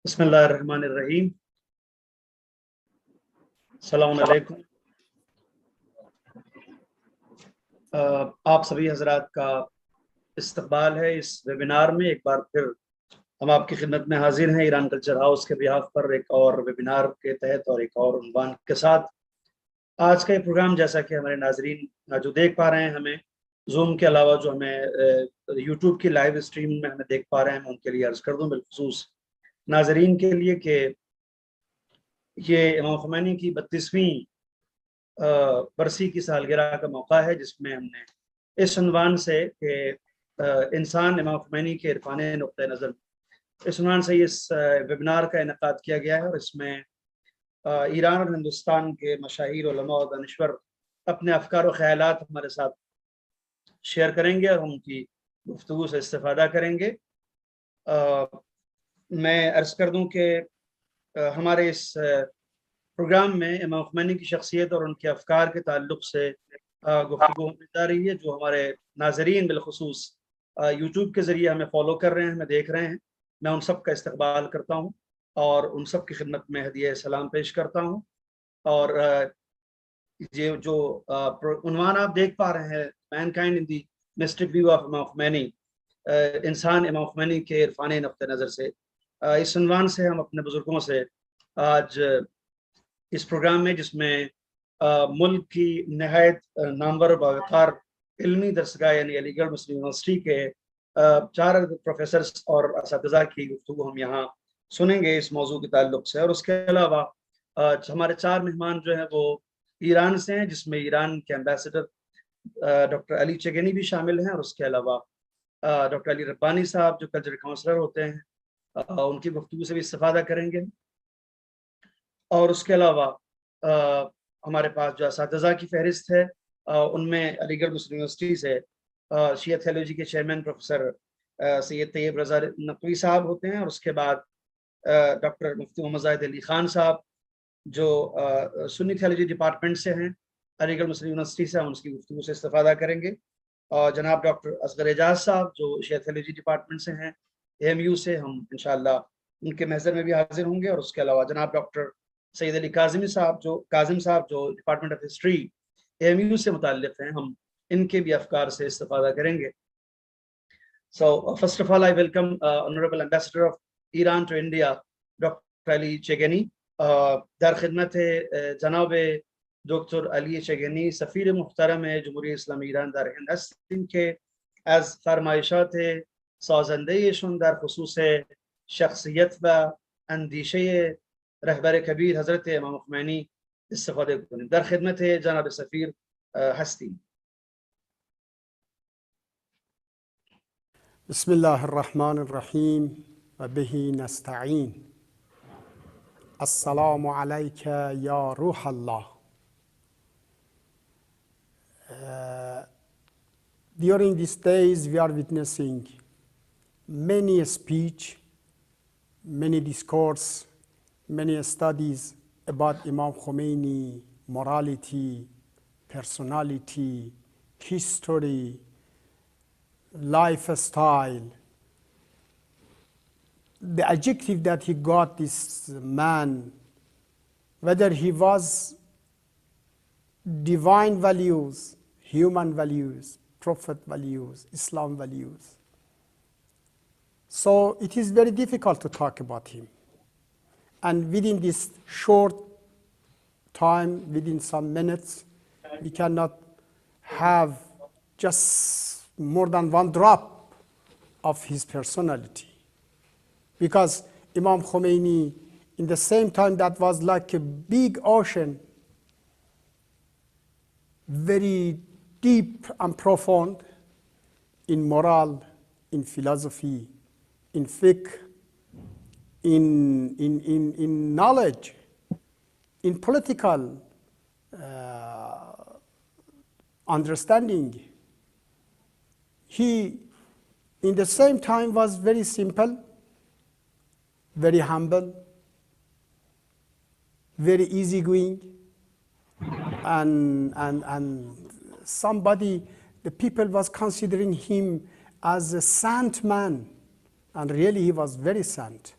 بسم اللہ الرحمن الرحیم۔ السلام علیکم۔ آپ سبھی حضرات کا استقبال ہے اس ویبینار میں۔ ایک بار پھر ہم آپ کی خدمت میں حاضر ہیں ایران کلچر ہاؤس کے بیہاف پر ایک اور ویبینار کے تحت اور ایک اور عنوان کے ساتھ۔ آج کا یہ پروگرام، جیسا کہ ہمارے ناظرین جو دیکھ پا رہے ہیں ہمیں زوم کے علاوہ، جو ہمیں یوٹیوب کی لائیو اسٹریم میں ہمیں دیکھ پا رہے ہیں، میں ان کے لیے عرض کر دوں بالخصوص ناظرین کے لیے کہ یہ امام خمینی کی 32ویں برسی کی سالگرہ کا موقع ہے، جس میں ہم نے اس عنوان سے کہ انسان امام خمینی کے عرفان نقطۂ نظر، اس عنوان سے اس ویبینار کا انعقاد کیا گیا ہے، اور اس میں ایران اور ہندوستان کے مشاہیر، علماء اور دانشور اپنے افکار و خیالات ہمارے ساتھ شیئر کریں گے اور ہم کی گفتگو سے استفادہ کریں گے۔ میں عرض کر دوں کہ ہمارے اس پروگرام میں امام خمینی کی شخصیت اور ان کے افکار کے تعلق سے گفتگو ہونے جا رہی ہے۔ جو ہمارے ناظرین بالخصوص یوٹیوب کے ذریعے ہمیں فالو کر رہے ہیں، ہمیں دیکھ رہے ہیں، میں ان سب کا استقبال کرتا ہوں اور ان سب کی خدمت میں ہدیہ سلام پیش کرتا ہوں۔ اور یہ جو عنوان آپ دیکھ پا رہے ہیں، mankind in the mystic view of Imam Khomeini, انسان امام خمینی کے عرفان نقطۂ نظر سے، اس عنوان سے ہم اپنے بزرگوں سے آج اس پروگرام میں، جس میں ملک کی نہایت نامور باوقار علمی درسگاہ یعنی علی گڑھ مسلم یونیورسٹی کے 4 پروفیسرز اور اساتذہ کی گفتگو ہم یہاں سنیں گے اس موضوع کے تعلق سے۔ اور اس کے علاوہ ہمارے 4 مہمان جو ہیں وہ ایران سے ہیں، جس میں ایران کے ایمبیسڈر ڈاکٹر علی چگنی بھی شامل ہیں، اور اس کے علاوہ ڈاکٹر علی ربانی صاحب جو کلچر کاؤنسلر ہوتے ہیں، ان کی گفتگو سے بھی استفادہ کریں گے۔ اور اس کے علاوہ ہمارے پاس جو اساتذہ کی فہرست ہے، ان میں علی گڑھ مسلم یونیورسٹی سے شیعہ تھیولوجی کے چیئرمین پروفیسر سید طیب رضا نقوی صاحب ہوتے ہیں، اور اس کے بعد ڈاکٹر مفتی محمد زاہد علی خان صاحب جو سنی تھیولوجی ڈپارٹمنٹ سے ہیں، علی گڑھ مسلم یونیورسٹی سے، ہم اس کی گفتگو سے استفادہ کریں گے۔ اور جناب ڈاکٹر اصغر اعجاز صاحب جو شیعہ تھیولوجی ڈپارٹمنٹ سے ہیں، AMU سے، ہم انشاءاللہ ان کے محضر میں بھی حاضر ہوں گے۔ اور اس کے علاوہ جناب ڈاکٹر سید علی کاظم صاحب جو ڈپارٹمنٹ آف ہسٹری AMU سے متعلق ہیں، ہم ان کے بھی افکار سے استفادہ کریں گے۔ So first of all, I welcome Honorable Ambassador of Iran to India, Dr. Ali Chegeni. در خدمت جناب دکتر علی چگنی، سفیر محترم جمهوری اسلامی ایران در هند هستیم که از فرمایشات سازندهشون در خصوص شخصیت و اندیشه رهبر کبیر حضرت امام خمینی استفاده کنیم۔ در خدمت جناب سفیر هستیم۔ بسم الله الرحمن الرحیم و به نستعین. السلام علیک یا روح الله. During these days we are witnessing many speech, many discourse, many studies about Imam Khomeini, morality, personality, history, lifestyle. The adjective that he got, this man, whether he was divine values, human values, prophet values, Islam values. So it is very difficult to talk about him. And within this short time, within some minutes, we cannot have just more than one drop of his personality. Because Imam Khomeini, in the same time, that was like a big ocean, very deep and profound in moral, in philosophy, in fiqh, in knowledge, in political understanding. He, in the same time, was very simple, very humble, very easygoing, and somebody, the people was considering him as a saint man, and really he was very saint.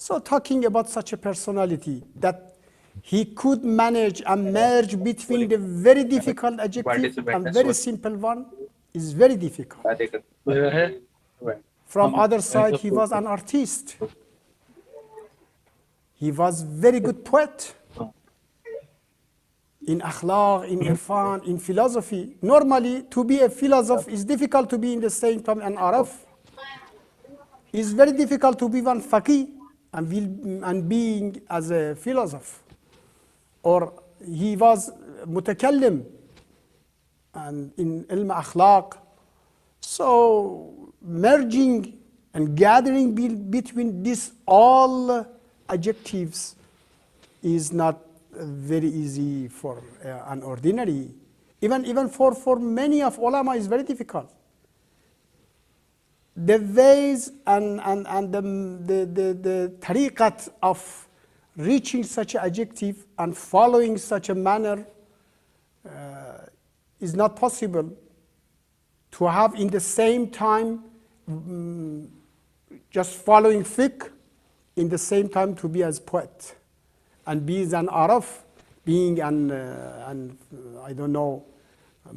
So talking about such a personality that he could manage and merge between the very difficult adjective and very simple one is very difficult. From other side, he was an artist. He was very good poet. In akhlaq, in irfan, in philosophy. Normally, to be a philosopher is difficult to be in the same time an Arab. It's very difficult to be one faqih and being as a philosopher. Or he was mutakallim and in ilm akhlaq. So merging and gathering between these all adjectives is not very easy for an ordinary. Even for many of ulama is very difficult. The ways and the tariqat of reaching such an adjective and following such a manner is not possible to have in the same time just following fiqh, in the same time to be as poet and be as an Arab, being an I don't know,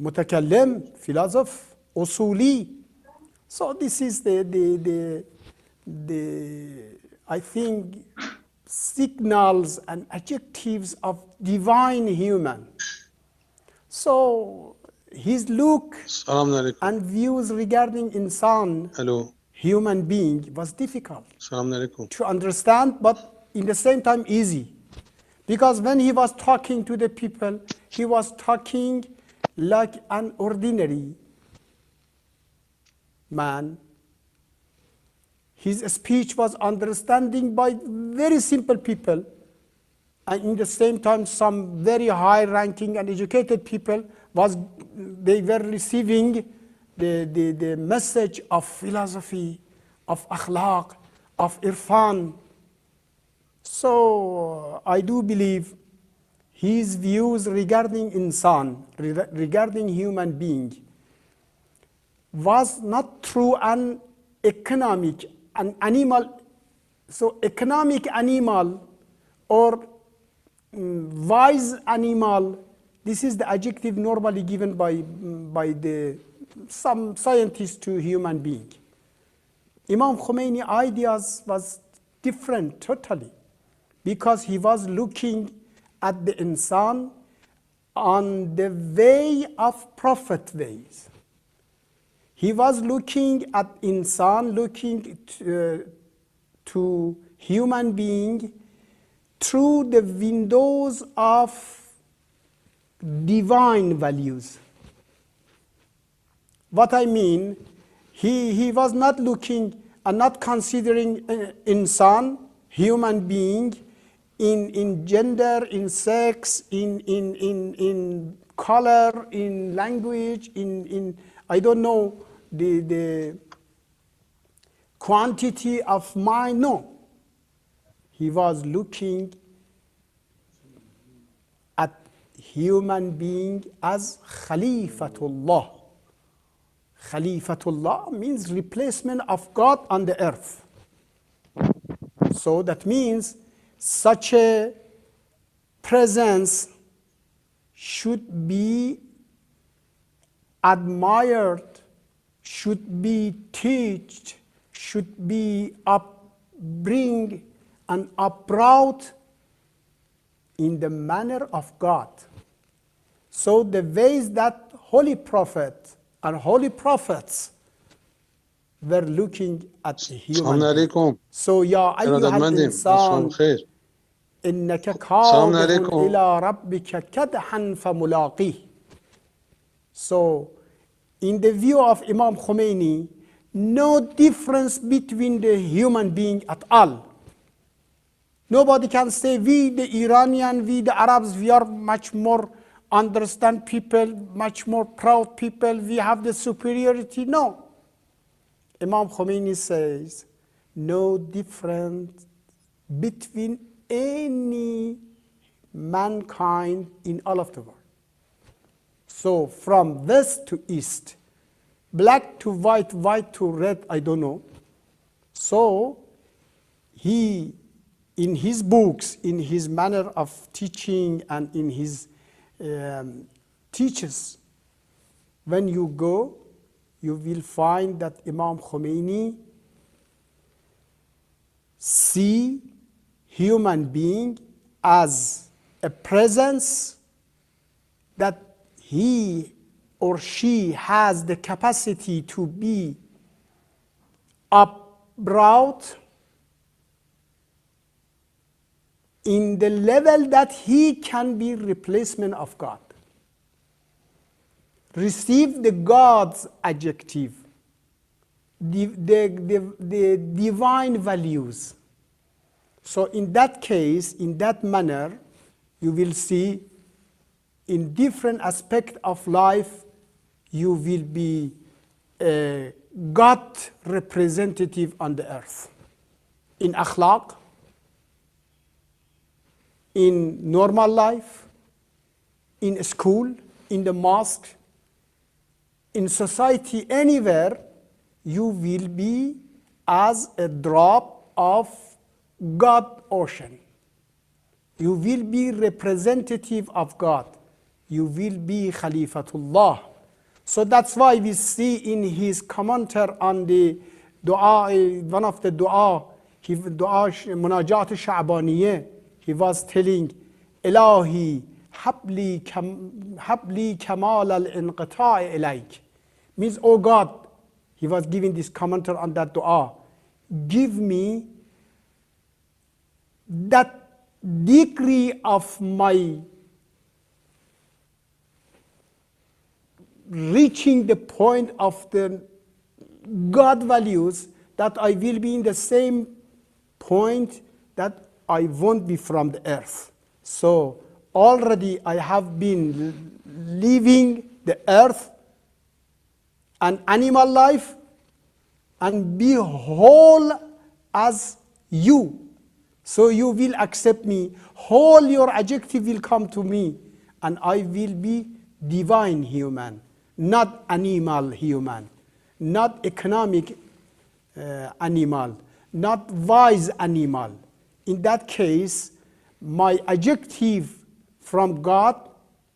mutakallim, philosopher, usuli. So this is the I think signals and adjectives of divine human. So his look and views regarding insan, human being, was difficult to understand, but in the same time easy. Because when he was talking to the people, he was talking like an ordinary man. His speech was understanding by very simple people, and in the same time some very high ranking and educated people they were receiving the message of philosophy, of akhlaq, of irfan. So I do believe his views regarding insan, regarding human being, was not through an economic, an animal, so economic animal or wise animal. This is the adjective normally given by some scientists to human being. Imam Khomeini ideas was different totally, because he was looking at the insan on the way of prophet ways. He was looking at insan, looking to human being through the windows of divine values. What I mean, he was not looking and not considering insan, human being, in gender, in sex, in color, in language, in I don't know, the quantity of mind. No. He was looking at human being as Khalifatullah. Khalifatullah means replacement of God on the earth. So that means such a presence should be admired, should be taught, should be upbring and uproot in the manner of God. So the ways that Holy Prophet and Holy Prophets were looking at the human. So Ya ayyuhal insan innaka kadihun ila rabbika kadhan famulaqih. So in the view of Imam Khomeini, no difference between the human being at all. Nobody can say we the Iranian, we the Arabs, we are much more understand people, much more proud people, we have the superiority. No. Imam Khomeini says no difference between any mankind in all of the world. So from west to east, black to white, white to red, I don't know. So he in his books, in his manner of teaching, and in his teaches, when you go, you will find that Imam Khomeini see human being as a presence that he or she has the capacity to be upright in the level that he can be replacement of God. Receive the God's adjective, the divine values. So in that case, in that manner, you will see in different aspects of life, you will be a God representative on the earth. In akhlaq, in normal life, in school, in the mosque, in society, anywhere, you will be as a drop of God ocean. You will be representative of God. You will be Khalifatullah. So that's why we see in his commentary on the dua, one of the dua munajat sha'baniyeh, he was telling, Ilahi, habli kamal al-inqita'i ilayk. Means, oh God, he was giving this commentary on that dua, give me that degree of my reaching the point of the God values, that I will be in the same point that I won't be from the earth. So already I have been leaving the earth and animal life and be whole as you. So you will accept me. Whole your adjective will come to me, and I will be divine human, not animal human, not economic animal, not wise animal. In that case, my adjective from God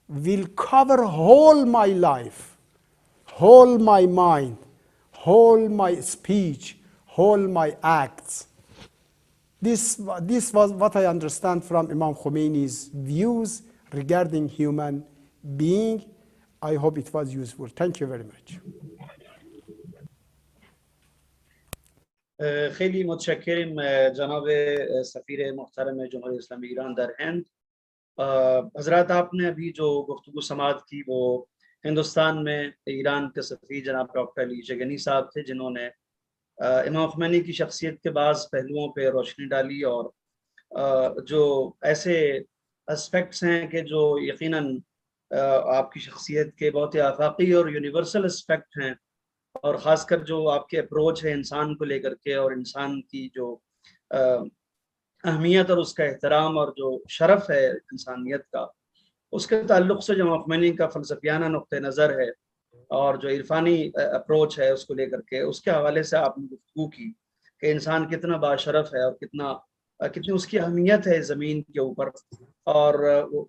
will cover whole my life, whole my mind, whole my speech, whole my acts. This was what I understand from Imam Khomeini's views regarding human being. I hope it was useful. Thank you very much. خیلی متشکریم جناب سفیر محترم جمهوری اسلامی ایران در هند. حضرات، آپ نے ابھی جو گفتگو سماعت کی وہ ہندوستان میں ایران کے سفیر جناب ڈاکٹر علی جگنی صاحب تھے، جنہوں نے امام خمینی کی شخصیت کے بعض پہلوؤں پہ روشنی ڈالی، اور جو ایسے اسپیکٹس ہیں کہ جو یقیناً آپ کی شخصیت کے بہت ہی آفاقی اور یونیورسل اسپیکٹ ہیں، اور خاص کر جو آپ کے اپروچ ہے انسان کو لے کر کے، اور انسان کی جو اہمیت اور اس کا احترام اور جو شرف ہے انسانیت کا، اس کے تعلق سے جو امام خمینی کا فلسفیانہ نقطہ نظر ہے اور جو عرفانی اپروچ ہے اس کو لے کر کے، اس کے حوالے سے آپ نے گفتگو کی کہ انسان کتنا باشرف ہے اور کتنی اس کی اہمیت ہے زمین کے اوپر، اور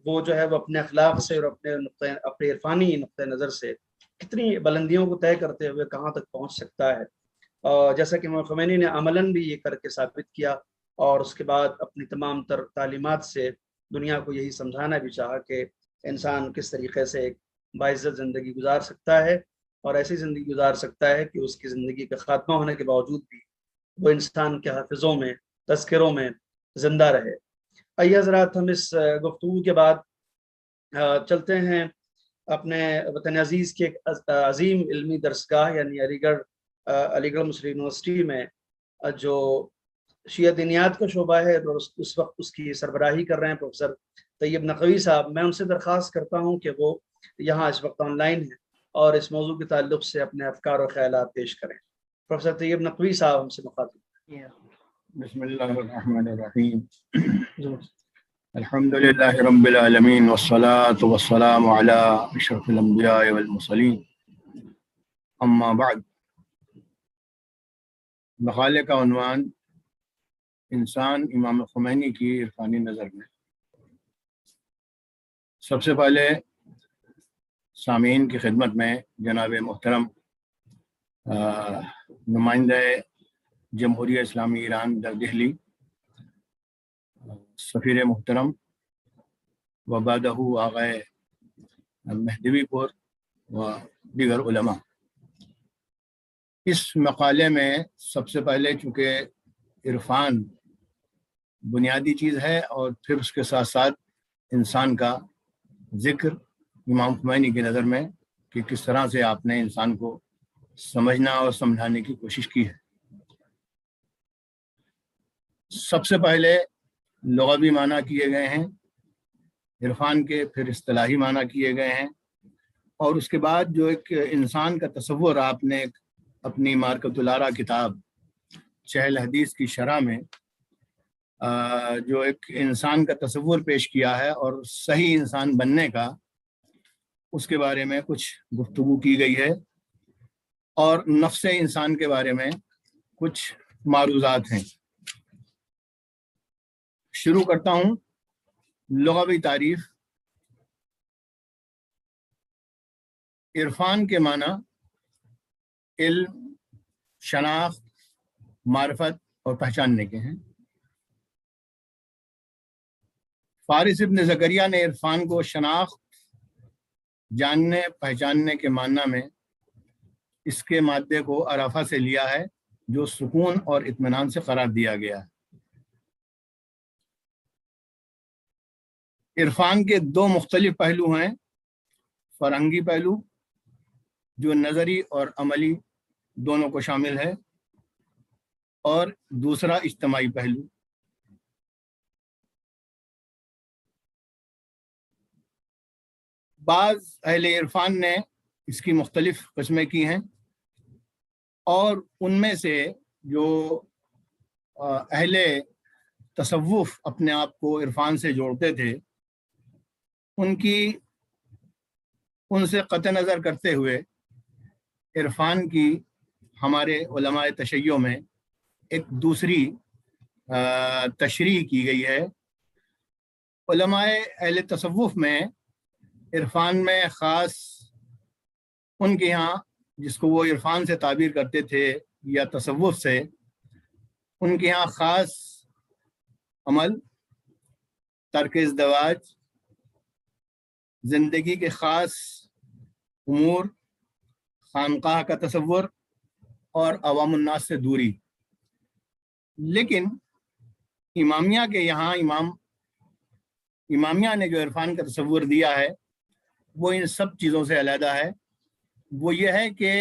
وہ جو ہے وہ اپنے اخلاق سے اور اپنے عرفانی نقطہ نظر سے کتنی بلندیوں کو طے کرتے ہوئے کہاں تک پہنچ سکتا ہے، اور جیسا کہ امام خمینی نے عملاً بھی یہ کر کے ثابت کیا، اور اس کے بعد اپنی تمام تر تعلیمات سے دنیا کو یہی سمجھانا بھی چاہا کہ انسان کس طریقے سے ایک باعزت زندگی گزار سکتا ہے، اور ایسی زندگی گزار سکتا ہے کہ اس کی زندگی کا خاتمہ ہونے کے باوجود بھی وہ انسان کے حافظوں میں، تذکروں میں زندہ رہے۔ آئیے حضرات، ہم اس گفتگو کے بعد چلتے ہیں اپنے وطن عزیز کی ایک عظیم علمی درسگاہ یعنی علی گڑھ مسلم یونیورسٹی میں جو شیعہ دینیات کا شعبہ ہے، اور اس وقت اس کی سربراہی کر رہے ہیں پروفیسر طیب نقوی صاحب۔ میں ان سے درخواست کرتا ہوں کہ وہ یہاں اس وقت آن لائن ہیں اور اس موضوع کے تعلق سے اپنے افکار و خیالات پیش کریں۔ پروفیسر طیب نقوی صاحب ہم سے مخاطب۔ بسم اللہ الرحمن الرحیم، الحمد للہ رب العالمین والصلاة والسلام علی اشرف الانبیاء والمرسلین، اما بعد۔ مقالے کا عنوان انسان امام خمینی کی عرفانی نظر میں، سب سے پہلے سامعین کی خدمت میں جناب محترم نمائندہ جمہوریہ اسلامی ایران در دہلی سفیر محترم و بعدہ آقائے مہدوی پور و دیگر علماء، اس مقالے میں سب سے پہلے چونکہ عرفان بنیادی چیز ہے اور پھر اس کے ساتھ ساتھ انسان کا ذکر امام خمینی کی نظر میں کہ کس طرح سے آپ نے انسان کو سمجھنا اور سمجھانے کی کوشش کی ہے۔ سب سے پہلے لغوی معنی کیے گئے ہیں عرفان کے، پھر اصطلاحی معنی کیے گئے ہیں، اور اس کے بعد جو ایک انسان کا تصور آپ نے اپنی مارکۃ الآراء کتاب چہل حدیث کی شرح میں جو ایک انسان کا تصور پیش کیا ہے اور صحیح انسان بننے کا، اس کے بارے میں کچھ گفتگو کی گئی ہے، اور نفس انسان کے بارے میں کچھ معروضات ہیں۔ شروع کرتا ہوں لغوی تعریف۔ عرفان کے معنی علم، شناخت، معرفت اور پہچاننے کے ہیں۔ فارس ابن زکریا نے عرفان کو شناخت، جاننے، پہچاننے کے معنی میں اس کے مادے کو عرفہ سے لیا ہے، جو سکون اور اطمینان سے قرار دیا گیا ہے۔ عرفان کے دو مختلف پہلو ہیں، فرہنگی پہلو جو نظری اور عملی دونوں کو شامل ہے، اور دوسرا اجتماعی پہلو۔ بعض اہل عرفان نے اس کی مختلف قسمیں کی ہیں، اور ان میں سے جو اہل تصوف اپنے آپ کو عرفان سے جوڑتے تھے، ان سے قطع نظر کرتے ہوئے عرفان کی ہمارے علماء تشیع میں ایک دوسری تشریح کی گئی ہے۔ علماء اہل تصوف میں عرفان میں خاص ان کے ہاں جس کو وہ عرفان سے تعبیر کرتے تھے یا تصوف سے، ان کے ہاں خاص عمل، ترک ازدواج، زندگی کے خاص امور، خانقاہ کا تصور اور عوام الناس سے دوری۔ لیکن امامیہ کے یہاں امامیہ نے جو عرفان کا تصور دیا ہے وہ ان سب چیزوں سے علیحدہ ہے۔ وہ یہ ہے کہ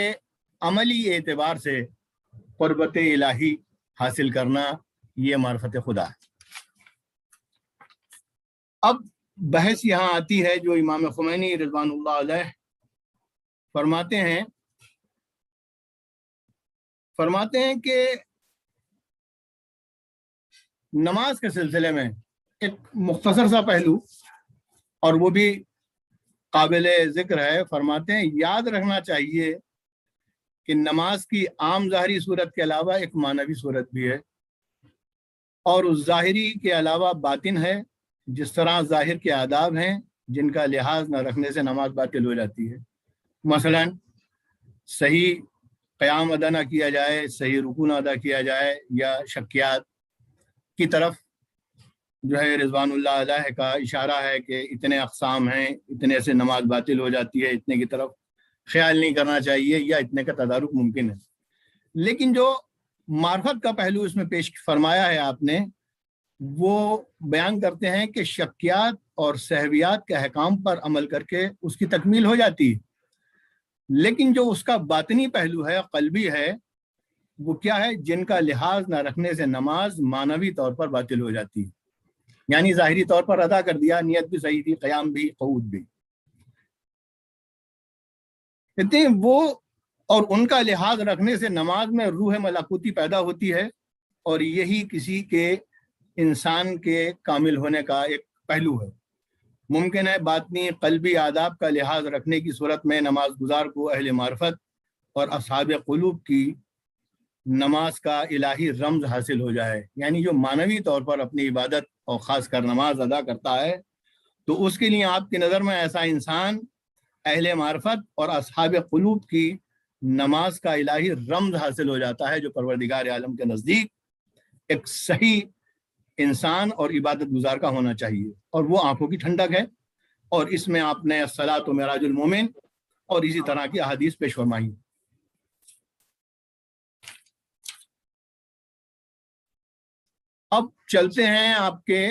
عملی اعتبار سے قربت الہی حاصل کرنا، یہ معرفت خدا ہے۔ اب بحث یہاں آتی ہے جو امام خمینی رضوان اللہ علیہ فرماتے ہیں کہ نماز کے سلسلے میں ایک مختصر سا پہلو، اور وہ بھی قابل ذکر ہے۔ فرماتے ہیں یاد رکھنا چاہیے کہ نماز کی عام ظاہری صورت کے علاوہ ایک معنوی صورت بھی ہے، اور اس ظاہری کے علاوہ باطن ہے۔ جس طرح ظاہر کے آداب ہیں جن کا لحاظ نہ رکھنے سے نماز باطل ہو جاتی ہے، مثلا صحیح قیام ادا نہ کیا جائے، صحیح رکوع نہ ادا کیا جائے، یا شکیات کی طرف جو ہے رضوان اللہ علیہ کا اشارہ ہے کہ اتنے اقسام ہیں، اتنے سے نماز باطل ہو جاتی ہے، اتنے کی طرف خیال نہیں کرنا چاہیے، یا اتنے کا تدارک ممکن ہے۔ لیکن جو معرفت کا پہلو اس میں پیش فرمایا ہے آپ نے، وہ بیان کرتے ہیں کہ شکیات اور سہویات کے احکام پر عمل کر کے اس کی تکمیل ہو جاتی ہے، لیکن جو اس کا باطنی پہلو ہے، قلبی ہے، وہ کیا ہے؟ جن کا لحاظ نہ رکھنے سے نماز معنوی طور پر باطل ہو جاتی ہے۔ یعنی ظاہری طور پر ادا کر دیا، نیت بھی صحیح تھی، قیام بھی، قعود بھی، کہتے ہیں وہ، اور ان کا لحاظ رکھنے سے نماز میں روح ملکوتی پیدا ہوتی ہے، اور یہی کسی کے انسان کے کامل ہونے کا ایک پہلو ہے۔ ممکن ہے باطنی قلبی آداب کا لحاظ رکھنے کی صورت میں نماز گزار کو اہل معرفت اور اصحاب قلوب کی نماز کا الہی رمز حاصل ہو جائے. یعنی جو معنوی طور پر اپنی عبادت اور خاص کر نماز ادا کرتا ہے تو اس کے لیے آپ کی نظر میں ایسا انسان اہل معرفت اور اصحاب قلوب کی نماز کا الہی رمز حاصل ہو جاتا ہے، جو پروردگار عالم کے نزدیک ایک صحیح انسان اور عبادت گزار کا ہونا چاہیے. اور وہ آنکھوں کی ٹھنڈک ہے. اور اس میں آپ نے الصلاۃ معراج المومن اور اسی طرح کی احادیث پیش فرمائی. اب چلتے ہیں آپ کے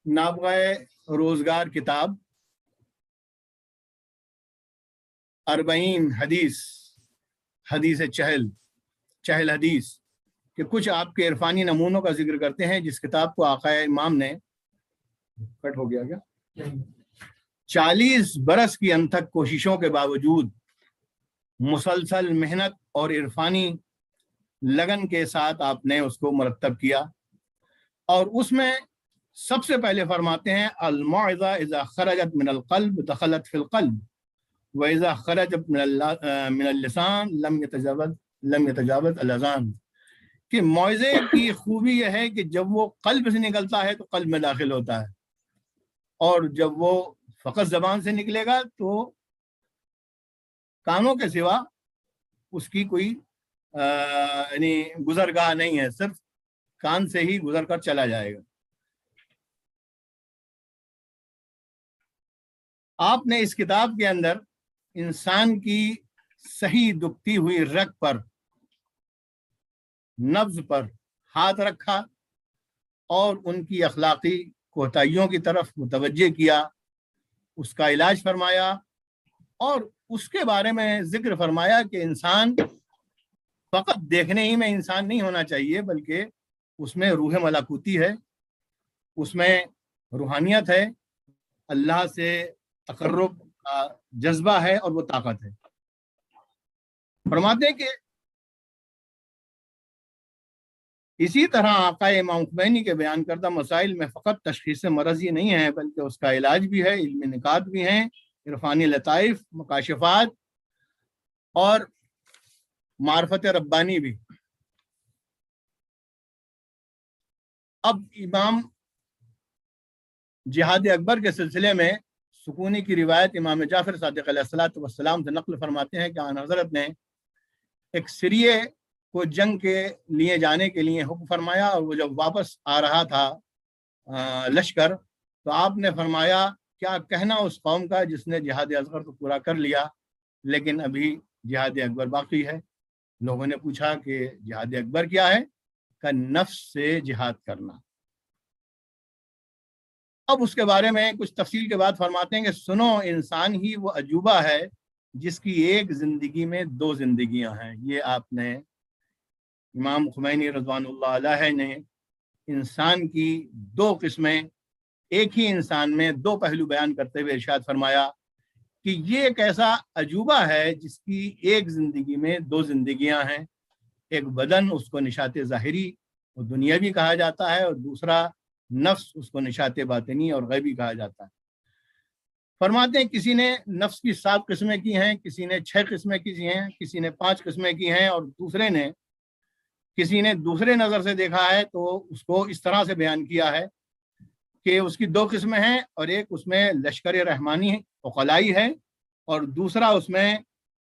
نابغہ روزگار کتاب 40 حدیث چہل حدیث کہ کچھ آپ کے عرفانی نمونوں کا ذکر کرتے ہیں، جس کتاب کو آقا امام نے کٹ ہو گیا کیا 40 برس کی انتھک کوششوں کے باوجود مسلسل محنت اور عرفانی لگن کے ساتھ آپ نے اس کو مرتب کیا. اور اس میں سب سے پہلے فرماتے ہیں الموعظہ اذا خرجت من القلب دخلت فی القلب واذا خرجت من اللسان لم يتجاوز الاذان، کہ موعظے کی خوبی یہ ہے کہ جب وہ قلب سے نکلتا ہے تو قلب میں داخل ہوتا ہے، اور جب وہ فقط زبان سے نکلے گا تو کانوں کے سوا اس کی کوئی یعنی گزرگاہ نہیں ہے، صرف کان سے ہی گزر کر چلا جائے گا. آپ نے اس کتاب کے اندر انسان کی صحیح دکھتی ہوئی رگ پر، نبض پر ہاتھ رکھا اور ان کی اخلاقی کوتاہیوں کی طرف متوجہ کیا، اس کا علاج فرمایا، اور اس کے بارے میں ذکر فرمایا کہ انسان فقط دیکھنے ہی میں انسان نہیں ہونا چاہیے، بلکہ اس میں روح ملکوتی ہے، اس میں روحانیت ہے، اللہ سے تقرب کا جذبہ ہے اور وہ طاقت ہے. فرماتے ہیں کہ اسی طرح آقا امام خمینی کے بیان کردہ مسائل میں فقط تشخیص مرض ہی نہیں ہے، بلکہ اس کا علاج بھی ہے، علمی نکات بھی ہیں، عرفانی لطائف، مکاشفات اور معرفت ربانی بھی. اب امام جہاد اکبر کے سلسلے میں سکونی کی روایت امام جعفر صادق علیہ السلام سے نقل فرماتے ہیں کہ آن حضرت نے ایک سریے کو جنگ کے لیے جانے کے لیے حکم فرمایا، اور وہ جب واپس آ رہا تھا لشکر، تو آپ نے فرمایا کیا کہنا اس قوم کا جس نے جہاد اصغر کو پورا کر لیا لیکن ابھی جہاد اکبر باقی ہے. لوگوں نے پوچھا کہ جہاد اکبر کیا ہے؟ کہ نفس سے جہاد کرنا. اب اس کے بارے میں کچھ تفصیل کے بعد فرماتے ہیں کہ سنو، انسان ہی وہ عجوبہ ہے جس کی ایک زندگی میں 2 زندگیاں ہیں. یہ آپ نے امام خمینی رضوان اللہ علیہ نے انسان کی 2 قسمیں ایک ہی انسان میں 2 پہلو بیان کرتے ہوئے ارشاد فرمایا کہ یہ ایک ایسا عجوبہ ہے جس کی ایک زندگی میں 2 زندگیاں ہیں. ایک بدن، اس کو نشاط ظاہری اور دنیاوی کہا جاتا ہے، اور دوسرا نفس، اس کو نشاط باطنی اور غیبی کہا جاتا ہے. فرماتے ہیں کسی نے نفس کی 7 قسمیں کی ہیں، کسی نے 6 قسمیں کی ہیں، کسی نے 5 قسمیں کی ہیں، اور کسی نے دوسرے نظر سے دیکھا ہے تو اس کو اس طرح سے بیان کیا ہے کہ اس کی 2 قسمیں ہیں، اور ایک اس میں لشکر رحمانی عقلائی ہے، اور دوسرا اس میں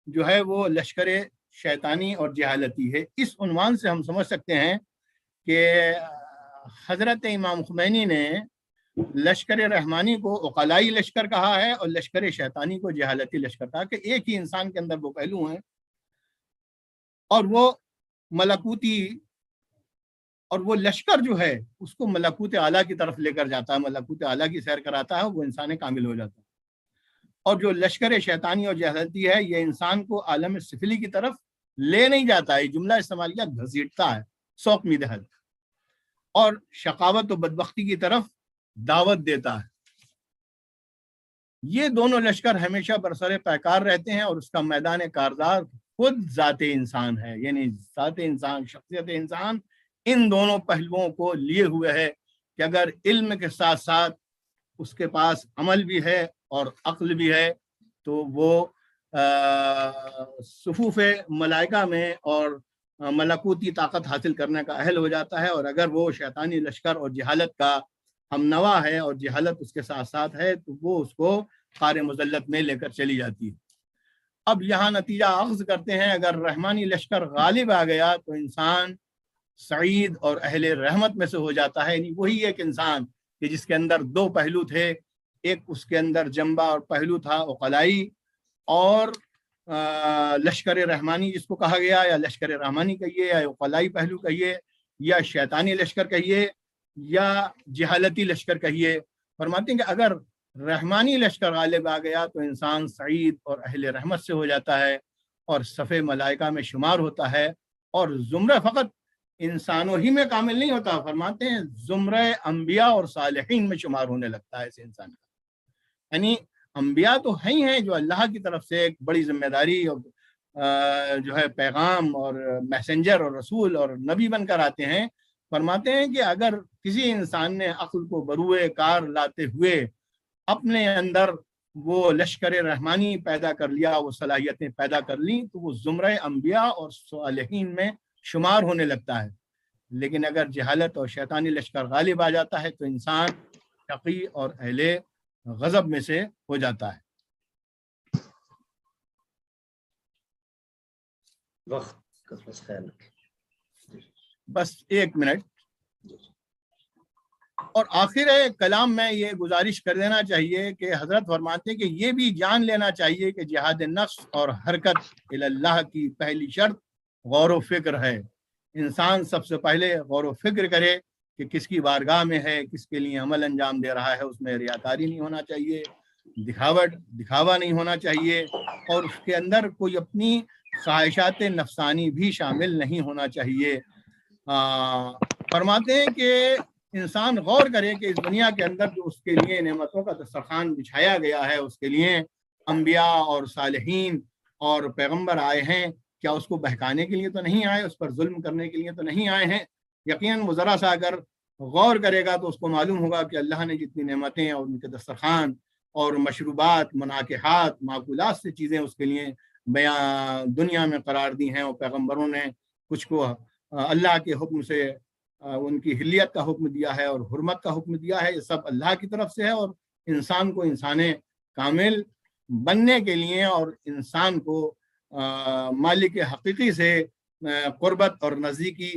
جو ہے وہ لشکر شیطانی اور جہالتی ہے. اس عنوان سے ہم سمجھ سکتے ہیں کہ حضرت امام خمینی نے لشکر رحمانی کو عقلائی لشکر کہا ہے اور لشکر شیطانی کو جہالتی لشکر کہا، کہ ایک ہی انسان کے اندر وہ پہلو ہیں، اور وہ ملکوتی، اور وہ لشکر جو ہے اس کو ملکوت اعلیٰ کی طرف لے کر جاتا ہے، ملکوت اعلیٰ کی سیر کراتا ہے، وہ انسان کامل ہو جاتا ہے. اور جو لشکر شیطانی اور جہالتی ہے، یہ انسان کو عالم سفلی کی طرف لے نہیں جاتا ہے، جملہ استعمال کیا، گھسیٹتا ہے، سوق می دہل، اور شقاوت و بدبختی کی طرف دعوت دیتا ہے. یہ دونوں لشکر ہمیشہ برسر پیکار رہتے ہیں، اور اس کا میدان کاردار خود ذات انسان ہے. یعنی ذات انسان، شخصیت انسان ان دونوں پہلوؤں کو لیے ہوئے ہے کہ اگر علم کے ساتھ ساتھ اس کے پاس عمل بھی ہے اور عقل بھی ہے تو وہ صفوف ملائکہ میں اور ملکوتی طاقت حاصل کرنے کا اہل ہو جاتا ہے، اور اگر وہ شیطانی لشکر اور جہالت کا ہم نوا ہے اور جہالت اس کے ساتھ ساتھ ہے تو وہ اس کو خار مذلت میں لے کر چلی جاتی ہے۔ اب یہاں نتیجہ اخذ کرتے ہیں، اگر رحمانی لشکر غالب آ گیا تو انسان سعید اور اہل رحمت میں سے ہو جاتا ہے، یعنی وہی ایک انسان کہ جس کے اندر دو پہلو تھے، ایک اس کے اندر جنبہ اور پہلو تھا عقلائی اور لشکر رحمانی جس کو کہا گیا، یا لشکر رحمانی کہیے یا عقلائی پہلو کہیے یا شیطانی لشکر کہیے یا جہالتی لشکر کہیے۔ فرماتے ہیں کہ اگر رحمانی لشکر غالب آ گیا تو انسان سعید اور اہل رحمت سے ہو جاتا ہے اور صف ملائکہ میں شمار ہوتا ہے، اور زمرہ فقط انسانوں ہی میں کامل نہیں ہوتا، فرماتے ہیں زمرہ انبیاء اور صالحین میں شمار ہونے لگتا ہے اس انسان کا۔ یعنی انبیاء تو ہیں جو اللہ کی طرف سے ایک بڑی ذمہ داری اور جو ہے پیغام اور میسنجر اور رسول اور نبی بن کر آتے ہیں۔ فرماتے ہیں کہ اگر کسی انسان نے عقل کو بروئے کار لاتے ہوئے اپنے اندر وہ لشکر رحمانی پیدا کر لیا، وہ صلاحیتیں پیدا کر لیں، تو وہ زمرہ انبیاء اور صالحین میں شمار ہونے لگتا ہے۔ لیکن اگر جہالت اور شیطانی لشکر غالب آ جاتا ہے تو انسان شقی اور اہل غضب میں سے ہو جاتا ہے۔ وقت کا خیال رکھیں، بس 1 منٹ۔ اور آخر کلام میں یہ گزارش کر دینا چاہیے کہ حضرت فرماتے ہیں کہ یہ بھی جان لینا چاہیے کہ جہاد نفس اور حرکت اللہ کی پہلی شرط غور و فکر ہے۔ انسان سب سے پہلے غور و فکر کرے کہ کس کی بارگاہ میں ہے، کس کے لیے عمل انجام دے رہا ہے، اس میں ریاکاری نہیں ہونا چاہیے، دکھاوا نہیں ہونا چاہیے، اور اس کے اندر کوئی اپنی خواہشات نفسانی بھی شامل نہیں ہونا چاہیے۔ فرماتے ہیں کہ انسان غور کرے کہ اس دنیا کے اندر جو اس کے لیے نعمتوں کا دسترخوان بچھایا گیا ہے، اس کے لیے انبیاء اور صالحین اور پیغمبر آئے ہیں، کیا اس کو بہکانے کے لیے تو نہیں آئے، اس پر ظلم کرنے کے لیے تو نہیں آئے ہیں؟ یقیناً وہ ذرا سا اگر غور کرے گا تو اس کو معلوم ہوگا کہ اللہ نے جتنی نعمتیں اور ان کے دسترخوان اور مشروبات، مناکحات، معقولات سے چیزیں اس کے لیے دنیا میں قرار دی ہیں، اور پیغمبروں نے کچھ کو اللہ کے حکم سے ان کی حلیت کا حکم دیا ہے اور حرمت کا حکم دیا ہے، یہ سب اللہ کی طرف سے ہے، اور انسان کو انسان کامل بننے کے لیے اور انسان کو مالک حقیقی سے قربت اور نزدیکی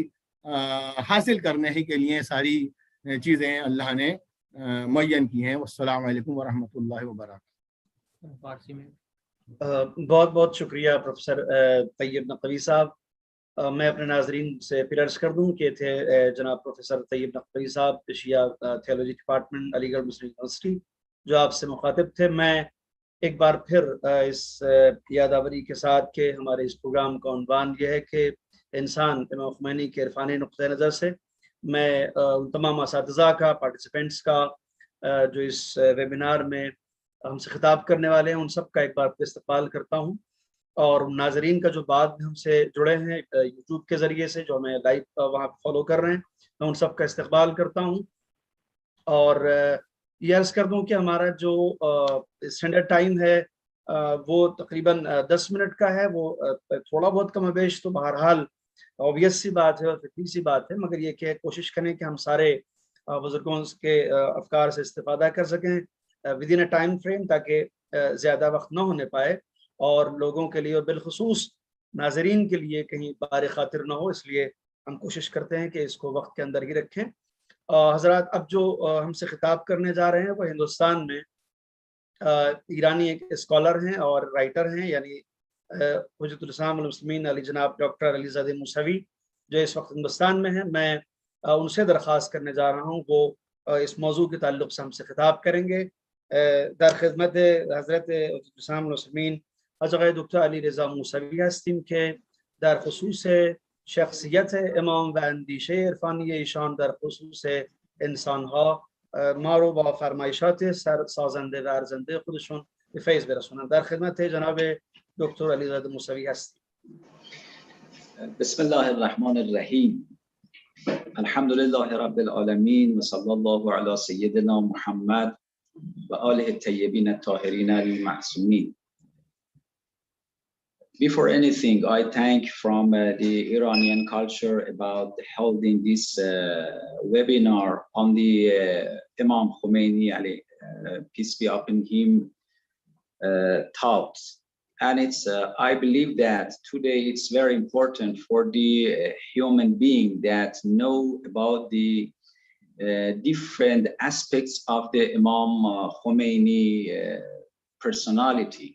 حاصل کرنے ہی کے لیے ساری چیزیں اللہ نے معین کی ہیں۔ والسلام علیکم ورحمۃ اللہ وبرکاتہ۔ بہت بہت شکریہ پروفیسر طیب نقوی صاحب۔ میں اپنے ناظرین سے پھر عرض کر دوں کہ تھے جناب پروفیسر طیب نقوی صاحب شیعہ تھیولوجی ڈپارٹمنٹ علی گڑھ مسلم یونیورسٹی جو آپ سے مخاطب تھے۔ میں ایک بار پھر اس یادآوری کے ساتھ کہ ہمارے اس پروگرام کا عنوان یہ ہے کہ انسان امام خمینی کے عرفانی نقطۂ نظر سے، میں ان تمام اساتذہ کا، پارٹیسپینٹس کا جو اس ویبینار میں ہم سے خطاب کرنے والے ہیں، ان سب کا ایک بار پھر استقبال کرتا ہوں، اور ناظرین کا جو بعد میں ہم سے جڑے ہیں یوٹیوب کے ذریعے سے، جو ہمیں لائیو وہاں فالو کر رہے ہیں، میں ان سب کا استقبال کرتا ہوں۔ اور یہ عرض کر دوں کہ ہمارا جو اسٹینڈرڈ ٹائم ہے وہ تقریباً 10 منٹ کا ہے، وہ تھوڑا بہت کم و بیش تو بہرحال اوبیس سی بات ہے اور فطری سی بات ہے، مگر یہ کہ کوشش کریں کہ ہم سارے بزرگوں کے افکار سے استفادہ کر سکیں with in a time frame, تاکہ زیادہ وقت نہ ہونے پائے اور لوگوں کے لیے اور بالخصوص ناظرین کے لیے کہیں بار خاطر نہ ہو، اس لیے ہم کوشش کرتے ہیں کہ اس کو وقت کے اندر ہی رکھیں۔ حضرات، اب جو ہم سے خطاب کرنے جا رہے ہیں وہ ہندوستان میں ایرانی ایک اسکالر ہیں اور رائٹر ہیں، یعنی حجت الاسلام والمسلمین علی جناب ڈاکٹر علی زادہ موسوی، جو اس وقت ہندوستان میں ہیں۔ میں ان سے درخواست کرنے جا رہا ہوں وہ اس موضوع کے تعلق سے ہم سے خطاب کریں گے۔ در خدمت حضرت حجت الاسلام والمسلمین حضرت دکتر علی رضا موسوی هستیم که در خصوص شخصیت امام و اندیشه عرفانی ایشان در خصوص انسانها ما رو با فرمایشات سازنده و ارزنده خودشون به فیض برسونن. در خدمت جناب دکتر علی زاده موسوی هستیم. بسم الله الرحمن الرحیم. الحمد لله رب العالمین و صلی الله علی سیدنا محمد و آله الطیبین الطاهرین المعصومین. Before anything, I thank from the Iranian culture about holding this webinar on the Imam Khomeini, peace be upon him, thoughts. And it's, I believe that today it's very important for the human being that know about the different aspects of the Imam Khomeini personality.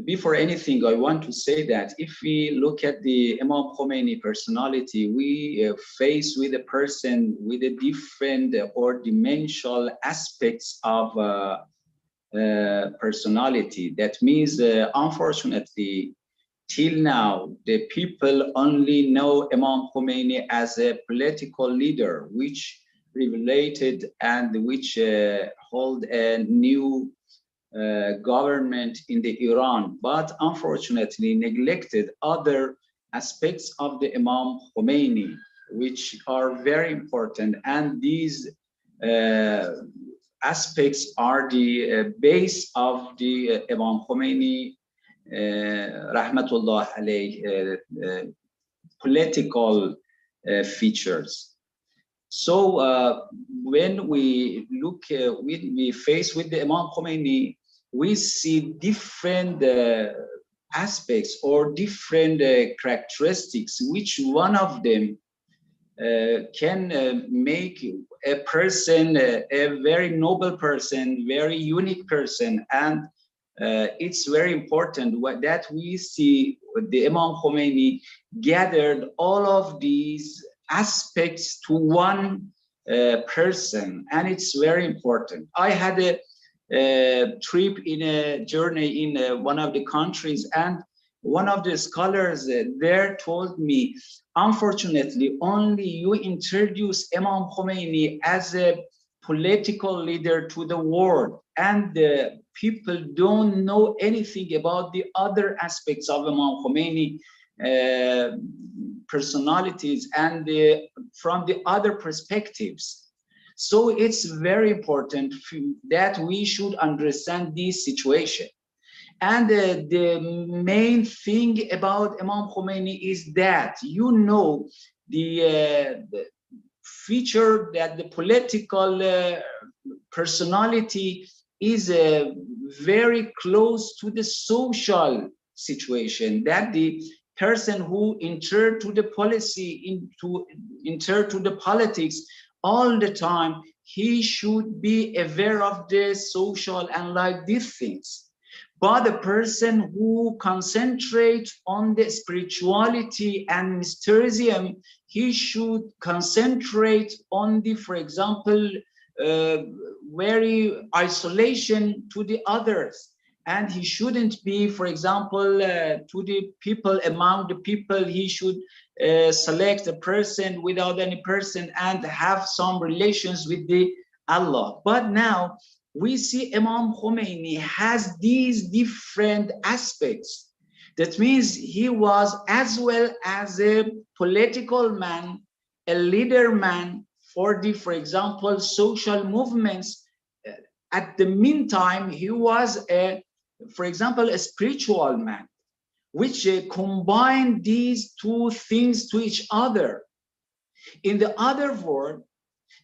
Before anything, I want to say that if we look at the Imam Khomeini personality, we face with a person with a different or dimensional aspects of personality. That means, unfortunately, till now, the people only know Imam Khomeini as a political leader, which related and which hold a new government in the Iran, but unfortunately neglected other aspects of the Imam Khomeini, which are very important. And these aspects are the base of the Imam Khomeini, rahmatullah alayh, political features. So when we look, we face with the Imam Khomeini, we see different aspects or different characteristics, which one of them can make a person a very noble person, very unique person. And it's very important that we see the Imam Khomeini gathered all of these aspects to one person, and it's very important. I had a trip in a journey in one of the countries, and one of the scholars there told me, unfortunately, only you introduce Imam Khomeini as a political leader to the world, and people don't know anything about the other aspects of Imam Khomeini personalities and from the other perspectives. So it's very important that we should understand this situation. And the main thing about Imam Khomeini is that, you know, the feature that the political personality is very close to the social situation, that the person who entered to the policy, enter to the politics all the time, he should be aware of the social and like these things. But the person who concentrates on the spirituality and mysticism, he should concentrate on the, for example, very isolation to the others. And he shouldn't be, for example, to the people, among the people, he should select a person without any person and have some relations with the Allah. But now we see Imam Khomeini has these different aspects. That means he was as well as a political man, a leader man for the, for example, social movements. At the meantime, he was a, for example, a spiritual man, which combined these two things to each other. In the other word,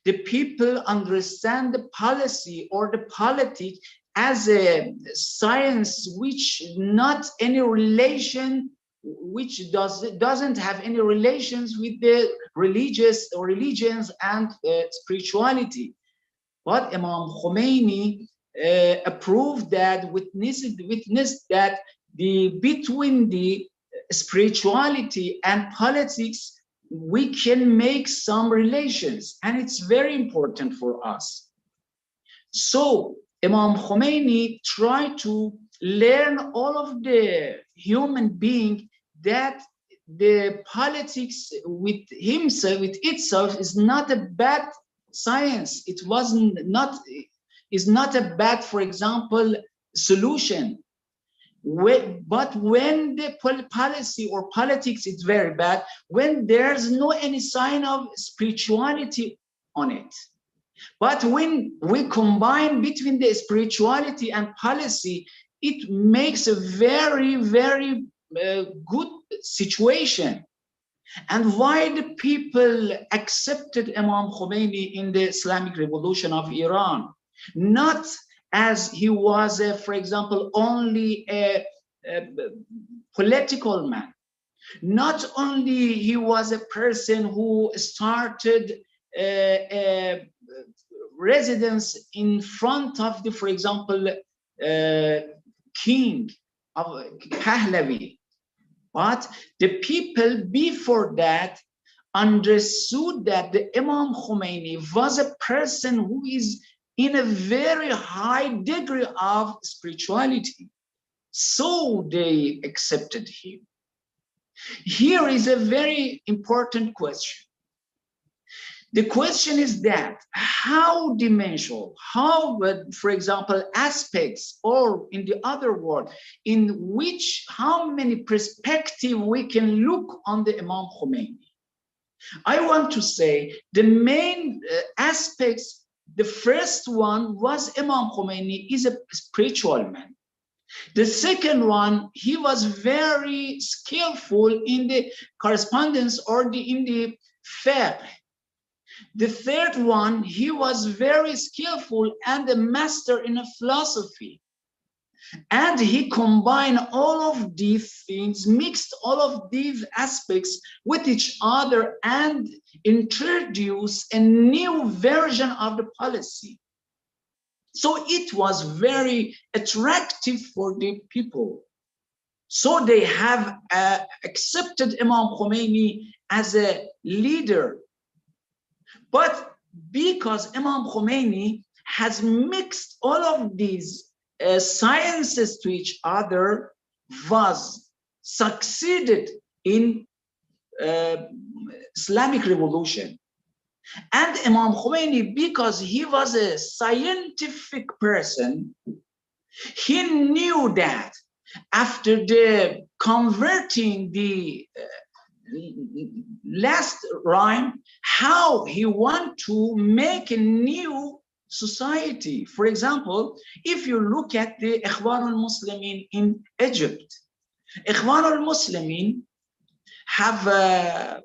the people understand the policy or the politics as a science which not any relation, which doesn't have any relations with the religions and spirituality. But Imam Khomeini approved that, witnessed that between the spirituality and politics, we can make some relations, and it's very important for us. So Imam Khomeini tried to learn all of the human being that the politics with himself, with itself, is not a bad science. It is not a bad, for example, solution. But when the policy or politics is very bad, when there's no any sign of spirituality on it. But when we combine between the spirituality and policy, it makes a very, very good situation. And why the people accepted Imam Khomeini in the Islamic Revolution of Iran? Not as he was, for example, only a political man. Not only he was a person who started a residence in front of the, for example, king of Pahlavi, but the people before that understood that the Imam Khomeini was a person who is in a very high degree of spirituality. So they accepted him. Here is a very important question. The question is that how dimensional, how, for example, aspects, or in the other word, in which, how many perspectives we can look on the Imam Khomeini. I want to say the main aspects, the first one was Imam Khomeini is a spiritual man. The second one, he was very skillful in the correspondence or in the fiqh. The third one, he was very skillful and a master in a philosophy. And he combined all of these things, mixed all of these aspects with each other and introduced a new version of the policy. So it was very attractive for the people. So they have accepted Imam Khomeini as a leader. But because Imam Khomeini has mixed all of these sciences to each other, was succeeded in Islamic Revolution. And Imam Khomeini, because he was a scientific person, he knew that after the converting the last rhyme, how he want to make a new society. For example, if you look at the Ikhwan al-Muslimin in Egypt, Ikhwan al-Muslimin have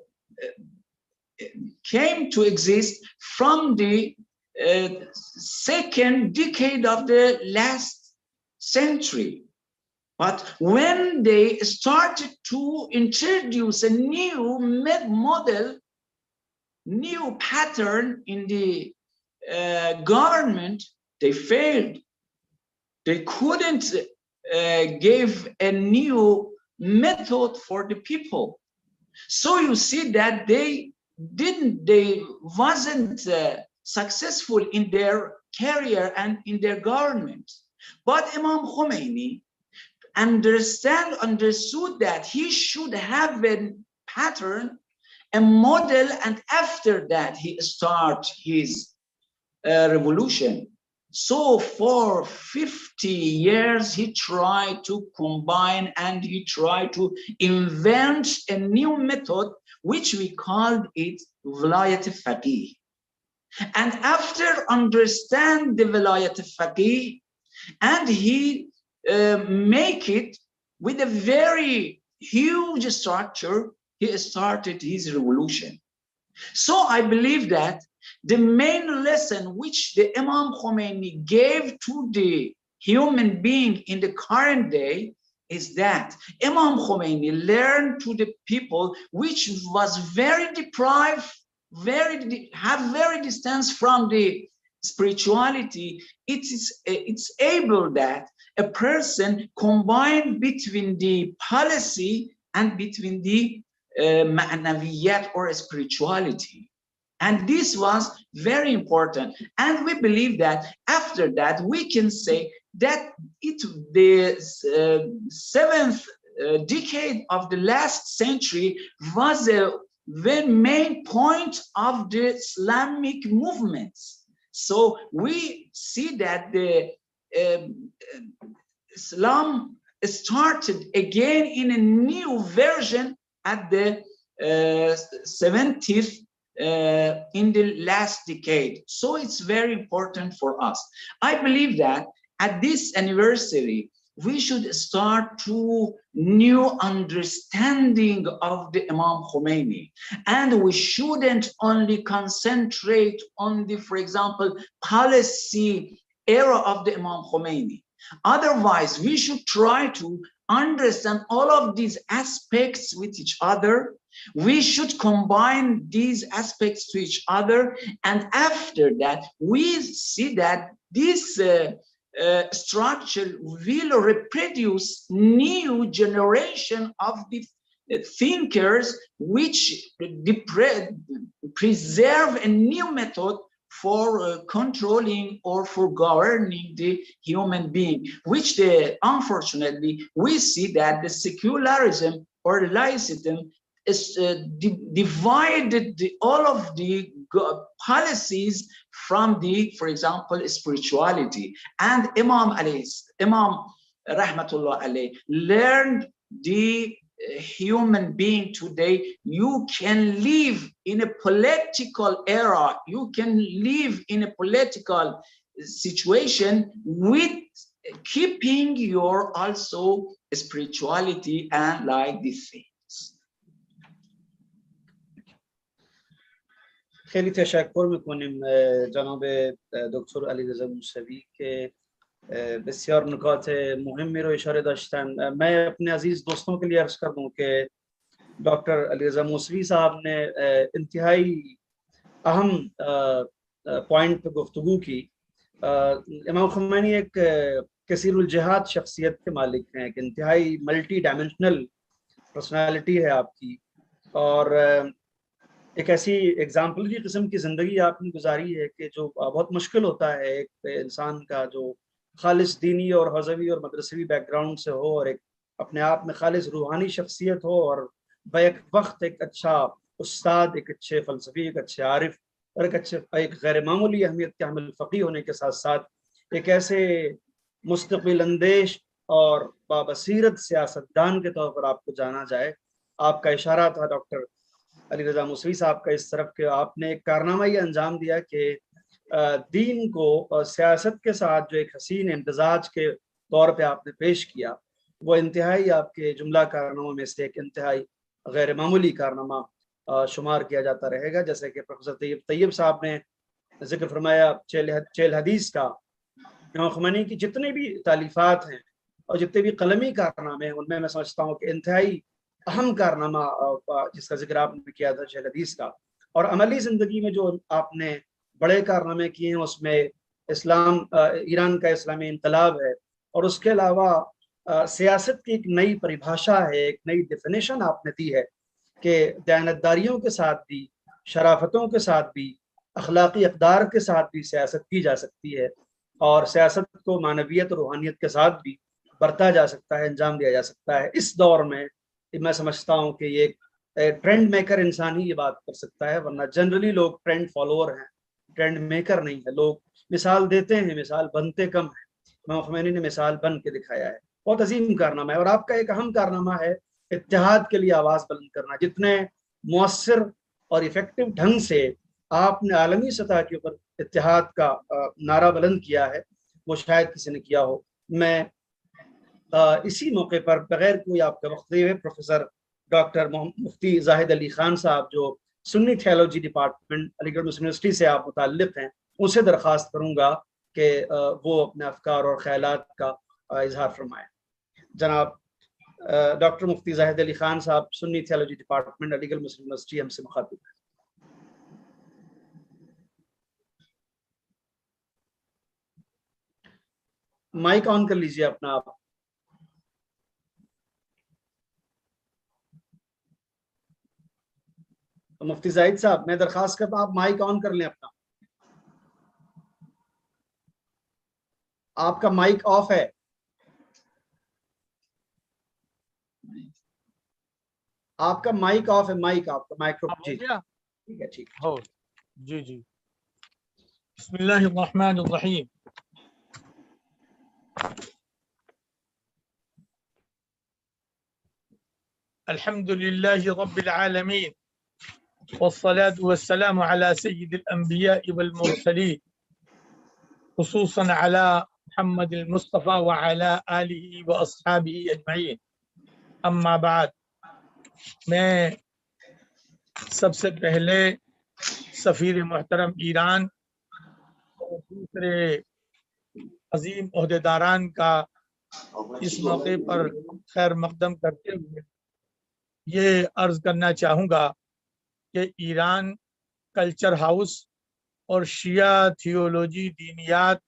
came to exist from the second decade of the last century. But when they started to introduce a new model, new pattern in the government, they failed. They couldn't give a new method for the people. So you see that they wasn't successful in their career and in their government. But Imam Khomeini understood that he should have a pattern, a model, and after that he start his revolution. So for 50 years he tried to combine and he tried to invent a new method which we called it Vilayat al-Faqih. And after understand the Vilayat al-Faqih, and he make it with a very huge structure, he started his revolution. So I believe that the main lesson which the Imam Khomeini gave to the human being in the current day is that Imam Khomeini learned to the people which was very deprived, very distance from the spirituality. It's able that a person combine between the policy and between the ma'naviyat or spirituality. And this was very important. And we believe that after that, we can say that the seventh decade of the last century was a very main point of the Islamic movements. So we see that the Islam started again in a new version at the 70th in the last decade. So it's very important for us. I believe that at this anniversary, we should start to new understanding of the Imam Khomeini, and we shouldn't only concentrate on the, for example, policy era of the Imam Khomeini. Otherwise, we should try to understand all of these aspects with each other. We should combine these aspects to each other, and after that, we see that this structure will reproduce new generation of the thinkers which preserve a new method for controlling or for governing the human being, which unfortunately we see that the secularism or laicism is divided all of the policies from the, for example, spirituality. And Imam Rahmatullah alayh learned the human being today. You can live in a political era, you can live in a political situation with keeping your also spirituality and like these things. خیلی تشکر میکنیم جناب دکتر علیرضا موسوی که بسیار نکات مهمی رو اشاره داشتن. میں اپنے عزیز دوستوں کے لیے عرض کر دوں کہ ڈاکٹر علیرضا موسوی صاحب نے انتہائی اہم پوائنٹ پہ گفتگو کی. امام خمینی ایک کثیر الجہات شخصیت کے مالک ہیں، ایک انتہائی ملٹی ڈائمینشنل پرسنالٹی ہے آپ کی، اور ایک ایسی ایگزامپلری قسم کی زندگی آپ نے گزاری ہے کہ جو بہت مشکل ہوتا ہے ایک انسان کا جو خالص دینی اور حضوی اور مدرسوی بیک گراؤنڈ سے ہو اور ایک اپنے آپ میں خالص روحانی شخصیت ہو اور بیک وقت ایک اچھا استاد، ایک اچھے فلسفی، ایک اچھے عارف اور ایک غیر معمولی اہمیت کے حامل فقیہ ہونے کے ساتھ ساتھ ایک ایسے مستقبل اندیش اور بابصیرت سیاستدان کے طور پر آپ کو جانا جائے. آپ کا اشارہ تھا ڈاکٹر علیرضا موسوی صاحب کا اس طرف کہ آپ نے ایک کارنامہ یہ انجام دیا کہ دین کو سیاست کے ساتھ جو ایک حسین امتزاج کے طور پہ آپ نے پیش کیا، وہ انتہائی آپ کے جملہ کارناموں میں سے ایک انتہائی غیر معمولی کارنامہ شمار کیا جاتا رہے گا. جیسے کہ پروفیسر طیب صاحب نے ذکر فرمایا چیل حدیث کا، امام خمینی کی جتنے بھی تالیفات ہیں اور جتنے بھی قلمی کارنامے ہیں ان میں سمجھتا ہوں کہ انتہائی اہم کارنامہ جس کا ذکر آپ نے کیا تھا چیل حدیث کا. اور عملی زندگی میں جو آپ نے بڑے کارنامے کیے ہیں اس میں ایران کا اسلامی انقلاب ہے، اور اس کے علاوہ سیاست کی ایک نئی پریبھاشا ہے، ایک نئی ڈیفینیشن آپ نے دی ہے کہ دیانتداریوں کے ساتھ بھی، شرافتوں کے ساتھ بھی، اخلاقی اقدار کے ساتھ بھی سیاست کی جا سکتی ہے، اور سیاست کو معنویت اور روحانیت کے ساتھ بھی برتا جا سکتا ہے، انجام دیا جا سکتا ہے. اس دور میں میں سمجھتا ہوں کہ یہ ایک ٹرینڈ میکر انسان ہی یہ بات کر سکتا ہے، ورنہ جنرلی لوگ ٹرینڈ فالوور ہیں، ٹرینڈ میکر نہیں ہے. لوگ مثال دیتے ہیں، مثال بنتے کم ہیں. امام خمینی نے مثال بن کے دکھایا ہے. بہت عظیم کارنامہ ہے، اور آپ کا ایک اہم کارنامہ ہے اتحاد کے لیے آواز بلند کرنا. جتنے مؤثر اور ایفیکٹو ڈھنگ سے آپ نے عالمی سطح کے اوپر اتحاد کا نعرہ بلند کیا ہے وہ شاید کسی نے کیا ہو. میں اسی موقع پر بغیر کوئی آپ کا وقت دیے ہوئے پروفیسر ڈاکٹر مفتی زاہد علی خان صاحب جو سنی تھیولوجی ڈپارٹمنٹ علی گڑھ مسلم یونیورسٹی سے آپ متعلق ہیں، ان سے درخواست کروں گا کہ وہ اپنے افکار اور خیالات کا اظہار فرمائیں. جناب ڈاکٹر مفتی زاہد علی خان صاحب سنی تھیولوجی ڈپارٹمنٹ علی گڑھ مسلم یونیورسٹی ہم سے مخاطب ہیں. مائک آن کر لیجیے اپنا آپ. مفتی زاہد صاحب میں درخواست کرتا ہوں آپ مائک آن کر لیں اپنا. آپ کا مائک آف ہے. آپ کا مائک آف ہے. مائک آپ کا مائکروفون. جی ٹھیک ہے، ٹھیک ہے. جی بسم اللہ الرحمن الرحیم. الحمد للہ رب العالمین والصلاة والسلام على سيد الأنبياء والمرسلين، خصوصا على محمد المصطفى وعلى آله وأصحابه أجمعين اما بعد. میں سب سے پہلے سفیر محترم ایران اور دوسرے عظیم عہدیداران کا اس موقع پر خیر مقدم کرتے ہوئے یہ عرض کرنا چاہوں گا کہ ایران کلچر ہاؤس اور شیعہ تھیولوجی دینیات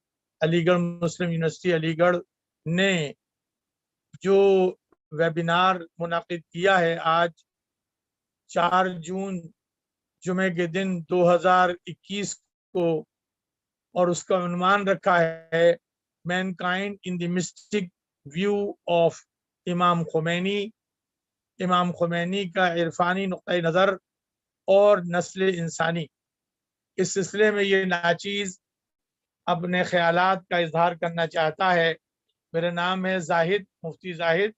علی گڑھ مسلم یونیورسٹی علی گڑھ نے جو ویبینار منعقد کیا ہے آج 4 جون جمعے کے دن 2021 کو، اور اس کا عنوان رکھا ہے mankind in the mystic view of Imam Khomeini, Imam Khomeini کا عرفانی نقطۂ نظر اور نسل انسانی. اس سلسلے میں یہ ناچیز اپنے خیالات کا اظہار کرنا چاہتا ہے. میرا نام ہے زاہد، مفتی زاہد،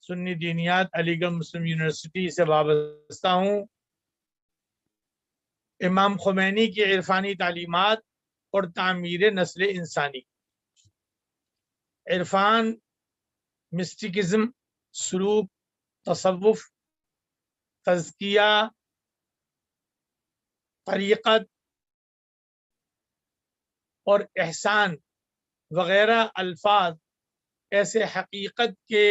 سنی دینیات علی گڑھ مسلم یونیورسٹی سے وابستہ ہوں. امام خمینی کی عرفانی تعلیمات اور تعمیر نسل انسانی. عرفان، مسٹکزم، سلوک، تصوف، تزکیہ، طریقت اور احسان وغیرہ الفاظ ایسے حقیقت کے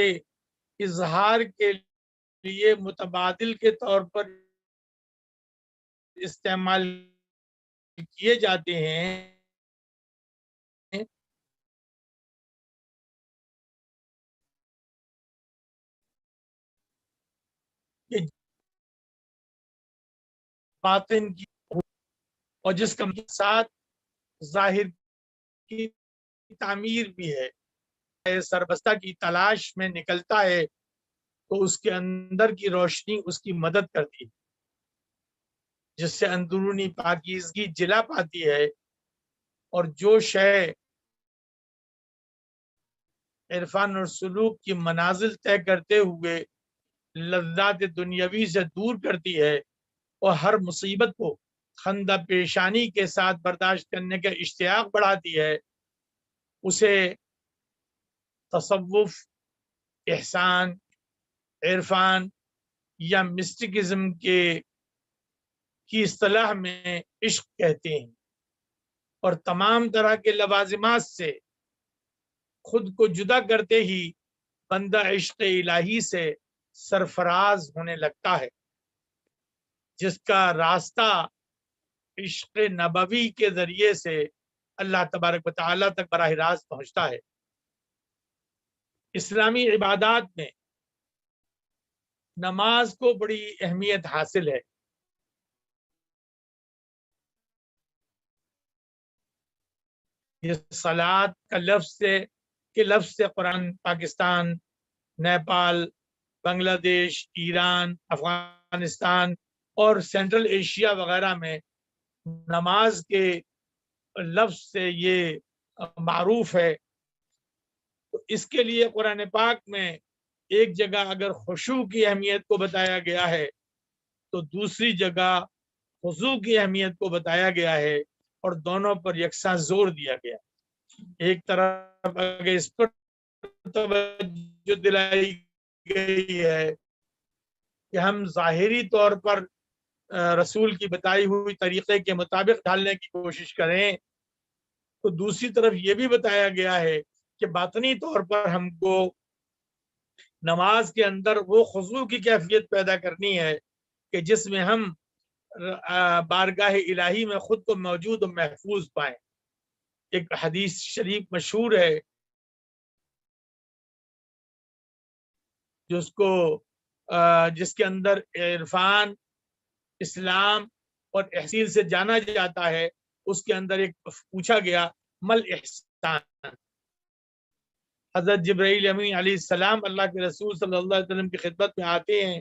اظہار کے لیے متبادل کے طور پر استعمال کیے جاتے ہیں کہ باطن کی اور جس کا ساتھ ظاہر کی تعمیر بھی ہے. سربستہ کی تلاش میں نکلتا ہے تو اس کے اندر کی روشنی اس کی مدد کرتی ہے، جس سے اندرونی پاکیزگی جلا پاتی ہے، اور جو شے عرفان اور سلوک کی منازل طے کرتے ہوئے لذات دنیاوی سے دور کرتی ہے اور ہر مصیبت کو خندہ پیشانی کے ساتھ برداشت کرنے کا اشتیاق بڑھاتی ہے، اسے تصوف، احسان، عرفان یا مسٹکزم کی اصطلاح میں عشق کہتے ہیں. اور تمام طرح کے لوازمات سے خود کو جدا کرتے ہی بندہ عشق الہی سے سرفراز ہونے لگتا ہے، جس کا راستہ عشق نبوی کے ذریعے سے اللہ تبارک و تعالیٰ تک براہ راست پہنچتا ہے. اسلامی عبادات میں نماز کو بڑی اہمیت حاصل ہے. یہ صلاۃ کا لفظ سے قرآن پاکستان، نیپال، بنگلہ دیش، ایران، افغانستان اور سینٹرل ایشیا وغیرہ میں نماز کے لفظ سے یہ معروف ہے. تو اس کے لیے قرآن پاک میں ایک جگہ اگر خشوع کی اہمیت کو بتایا گیا ہے تو دوسری جگہ خضوع کی اہمیت کو بتایا گیا ہے، اور دونوں پر یکساں زور دیا گیا. ایک طرف اگر اس پر توجہ دلائی گئی ہے کہ ہم ظاہری طور پر رسول کی بتائی ہوئی طریقے کے مطابق ڈھالنے کی کوشش کریں، تو دوسری طرف یہ بھی بتایا گیا ہے کہ باطنی طور پر ہم کو نماز کے اندر وہ خضوع کی کیفیت پیدا کرنی ہے کہ جس میں ہم بارگاہ الہی میں خود کو موجود و محفوظ پائیں. ایک حدیث شریف مشہور ہے جس کے اندر عرفان، اسلام اور احسین سے جانا جاتا ہے. اس کے اندر ایک پوچھا گیا مل احسان. حضرت جبرائیل امین علیہ السلام اللہ کے رسول صلی اللہ علیہ وسلم کی خدمت میں آتے ہیں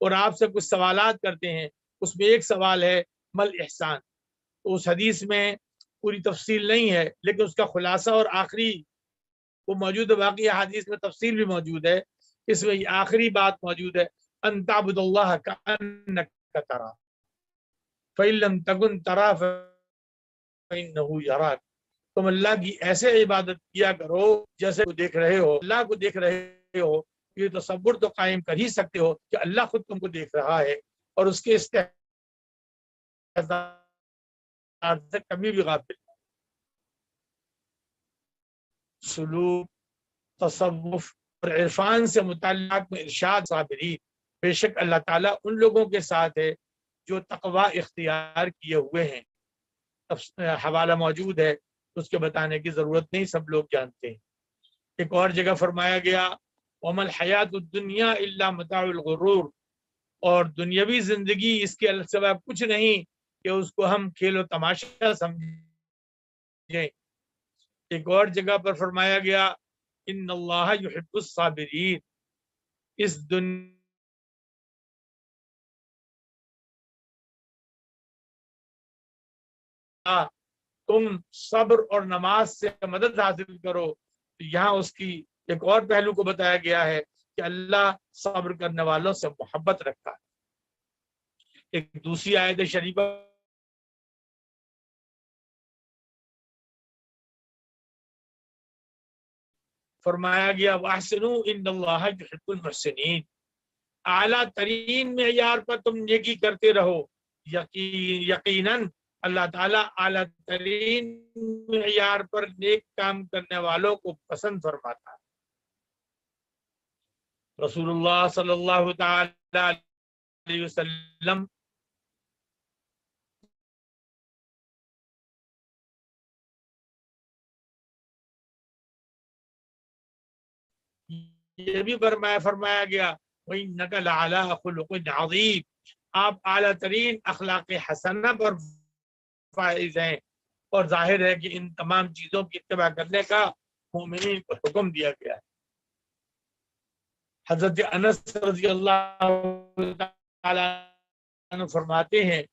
اور آپ سے کچھ سوالات کرتے ہیں. اس میں ایک سوال ہے مل احسان. تو اس حدیث میں پوری تفصیل نہیں ہے، لیکن اس کا خلاصہ اور آخری وہ موجود ہے. باقی حدیث میں تفصیل بھی موجود ہے. اس میں آخری بات موجود ہے ان تعبد اللہ کأنک تراہ فإن لم تکن تراہ فإنہ یراک. تم اللہ کی ایسے عبادت کیا کرو جیسے کو دیکھ رہے ہو، اللہ کو دیکھ رہے ہو۔ یہ تصور تو قائم کر ہی سکتے ہو کہ اللہ خود تم کو دیکھ رہا ہے اور اس کے استحضار سے کبھی بھی غافل نہیں۔ سلوک، تصوف اور عرفان سے متعلق میں ارشاد صابرین، بے شک اللہ تعالیٰ ان لوگوں کے ساتھ ہے جو تقوی اختیار کیے ہوئے ہیں۔ حوالہ موجود ہے، اس کے بتانے کی ضرورت نہیں، سب لوگ جانتے ہیں۔ ایک اور جگہ فرمایا گیا وَمَا الْحَيَاةُ الدُّنْيَا إِلَّا مَتَاعُ الْغُرُورِ، اور دنیاوی زندگی اس کے سوا کچھ نہیں کہ اس کو ہم کھیل و تماشا سمجھیں۔ ایک اور جگہ پر فرمایا گیا ان اللہ یحب الصابرین، اس دنیا تم صبر اور نماز سے مدد حاصل کرو۔ یہاں اس کی ایک اور پہلو کو بتایا گیا ہے کہ اللہ صبر کرنے والوں سے محبت رکھتا ہے۔ ایک دوسری آیت شریفہ فرمایا گیا وَأَحْسِنُوا إِنَّ اللَّهَ يُحِبُّ الْمُحْسِنِينَ، اعلیٰ ترین معیار پر تم نیکی کرتے رہو، یقیناً اللہ تعالیٰ اعلیٰ ترین معیار پر نیک کام کرنے والوں کو پسند فرماتا ہے۔ رسول اللہ صلی اللہ تعالی علیہ وسلم یہ بھی فرمایا گیا وَإِنَّكَ لَعَلَىٰ خُلُقٍ عَظِيمٍ، آپ اعلیٰ ترین اخلاق حسنہ پر فائز ہیں، اور ظاہر ہے کہ ان تمام چیزوں کی اتباع کرنے کا مومنین کو حکم دیا گیا ہے۔ حضرت انس رضی اللہ تعالیٰ عنہ فرماتے ہیں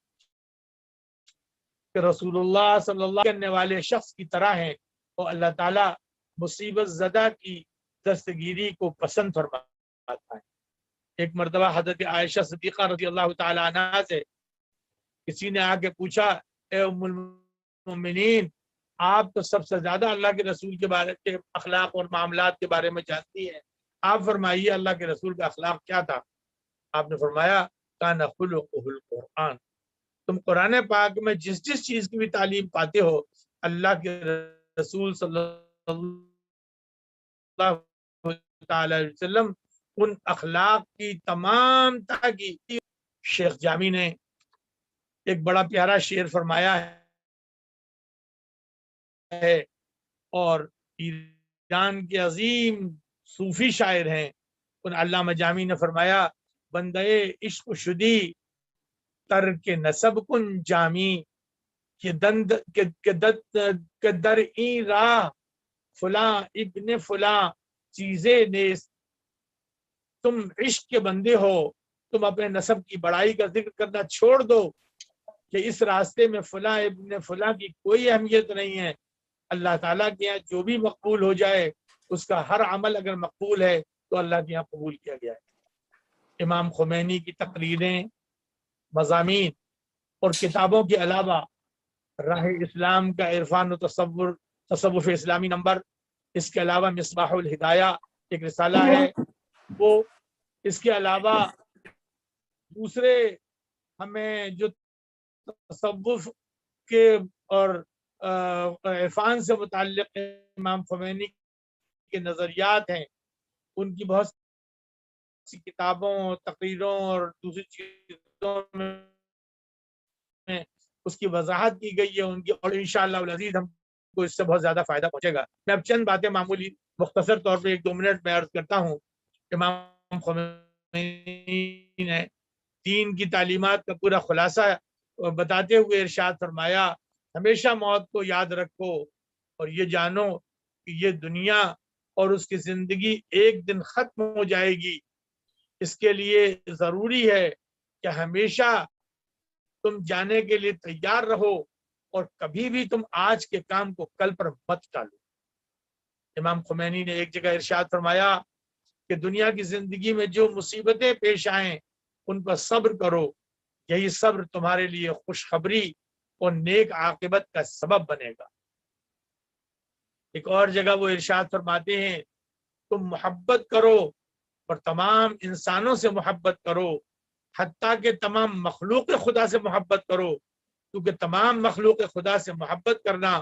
کہ رسول اللہ صلی اللہ علیہ وسلم کرنے والے شخص کی طرح ہیں، اور اللہ تعالیٰ مصیبت زدہ کی دستگیری کو پسند فرماتا ہے۔ ایک مرتبہ حضرت عائشہ صدیقہ رضی اللہ تعالیٰ عنہ سے کسی نے آ کے پوچھا اے ام المؤمنین، آپ تو سب سے زیادہ اللہ کے رسول کے بارے کے اخلاق اور معاملات کے بارے میں جانتی ہیں، آپ فرمائیے اللہ کے رسول کا اخلاق کیا تھا؟ آپ نے فرمایا کان خلقہ القرآن، تم قرآن پاک میں جس جس چیز کی بھی تعلیم پاتے ہو اللہ کے رسول صلی اللہ تعالی علیہ وسلم ان اخلاق کی تمام تاکید۔ شیخ جامی نے ایک بڑا پیارا شعر فرمایا ہے، اور ایران کے عظیم صوفی شاعر ہیں، ان علامہ جامی نے فرمایا بندے عشق شدی تر کے نسب کن جامی، کہ در این راہ فلاں ابن فلاں چیزیں نیست، تم عشق کے بندے ہو، تم اپنے نسب کی بڑائی کا ذکر کرنا چھوڑ دو کہ اس راستے میں فلاں ابن فلاں کی کوئی اہمیت نہیں ہے۔ اللہ تعالیٰ کے یہاں جو بھی مقبول ہو جائے، اس کا ہر عمل اگر مقبول ہے تو اللہ کے یہاں قبول کیا گیا ہے۔ امام خمینی کی تقریریں، مضامین اور کتابوں کے علاوہ راہ اسلام کا عرفان و تصوف اسلامی نمبر، اس کے علاوہ مصباح الہدایہ ایک رسالہ ہے وہ، اس کے علاوہ دوسرے ہمیں جو تصوف کے اور عرفان سے متعلق امام خمینی کے نظریات ہیں، ان کی بہت سی کتابوں، تقریروں اور دوسری چیزوں میں اس کی وضاحت کی گئی ہے ان کی، اور انشاءاللہ العزیز ہم کو اس سے بہت زیادہ فائدہ پہنچے گا۔ میں اب چند باتیں معمولی مختصر طور پہ 1-2 منٹ میں عرض کرتا ہوں۔ امام خمینی نے دین کی تعلیمات کا پورا خلاصہ بتاتے ہوئے ارشاد فرمایا ہمیشہ موت کو یاد رکھو اور یہ جانو کہ یہ دنیا اور اس کی زندگی ایک دن ختم ہو جائے گی، اس کے لیے ضروری ہے کہ ہمیشہ تم جانے کے لیے تیار رہو اور کبھی بھی تم آج کے کام کو کل پر مت ٹالو۔ امام خمینی نے ایک جگہ ارشاد فرمایا کہ دنیا کی زندگی میں جو مصیبتیں پیش آئیں ان پر صبر کرو، یہی صبر تمہارے لیے خوشخبری اور نیک عاقبت کا سبب بنے گا۔ ایک اور جگہ وہ ارشاد فرماتے ہیں تم محبت کرو اور تمام انسانوں سے محبت کرو، حتیٰ کہ تمام مخلوق خدا سے محبت کرو، کیونکہ تمام مخلوق خدا سے محبت کرنا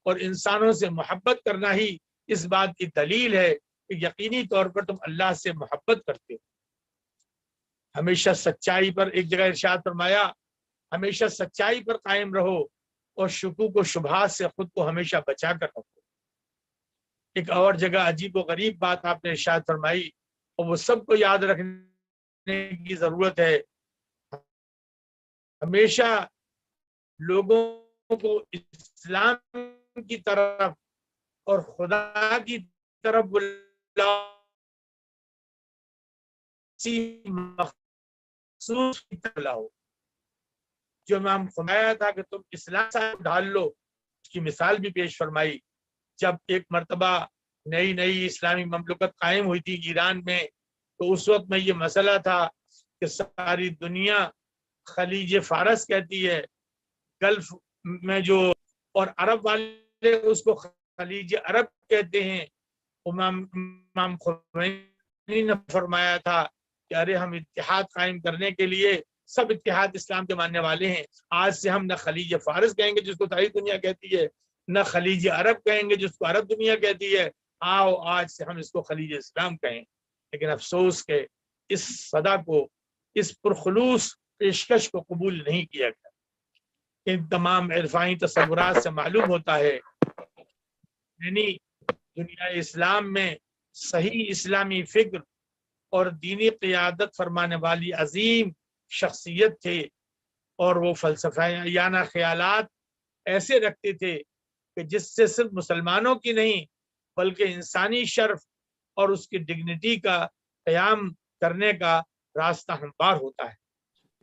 اور انسانوں سے محبت کرنا ہی اس بات کی دلیل ہے کہ یقینی طور پر تم اللہ سے محبت کرتے ہو۔ ہمیشہ سچائی پر، ایک جگہ ارشاد فرمایا ہمیشہ سچائی پر قائم رہو اور شکوک و شبہات سے خود کو ہمیشہ بچا کر رکھو۔ ایک اور جگہ عجیب و غریب بات آپ نے ارشاد فرمائی، اور وہ سب کو یاد رکھنے کی ضرورت ہے، ہمیشہ لوگوں کو اسلام کی طرف اور خدا کی طرف بلاؤ، مخصوص کی طرف بلاؤ۔ جو امام خمینی تھا کہ تم اسلام سے ڈھال لو، اس کی مثال بھی پیش فرمائی۔ جب ایک مرتبہ نئی اسلامی مملکت قائم ہوئی تھی ایران میں، تو اس وقت میں یہ مسئلہ تھا کہ ساری دنیا خلیج فارس کہتی ہے، گلف میں جو، اور عرب والے اس کو خلیج عرب کہتے ہیں۔ امام خمینی نے فرمایا تھا کہ ارے ہم اتحاد قائم کرنے کے لیے سب اتحاد اسلام کے ماننے والے ہیں، آج سے ہم نہ خلیج فارس کہیں گے جس کو ساری دنیا کہتی ہے، نہ خلیج عرب کہیں گے جس کو عرب دنیا کہتی ہے، آؤ آج سے ہم اس کو خلیج اسلام کہیں۔ لیکن افسوس کہ اس صدا کو، اس پرخلوص پیشکش کو قبول نہیں کیا گیا۔ ان تمام عرفانی تصورات سے معلوم ہوتا ہے یعنی دنیا اسلام میں صحیح اسلامی فکر اور دینی قیادت فرمانے والی عظیم شخصیت تھے، اور وہ فلسفیانہ خیالات ایسے رکھتے تھے کہ جس سے صرف مسلمانوں کی نہیں بلکہ انسانی شرف اور اس کی ڈگنیٹی کا قیام کرنے کا راستہ ہموار ہوتا ہے۔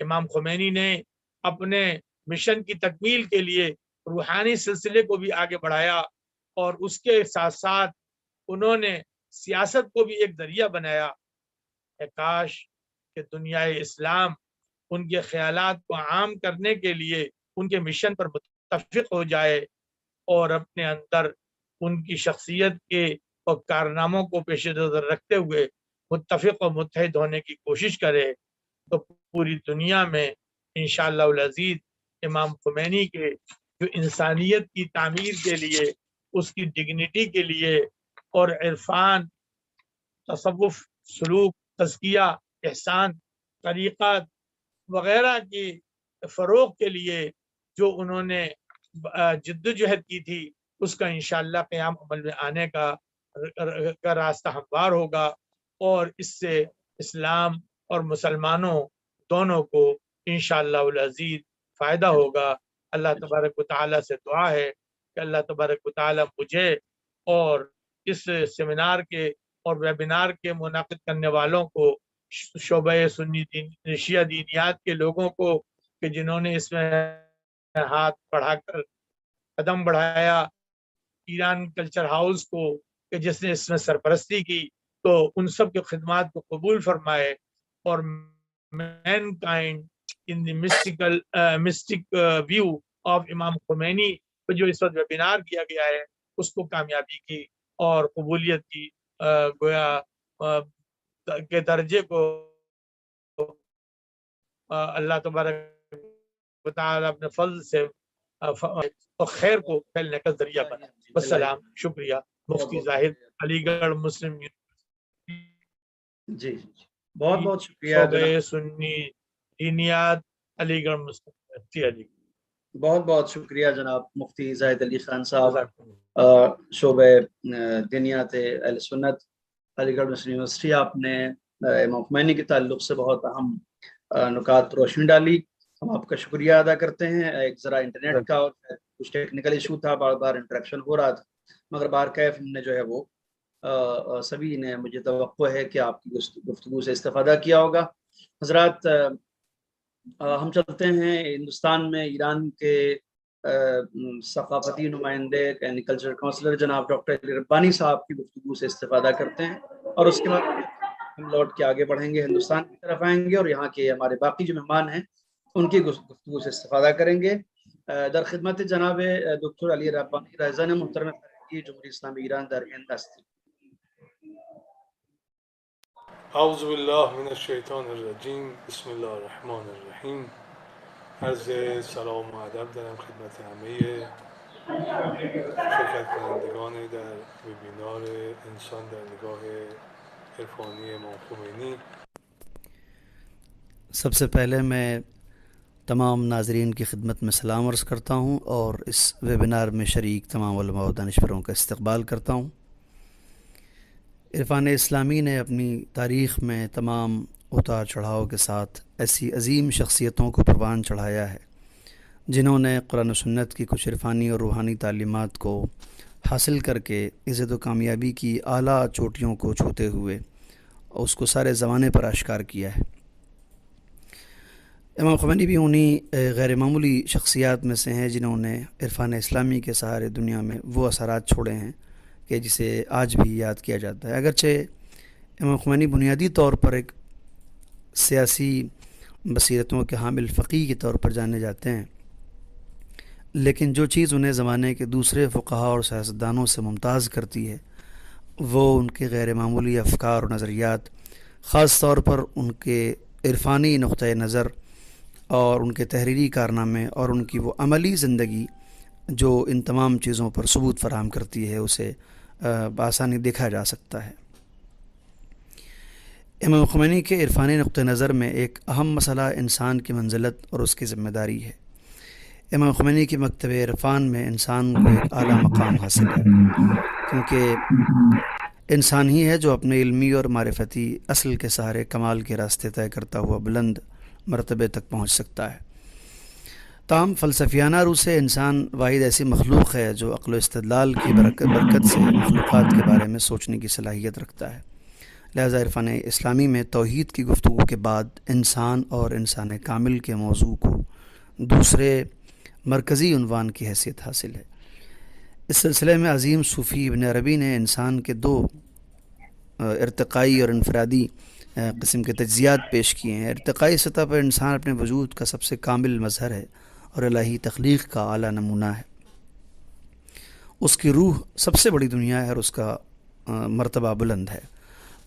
امام خمینی نے اپنے مشن کی تکمیل کے لیے روحانی سلسلے کو بھی آگے بڑھایا، اور اس کے ساتھ ساتھ انہوں نے سیاست کو بھی ایک ذریعہ بنایا۔ کاش کہ دنیا اسلام ان کے خیالات کو عام کرنے کے لیے ان کے مشن پر متفق ہو جائے، اور اپنے اندر ان کی شخصیت کے اور کارناموں کو پیش نظر رکھتے ہوئے متفق و متحد ہونے کی کوشش کرے، تو پوری دنیا میں انشاءاللہ العزیز امام خمینی کے جو انسانیت کی تعمیر کے لیے، اس کی ڈگنیٹی کے لیے، اور عرفان، تصوف، سلوک، تزکیہ، احسان، طریقات وغیرہ کی فروغ کے لیے جو انہوں نے جدوجہد کی تھی، اس کا انشاءاللہ قیام عمل میں آنے کا راستہ ہموار ہوگا، اور اس سے اسلام اور مسلمانوں دونوں کو انشاءاللہ العزیز فائدہ ہوگا۔ اللہ تبارک و تعالیٰ سے دعا ہے کہ اللہ تبارک و تعالیٰ مجھے اور اس سیمینار کے اور ویبینار کے منعقد کرنے والوں کو، شعبہ سنی شیعہ دینیات کے لوگوں کو کہ جنہوں نے اس میں ہاتھ بڑھا کر قدم بڑھایا، ایران کلچر ہاؤس کو کہ جس نے اس میں سرپرستی کی، تو ان سب کی خدمات کو قبول فرمائے، اور mankind in the mystic view of Imam Khomeini جو اس وقت ویبینار کیا گیا ہے، اس کو کامیابی کی اور قبولیت کی گویا کے درجے کو اللہ تبارک و تعالیٰ اپنے فضل سے اور خیر کو پھیلنے کا ذریعہ بنا۔ والسلام، شکریہ۔ مفتی زاہد، علی گڑھ مسلم جی بہت بہت شکریہ شعبہ سنی دینیات، علی گڑھ مسلم یونیورسٹی۔ بہت بہت شکریہ جناب مفتی زاہد علی خان صاحب، شعبہ دینیات اہل سنت، علی گڑھ مسلم یونیورسٹی۔ آپ نے امام خمینی کے تعلق سے بہت اہم نکات پر روشنی ڈالی، ہم آپ کا شکریہ ادا کرتے ہیں۔ ایک ذرا انٹرنیٹ کا اور کچھ ٹیکنیکل ایشو تھا، بار بار انٹریکشن ہو رہا تھا، مگر بارکیف ہم نے جو ہے وہ سبھی نے، مجھے توقع ہے کہ آپ کی گفتگو سے استفادہ کیا ہوگا۔ حضرات، ہم چلتے ہیں ہندوستان میں ایران کے ثقافتی نمائندے یعنی کلچر کونسلر جناب ڈاکٹر علی ربانی صاحب کی گفتگو سے استفادہ کرتے ہیں، اور اس کے بعد ہم لوٹ کے آگے بڑھیں گے، ہندوستان کی طرف آئیں گے اور یہاں کے ہمارے باقی جو مہمان ہیں ان کی گفتگو سے استفادہ کریں گے۔ در خدمت جناب ڈاکٹر علی ربانی رائزان محترم نمائندگی جمهوری اسلامی ایران در هند هستیم. اعوذ بالله من الشیطان الرجیم. بسم الله الرحمن الرحیم. عرض سلام و ادب دارم خدمت همه شرکت کنندگان در وبینار انسان در نگاه عرفانی امام خمینی. سب سے پہلے میں تمام ناظرین کی خدمت میں سلام عرض کرتا ہوں اور اس ویبینار میں شریک تمام علماء و دانشوروں کا استقبال کرتا ہوں. عرفان اسلامی نے اپنی تاریخ میں تمام اتار چڑھاؤ کے ساتھ ایسی عظیم شخصیتوں کو پروان چڑھایا ہے جنہوں نے قرآن و سنت کی کچھ عرفانی اور روحانی تعلیمات کو حاصل کر کے عزت و کامیابی کی اعلیٰ چوٹیوں کو چھوتے ہوئے اس کو سارے زمانے پر آشکار کیا ہے. امام خمینی بھی انہی غیر معمولی شخصیات میں سے ہیں جنہوں نے عرفان اسلامی کے سہارے دنیا میں وہ اثرات چھوڑے ہیں کہ جسے آج بھی یاد کیا جاتا ہے. اگرچہ امام خمینی بنیادی طور پر ایک سیاسی بصیرتوں کے حامل فقیہ کے طور پر جانے جاتے ہیں، لیکن جو چیز انہیں زمانے کے دوسرے فقہا اور سیاستدانوں سے ممتاز کرتی ہے وہ ان کے غیر معمولی افکار اور نظریات، خاص طور پر ان کے عرفانی نقطۂ نظر اور ان کے تحریری کارنامے اور ان کی وہ عملی زندگی جو ان تمام چیزوں پر ثبوت فراہم کرتی ہے، اسے بآسانی دیکھا جا سکتا ہے. امام خمینی کے عرفانی نقطہ نظر میں ایک اہم مسئلہ انسان کی منزلت اور اس کی ذمہ داری ہے. امام خمینی کی مکتب عرفان میں انسان کو ایک اعلیٰ مقام حاصل ہے، کیونکہ انسان ہی ہے جو اپنے علمی اور معرفتی اصل کے سہارے کمال کے راستے طے کرتا ہوا بلند مرتبے تک پہنچ سکتا ہے. تاہم فلسفیانہ روح سے انسان واحد ایسی مخلوق ہے جو عقل و استدلال کی برکت سے مخلوقات کے بارے میں سوچنے کی صلاحیت رکھتا ہے. لہذا عرفان اسلامی میں توحید کی گفتگو کے بعد انسان اور انسان کامل کے موضوع کو دوسرے مرکزی عنوان کی حیثیت حاصل ہے. اس سلسلے میں عظیم صوفی ابن عربی نے انسان کے دو ارتقائی اور انفرادی قسم کے تجزیات پیش کیے ہیں. ارتقائی سطح پر انسان اپنے وجود کا سب سے کامل مظہر ہے اور الہی تخلیق کا اعلیٰ نمونہ ہے. اس کی روح سب سے بڑی دنیا ہے اور اس کا مرتبہ بلند ہے.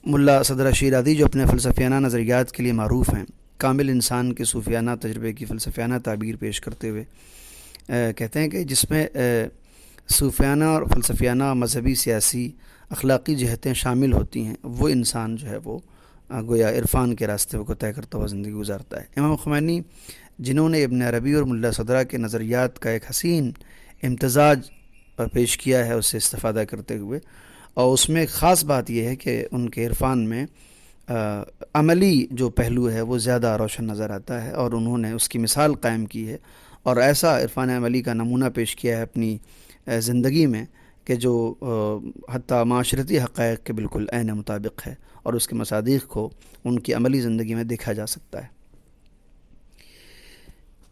ملا صدر شیرازی جو اپنے فلسفیانہ نظریات کے لیے معروف ہیں، کامل انسان کے صوفیانہ تجربے کی فلسفیانہ تعبیر پیش کرتے ہوئے کہتے ہیں کہ جس میں صوفیانہ اور فلسفیانہ مذہبی سیاسی اخلاقی جہتیں شامل ہوتی ہیں، وہ انسان جو ہے وہ گویا عرفان کے راستے کو طے کرتا ہوا زندگی گزارتا ہے. امام خمینی جنہوں نے ابن عربی اور ملا صدرہ کے نظریات کا ایک حسین امتزاج پیش کیا ہے اس سے استفادہ کرتے ہوئے، اور اس میں ایک خاص بات یہ ہے کہ ان کے عرفان میں عملی جو پہلو ہے وہ زیادہ روشن نظر آتا ہے اور انہوں نے اس کی مثال قائم کی ہے اور ایسا عرفان عملی کا نمونہ پیش کیا ہے اپنی زندگی میں کہ جو حتیٰ معاشرتی حقائق کے بالکل عین مطابق ہے اور اس کے مصادیق کو ان کی عملی زندگی میں دیکھا جا سکتا ہے.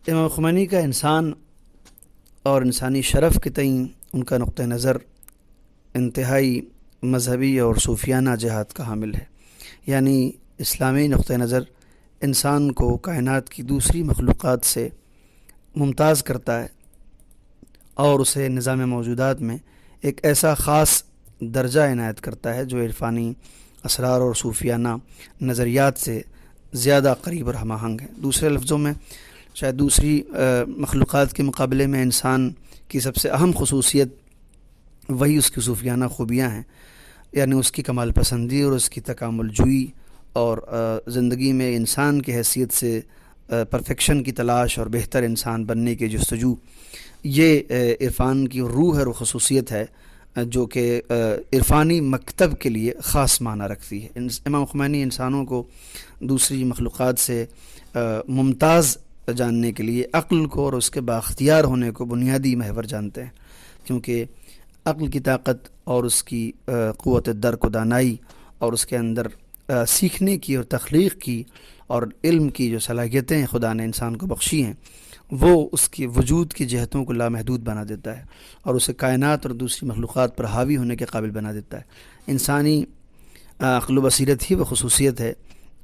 امام خمینی کا انسان اور انسانی شرف کے تئیں ان کا نقطہ نظر انتہائی مذہبی اور صوفیانہ جہاد کا حامل ہے. یعنی اسلامی نقطہ نظر انسان کو کائنات کی دوسری مخلوقات سے ممتاز کرتا ہے اور اسے نظام موجودات میں ایک ایسا خاص درجہ عنایت کرتا ہے جو عرفانی اسرار اور صوفیانہ نظریات سے زیادہ قریب اور ہم آہنگ ہے. دوسرے لفظوں میں شاید دوسری مخلوقات کے مقابلے میں انسان کی سب سے اہم خصوصیت وہی اس کی صوفیانہ خوبیاں ہیں، یعنی اس کی کمال پسندی اور اس کی تکامل جوئی اور زندگی میں انسان کی حیثیت سے پرفیکشن کی تلاش اور بہتر انسان بننے کی جستجو. یہ عرفان کی روح ہے اور خصوصیت ہے جو کہ عرفانی مکتب کے لیے خاص معنی رکھتی ہے. امام خمینی انسانوں کو دوسری مخلوقات سے ممتاز جاننے کے لیے عقل کو اور اس کے بااختیار ہونے کو بنیادی محور جانتے ہیں، کیونکہ عقل کی طاقت اور اس کی قوت درک و دانائی اور اس کے اندر سیکھنے کی اور تخلیق کی اور علم کی جو صلاحیتیں خدا نے انسان کو بخشی ہیں وہ اس کی وجود کی جہتوں کو لامحدود بنا دیتا ہے اور اسے کائنات اور دوسری مخلوقات پر حاوی ہونے کے قابل بنا دیتا ہے. انسانی عقل و بصیرت ہی وہ خصوصیت ہے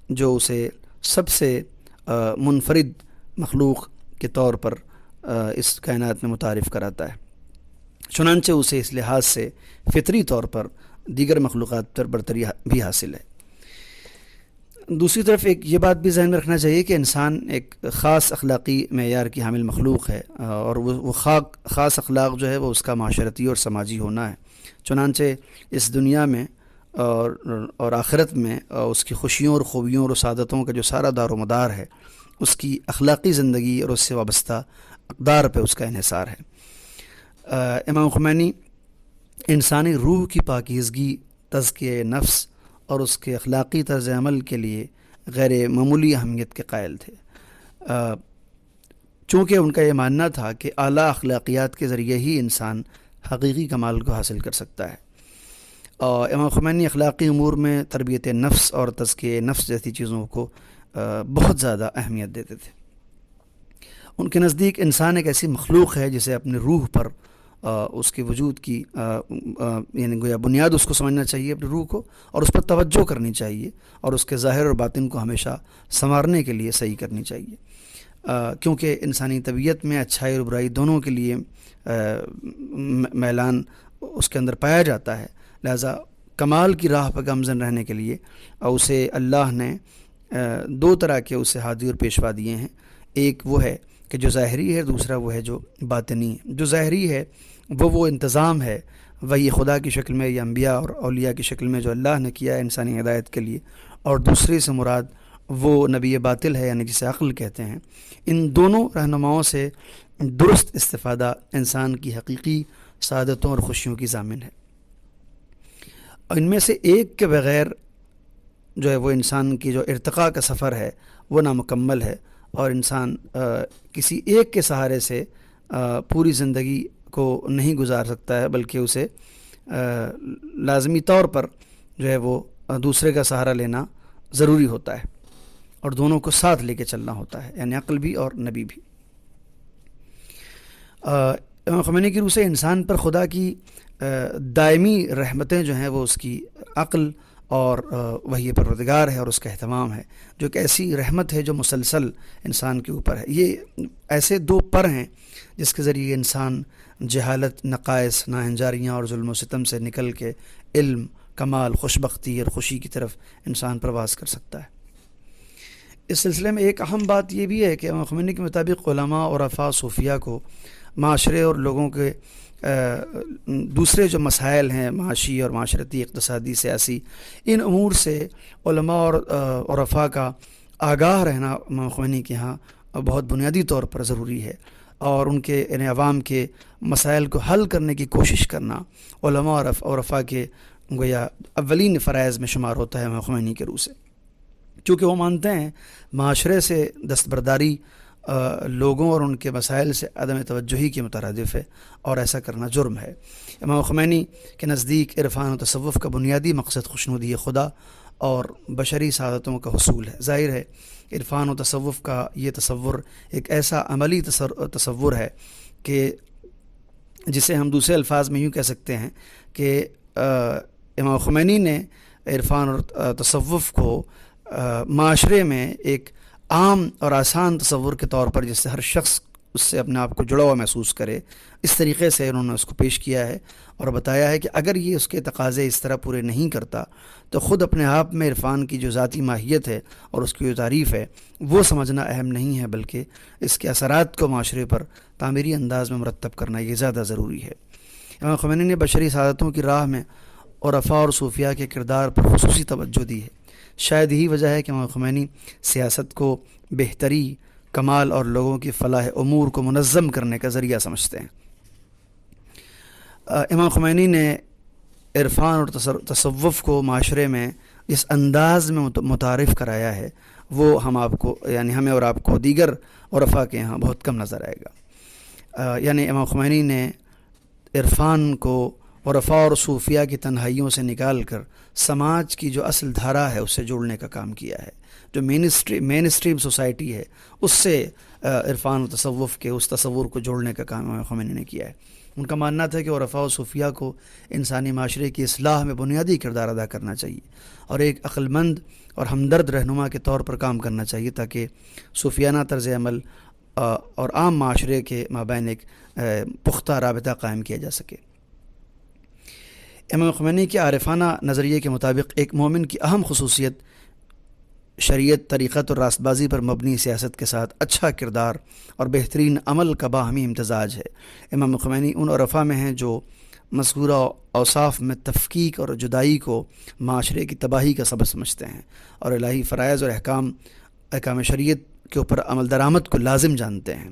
جو اسے سب سے منفرد مخلوق کے طور پر اس کائنات میں متعارف کراتا ہے. چنانچہ اسے اس لحاظ سے فطری طور پر دیگر مخلوقات پر برتری بھی حاصل ہے۔ دوسری طرف ایک یہ بات بھی ذہن میں رکھنا چاہیے کہ انسان ایک خاص اخلاقی معیار کی حامل مخلوق ہے، اور وہ خاص اخلاق جو ہے وہ اس کا معاشرتی اور سماجی ہونا ہے۔ چنانچہ اس دنیا میں اور آخرت میں اس کی خوشیوں اور خوبیوں اور سعادتوں کا جو سارا دار و مدار ہے اس کی اخلاقی زندگی اور اس سے وابستہ اقدار پہ اس کا انحصار ہے۔ امام خمینی انسانی روح کی پاکیزگی، تزکیہ نفس اور اس کے اخلاقی طرز عمل کے لیے غیر معمولی اہمیت کے قائل تھے، چونکہ ان کا یہ ماننا تھا کہ اعلیٰ اخلاقیات کے ذریعے ہی انسان حقیقی کمال کو حاصل کر سکتا ہے۔ اور امام خمینی اخلاقی امور میں تربیت نفس اور تزکیہ نفس جیسی چیزوں کو بہت زیادہ اہمیت دیتے تھے۔ ان کے نزدیک انسان ایک ایسی مخلوق ہے جسے اپنے روح پر اس کے وجود کی یعنی گویا بنیاد اس کو سمجھنا چاہیے اپنے روح کو، اور اس پر توجہ کرنی چاہیے، اور اس کے ظاہر اور باطن کو ہمیشہ سنوارنے کے لیے صحیح کرنی چاہیے، کیونکہ انسانی طبیعت میں اچھائی اور برائی دونوں کے لیے میلان اس کے اندر پایا جاتا ہے۔ لہذا کمال کی راہ پر گامزن رہنے کے لیے اسے اللہ نے دو طرح کے اسے ہادی اور پیشوا دیے ہیں۔ ایک وہ ہے کہ جو ظاہری ہے، دوسرا وہ ہے جو باطنی ہے۔ جو ظاہری ہے وہ انتظام ہے وہی خدا کی شکل میں یا انبیاء اور اولیاء کی شکل میں جو اللہ نے کیا ہے انسانی ہدایت کے لیے، اور دوسری سے مراد وہ نبی باطل ہے یعنی جسے عقل کہتے ہیں۔ ان دونوں رہنماؤں سے درست استفادہ انسان کی حقیقی سعادتوں اور خوشیوں کی ضامن ہے، اور ان میں سے ایک کے بغیر جو ہے وہ انسان کی جو ارتقاء کا سفر ہے وہ نامکمل ہے، اور انسان کسی ایک کے سہارے سے پوری زندگی کو نہیں گزار سکتا ہے، بلکہ اسے لازمی طور پر جو ہے وہ دوسرے کا سہارا لینا ضروری ہوتا ہے، اور دونوں کو ساتھ لے کے چلنا ہوتا ہے، یعنی عقل بھی اور نبی بھی۔ امام خمینی کی روح سے انسان پر خدا کی دائمی رحمتیں جو ہیں وہ اس کی عقل اور وحی پروردگار ہے اور اس کا اہتمام ہے، جو کہ ایسی رحمت ہے جو مسلسل انسان کے اوپر ہے۔ یہ ایسے دو پر ہیں جس کے ذریعے انسان جہالت، نقائص، ناہنجاریاں اور ظلم و ستم سے نکل کے علم، کمال، خوشبختی اور خوشی کی طرف انسان پرواز کر سکتا ہے۔ اس سلسلے میں ایک اہم بات یہ بھی ہے کہ امام خمینی کے مطابق علماء اور عرفاء صوفیہ کو معاشرے اور لوگوں کے دوسرے جو مسائل ہیں معاشی اور معاشرتی، اقتصادی، سیاسی، ان امور سے علماء اور عرفاء کا آگاہ رہنا امام خمینی کے ہاں بہت بنیادی طور پر ضروری ہے، اور ان کے یعنی عوام کے مسائل کو حل کرنے کی کوشش کرنا علماء اور عرفاء کے گویا اولین فرائض میں شمار ہوتا ہے امام خمینی کے روح سے، چونکہ وہ مانتے ہیں معاشرے سے دستبرداری لوگوں اور ان کے مسائل سے عدم توجہی کے مترادف ہے، اور ایسا کرنا جرم ہے۔ امام خمینی کے نزدیک عرفان و تصوف کا بنیادی مقصد خوشنودی خدا اور بشری سعادتوں کا حصول ہے۔ ظاہر ہے عرفان و تصوف کا یہ تصور ایک ایسا عملی تصور ہے کہ جسے ہم دوسرے الفاظ میں یوں کہہ سکتے ہیں کہ امام خمینی نے عرفان اور تصوف کو معاشرے میں ایک عام اور آسان تصور کے طور پر، جس سے ہر شخص اس سے اپنے آپ کو جڑا ہوا محسوس کرے، اس طریقے سے انہوں نے اس کو پیش کیا ہے اور بتایا ہے کہ اگر یہ اس کے تقاضے اس طرح پورے نہیں کرتا تو خود اپنے آپ میں عرفان کی جو ذاتی ماہیت ہے اور اس کی جو تعریف ہے وہ سمجھنا اہم نہیں ہے، بلکہ اس کے اثرات کو معاشرے پر تعمیری انداز میں مرتب کرنا یہ زیادہ ضروری ہے۔ امام خمینی نے بشری سعادتوں کی راہ میں عرفاء اور صوفیاء کے کردار پر خصوصی توجہ دی ہے۔ شاید یہی وجہ ہے کہ امام خمینی سیاست کو بہتری، کمال اور لوگوں کی فلاح امور کو منظم کرنے کا ذریعہ سمجھتے ہیں۔ امام خمینی نے عرفان اور تصوف کو معاشرے میں اس انداز میں متعارف کرایا ہے، وہ ہم آپ کو یعنی ہمیں اور آپ کو دیگر عرفاء کے یہاں بہت کم نظر آئے گا۔ یعنی امام خمینی نے عرفان کو عرفاء اور صوفیاء کی تنہائیوں سے نکال کر سماج کی جو اصل دھارا ہے اس سے جوڑنے کا کام کیا ہے۔ جو مین اسٹریم سوسائٹی ہے اس سے عرفان و تصوف کے اس تصور کو جوڑنے کا کام امام خمینی نے کیا ہے۔ ان کا ماننا تھا کہ عرفاء و صوفیاء کو انسانی معاشرے کی اصلاح میں بنیادی کردار ادا کرنا چاہیے اور ایک عقل مند اور ہمدرد رہنما کے طور پر کام کرنا چاہیے، تاکہ صوفیانہ طرز عمل اور عام معاشرے کے مابین ایک پختہ رابطہ قائم کیا جا سکے۔ امام خمینی کے عارفانہ نظریے کے مطابق ایک مومن کی اہم خصوصیت شریعت، طریقت اور راست بازی پر مبنی سیاست کے ساتھ اچھا کردار اور بہترین عمل کا باہمی امتزاج ہے۔ امام خمینی ان عرفاء میں ہیں جو مذکورہ اوصاف میں تفکیک اور جدائی کو معاشرے کی تباہی کا سبب سمجھتے ہیں اور الہی فرائض اور احکام شریعت کے اوپر عمل درآمد کو لازم جانتے ہیں۔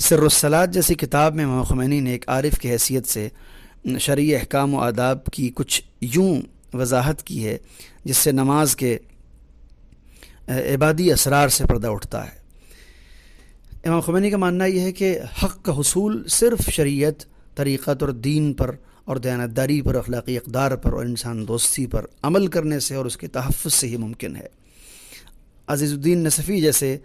سر الصلاۃ جیسی کتاب میں امام خمینی نے ایک عارف کی حیثیت سے شرعی احکام و آداب کی کچھ یوں وضاحت کی ہے جس سے نماز کے عبادی اسرار سے پردہ اٹھتا ہے۔ امام خمینی کا ماننا یہ ہے کہ حق کا حصول صرف شریعت، طریقت اور دین پر اور دیانتداری پر، اخلاقی اقدار پر اور انسان دوستی پر عمل کرنے سے اور اس کے تحفظ سے ہی ممکن ہے۔ عزیز الدین نصفی جیسے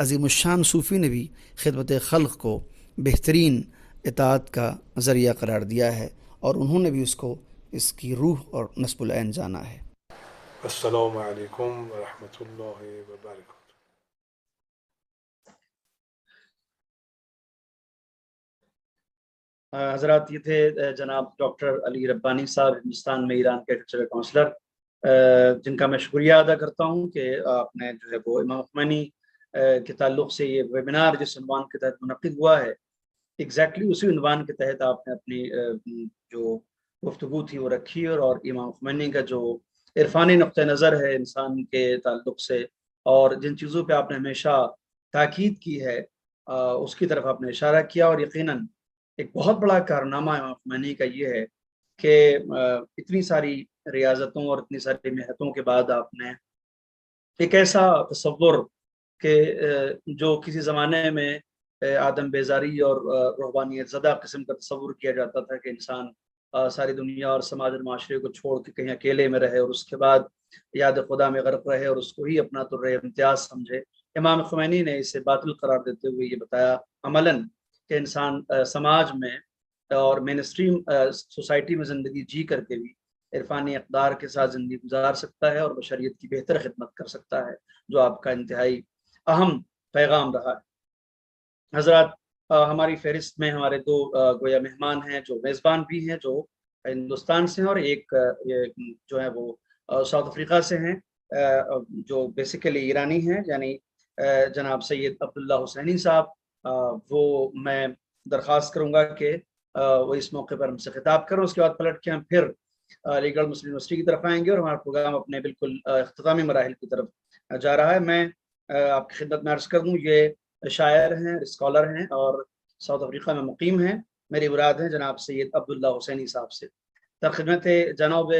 عظیم الشان صوفی نے بھی خدمت خلق کو بہترین اطاعت کا ذریعہ قرار دیا ہے اور انہوں نے بھی اس کی روح اور نصب العین جانا ہے۔ السلام علیکم ورحمۃ اللہ وبرکاتہ۔ حضرات، یہ تھے جناب ڈاکٹر علی ربانی صاحب، ہندوستان میں ایران کے کلچر کونسلر، جن کا میں شکریہ ادا کرتا ہوں کہ آپ نے جو ہے وہ امام خمینی کے تعلق سے یہ ویبینار جس عنوان کے تحت منعقد ہوا ہے، ایگزیکٹلی اسی عنوان کے تحت آپ نے اپنی جو گفتگو تھی وہ رکھی، اور امام خمینی کا جو عرفانی نقطہ نظر ہے انسان کے تعلق سے اور جن چیزوں پہ آپ نے ہمیشہ تاکید کی ہے اس کی طرف آپ نے اشارہ کیا، اور یقیناً ایک بہت بڑا کارنامہ امام خمینی کا یہ ہے کہ اتنی ساری ریاضتوں اور اتنی ساری محنتوں کے بعد آپ نے ایک ایسا تصور کہ جو کسی زمانے میں آدم بیزاری اور روحانیت زدہ قسم کا تصور کیا جاتا تھا کہ انسان ساری دنیا اور سماج اور معاشرے کو چھوڑ کے کہیں اکیلے میں رہے اور اس کے بعد یاد خدا میں غرق رہے اور اس کو ہی اپنا طر امتیاز سمجھے، امام خمینی نے اسے باطل قرار دیتے ہوئے یہ بتایا عملاً کہ انسان سماج میں اور مین اسٹریم سوسائٹی میں زندگی جی کر کے بھی عرفانی اقدار کے ساتھ زندگی گزار سکتا ہے اور بشریت کی بہتر خدمت کر سکتا ہے، جو آپ کا انتہائی اہم پیغام رہا ہے۔ حضرات، ہماری فہرست میں ہمارے دو گویا مہمان ہیں جو میزبان بھی ہیں، جو ہندوستان سے ہیں، اور ایک جو ہے وہ ساؤتھ افریقہ سے ہیں، جو بیسیکلی ایرانی ہیں، یعنی جناب سید عبداللہ حسینی صاحب۔ وہ میں درخواست کروں گا کہ وہ اس موقع پر ہم سے خطاب کریں، اس کے بعد پلٹ کے ہم پھر علی گڑھ مسلم یونیورسٹی کی طرف آئیں گے اور ہمارا پروگرام اپنے بالکل اختتامی مراحل کی طرف جا رہا ہے۔ میں آپ کی خدمت میں عرض کر دوں، یہ شاعر ہیں، اسکالر ہیں اور ساؤتھ افریقہ میں مقیم ہیں۔ میری مراد ہیں جناب سید عبداللہ حسینی صاحب سے۔ در خدمت جناب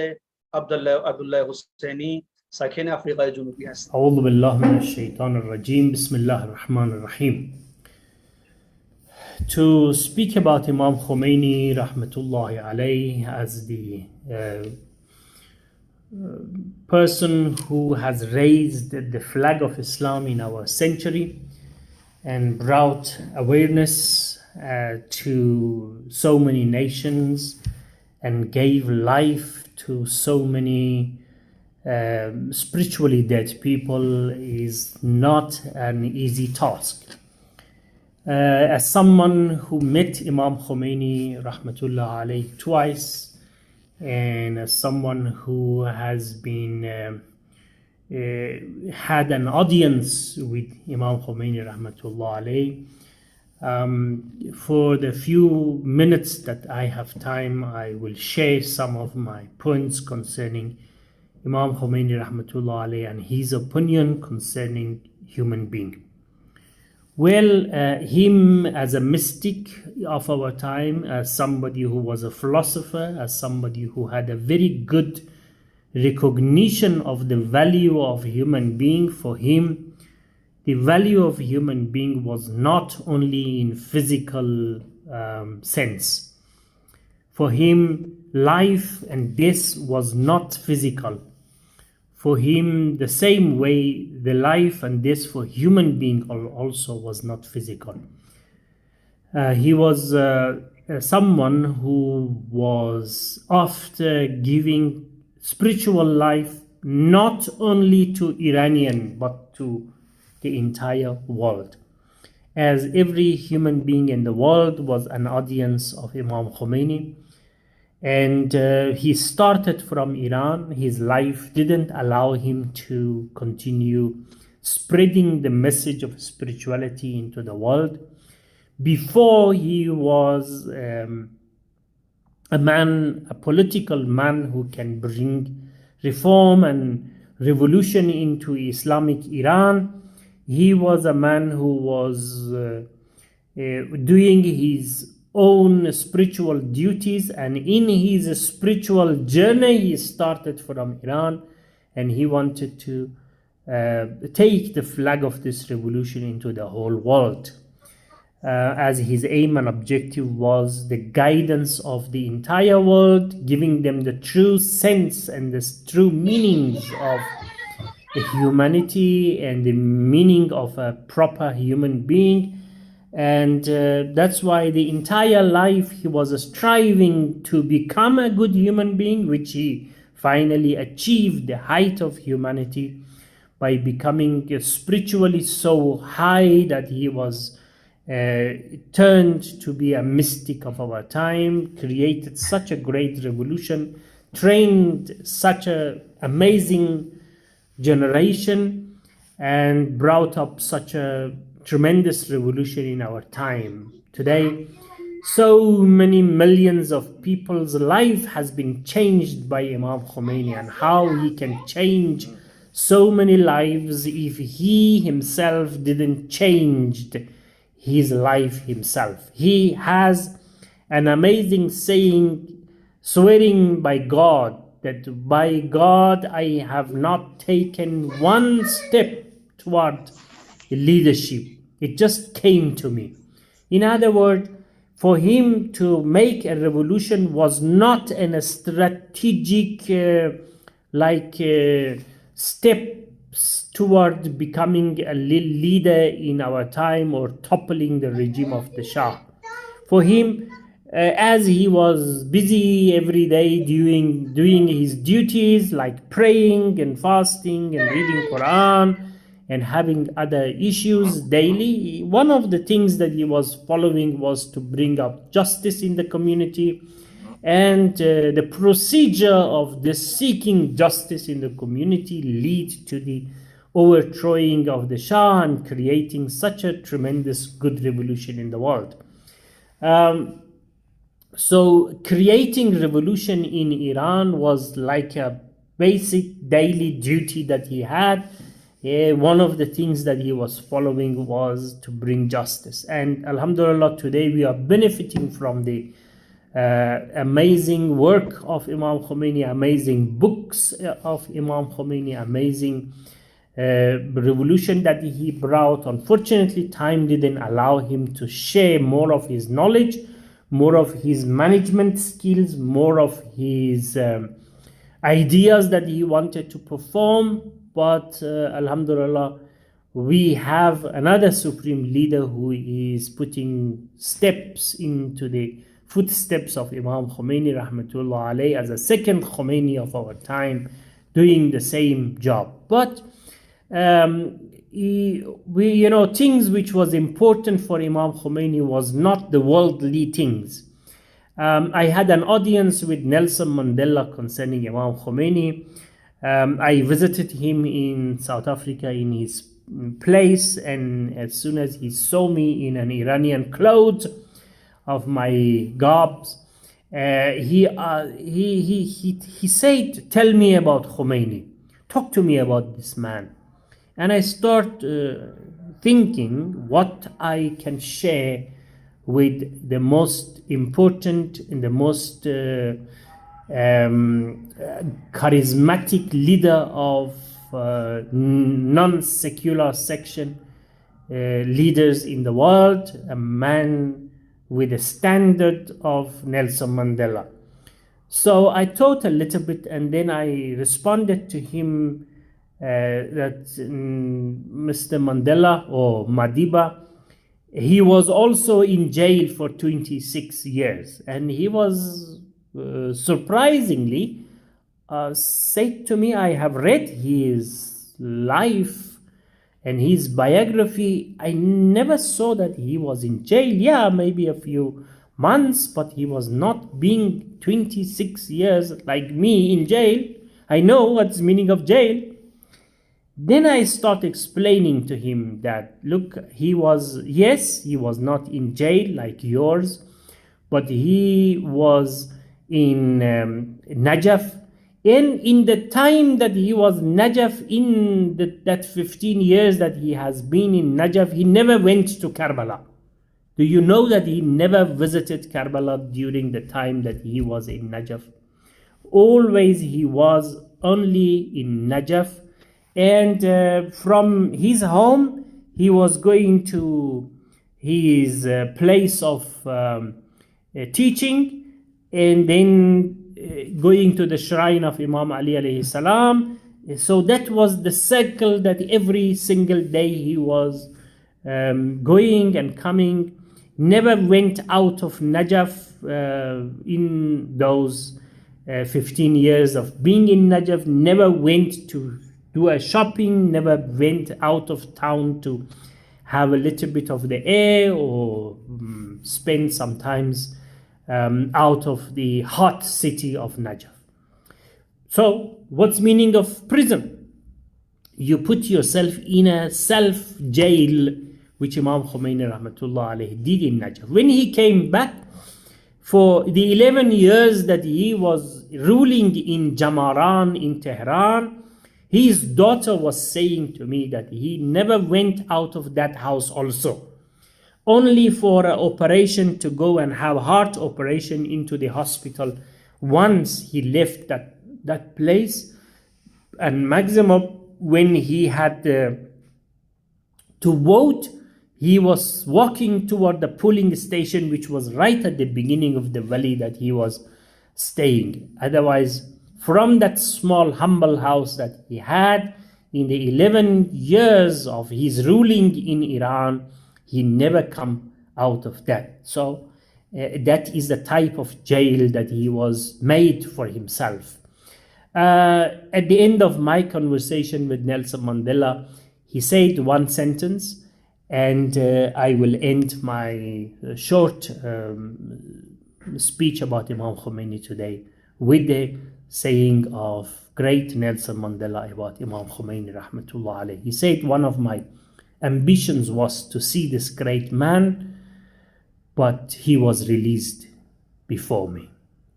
عبداللہ حسینی ساکن افریقہ جنوبی ہستیں۔ اعوذ باللہ من الشیطان الرجیم، بسم اللہ الرحمن الرحیم۔ To speak about Imam Khomeini rahmatullahi alayhi as the person who has raised the flag of Islam in our century and brought awareness to so many nations and gave life to so many spiritually dead people is not an easy task. As someone who met Imam Khomeini rahmatullah alayhi twice, and as someone who has been had an audience with Imam Khomeini rahmatullah alayhi, for the few minutes that I have time, I will share some of my points concerning Imam Khomeini rahmatullah alayhi and his opinion concerning human being. Well, him as a mystic of our time, as somebody who was a philosopher, as somebody who had a very good recognition of the value of human being, for him, the value of human being was not only in physical sense. For him, life and death was not physical. For him, the same way, the life and death for human being also was not physical. He was someone who was after giving spiritual life not only to Iranian but to the entire world. As every human being in the world was an audience of Imam Khomeini, And he started from Iran. His life didn't allow him to continue spreading the message of spirituality into the world. Before, he was a political man who can bring reform and revolution into Islamic Iran. He was a man who was doing his own spiritual duties, and in his spiritual journey he started from Iran, and he wanted to take the flag of this revolution into the whole world, as his aim and objective was the guidance of the entire world, giving them the true sense and the true meanings of humanity and the meaning of a proper human being. And that's why the entire life he was striving to become a good human being, which he finally achieved the height of humanity by becoming spiritually so high that he was turned to be a mystic of our time, created such a great revolution, trained such an amazing generation, and brought up such a tremendous revolution in our time. Today, so many millions of people's life has been changed by Imam Khomeini, and how he can change so many lives if he himself didn't change his life himself. He has an amazing saying, swearing by God, that by God I have not taken one step toward leadership. It just came to me. In other words, for him to make a revolution was not a strategic steps toward becoming a leader in our time or toppling the regime of the Shah. For him, as he was busy every day doing his duties like praying and fasting and reading Quran and having other issues daily, one of the things that he was following was to bring up justice in the community, and the procedure of the seeking justice in the community lead to the overthrowing of the Shah and creating such a tremendous good revolution in the world. So creating revolution in Iran was like a basic daily duty that he had. One of the things that he was following was to bring justice. And alhamdulillah, today we are benefiting from the amazing work of Imam Khomeini, amazing books of Imam Khomeini, amazing revolution that he brought. Unfortunately, time didn't allow him to share more of his knowledge, more of his management skills, more of his ideas that he wanted to perform. But alhamdulillah, we have another supreme leader who is putting steps into the footsteps of Imam Khomeini rahmatullah alayhi as a second Khomeini of our time, doing the same job. But things which was important for Imam Khomeini was not the worldly things. I had an audience with Nelson Mandela concerning Imam Khomeini. I visited him in South Africa in his place, and as soon as he saw me in an Iranian clothes of my garbs, he said, "Tell me about Khomeini. Talk to me about this man." And I start thinking what I can share with the most important and the most charismatic leader of non-secular section leaders in the world, a man with the standard of Nelson Mandela. So I thought a little bit, and then I responded to him that Mr. Mandela, or Madiba, he was also in jail for 26 years, and he was surprisingly said to me, I have read his life and his biography. I never saw that he was in jail. Yeah, maybe a few months, but he was not being 26 years like me in jail. I know what's the meaning of jail. Then I start explaining to him that, look, he was not in jail like yours, but he was in Najaf. And in the time that he was Najaf, in that 15 years that he has been in Najaf, he never went to Karbala. Do you know that he never visited Karbala during the time that he was in Najaf? Always he was only in Najaf, and from his home he was going to his place of teaching, and then going to the shrine of Imam Ali alayhi salam. So that was the cycle that every single day he was going and coming. Never went out of Najaf in those 15 years of being in Najaf. Never went to do a shopping, never went out of town to have a little bit of the air, or spend sometimes out of the hot city of Najaf. So what's meaning of prison? You put yourself in a self jail, which Imam Khomeini rahmatullah alayhi did in Najaf. When he came back, for the 11 years that he was ruling in Jamaran in Tehran, his daughter was saying to me that he never went out of that house also, only for an operation, to go and have heart operation into the hospital. Once he left that place, and maximum when he had to vote, he was walking toward the polling station, which was right at the beginning of the valley that he was staying. Otherwise, from that small humble house that he had in the 11 years of his ruling in Iran, he never come out of that. So that is the type of jail that he was made for himself. At the end of my conversation with Nelson Mandela, he said one sentence, and I will end my short speech about Imam Khomeini today with the saying of great Nelson Mandela about Imam Khomeini rahmatullah alayhi. He said, one of my ambitions was to see this great man, but he was released before me.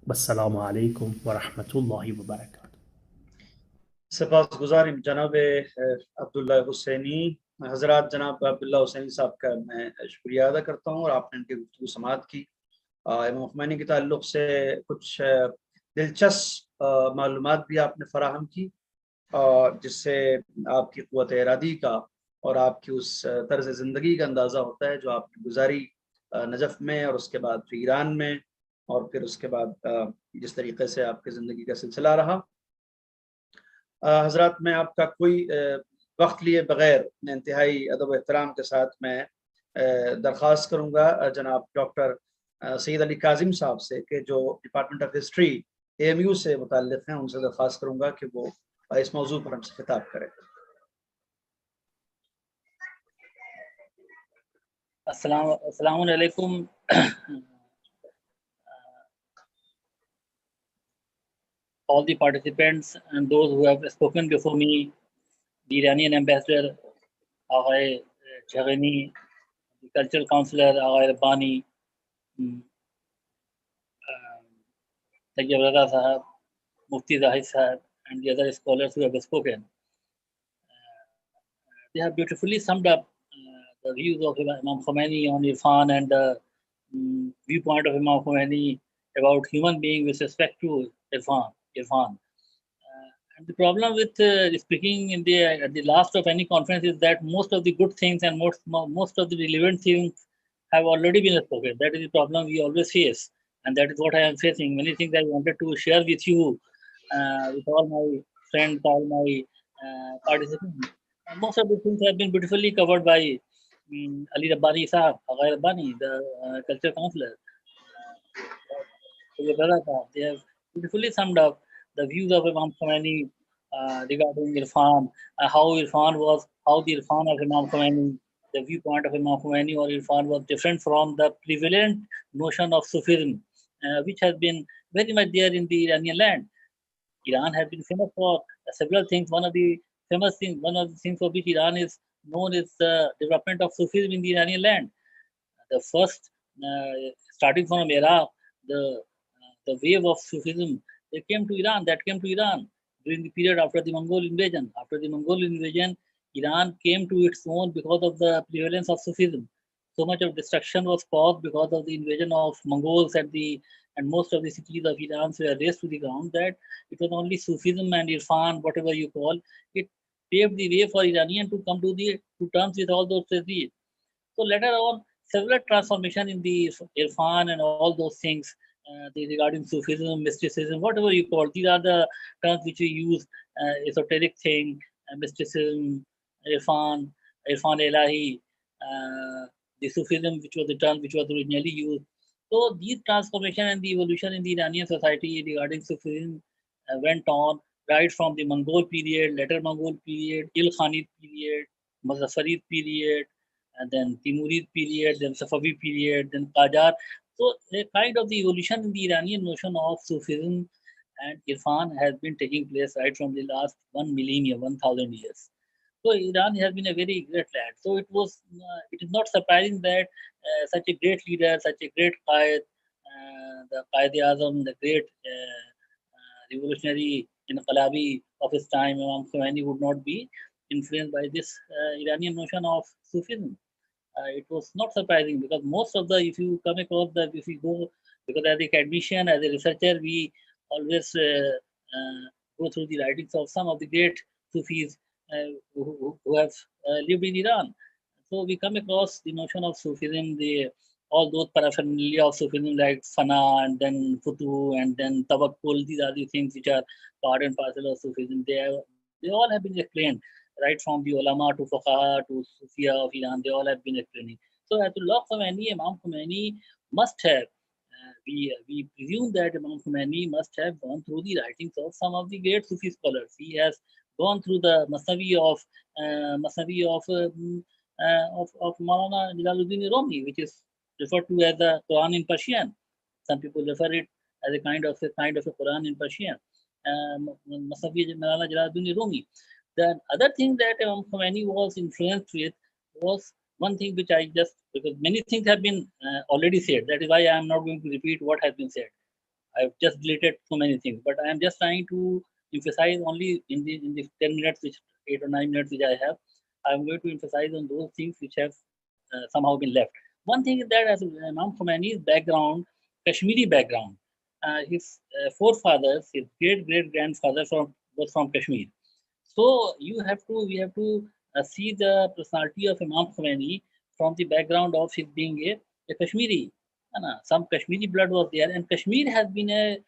Wassalamu alaikum wa rahmatullahi wa barakatuh. سپاسگزارم جناب عبداللہ حسینی حضرات. جناب عبداللہ حسینی صاحب کا میں شکریہ ادا کرتا ہوں، اور آپ نے ان کی گفتگو سماعت کی. امام خمینی کے تعلق سے کچھ دلچسپ معلومات بھی آپ نے فراہم کی، جس سے آپ کی قوت ارادی کا اور آپ کی اس طرز زندگی کا اندازہ ہوتا ہے جو آپ نے گزاری نجف میں، اور اس کے بعد پھر ایران میں، اور پھر اس کے بعد جس طریقے سے آپ کی زندگی کا سلسلہ رہا. حضرات، میں آپ کا کوئی وقت لیے بغیر انتہائی ادب و احترام کے ساتھ میں درخواست کروں گا جناب ڈاکٹر سید علی کاظم صاحب سے، کہ جو ڈپارٹمنٹ آف ہسٹری AMU سے متعلق ہیں، ان سے درخواست کروں گا کہ وہ اس موضوع پر ہم سے خطاب کریں. السلام علیکم. All the participants and those who have spoken before me, the Iranian ambassador, Aghay Chaghani, the cultural counselor, Aghay Rabbani, Tayyib Raza Sahab, Mufti Zahid Sahab, and the other scholars who have spoken. They have beautifully summed up the views of Imam Khomeini on Irfan, and the viewpoint of Imam Khomeini about human being with respect to Irfan. And the problem with speaking at the last of any conference is that most of the good things and most of the relevant things have already been spoken. That is the problem we always face, and that is what I am facing. Many things I wanted to share with you, with all my friends, all my participants. And most of the things have been beautifully covered by Ali Rabbani Sahab, Aghay Rabbani, the culture counselor. They have beautifully summed up the views of Imam Khomeini regarding Irfan, how the Irfan of Imam Khomeini the viewpoint of Imam Khomeini or Irfan was different from the prevalent notion of Sufism, which has been very much there in the Iranian land. Iran has been famous for several things. One of the things for which Iran is known is the development of Sufism in the Iranian land. The first, starting from Iraq, the wave of Sufism that came to Iran during the period after the Mongol invasion. After the Mongol invasion, Iran came to its own because of the prevalence of Sufism. So much of destruction was caused because of the invasion of Mongols, and most of the cities of Iran were razed to the ground, that it was only Sufism and Irfan, whatever you call it, paved the way for Iranian to come to terms with all those diseases. So later on, several transformations in the Irfan and all those things regarding Sufism, mysticism, whatever you call, these are the terms which we use, esoteric thing, mysticism, Irfan Elahi, the Sufism, which was the term which was originally used. So these transformation and the evolution in the Iranian society regarding Sufism went on right from the Mongol period, later Mongol period, Ilkhanid period, Muzaffarid period, and then Timurid period, then Safavi period, then Qajar. So a kind of the evolution in the Iranian notion of Sufism and Irfan has been taking place right from the last 1 millennium, 1,000 years. So Iran has been a very great land. So it is not surprising that such a great leader, such a great Qaid, the Qaid-e-Azam, the great revolutionary Inqalabi of his time, Imam Khomeini, would not be influenced by this Iranian notion of Sufism. It was not surprising, because most of if you come across if you go, because as an academician, as a researcher, we always go through the writings of some of the great Sufis who have lived in Iran. So we come across the notion of Sufism, all those paraphernalia of Sufism like Fana and then Futu and then Tawakkul. These are the things which are part and parcel of Sufism. They all have been explained, right from the ulama to fuqaha to Sufia of Iran. They all have been explaining. So Ayatollah Khomeini, Imam Khomeini must have, we presume that Imam Khomeini must have gone through the writings of some of the great Sufi scholars. He has gone through the Masnavi of Maulana Jalaluddin Rumi, which is referred to as the Quran in Persian. Some people refer it as a kind of a Quran in Persian. Masnavi Maulana Jalaluddin Rumi. The other thing that Imam Khomeini was influenced with was one thing which because many things have been already said. That is why I am not going to repeat what has been said. I have just deleted so many things, but I am just trying to emphasize only in the 10 minutes, 8 or 9 minutes which I have. I am going to emphasize on those things which have somehow been left. One thing is that as Imam Khomeini's background, Kashmiri background, his forefathers, his great-great-grandfather was from Kashmir. So we have to see the personality of Imam Khomeini from the background of his being a Kashmiri. Some Kashmiri blood was there, and Kashmir has been a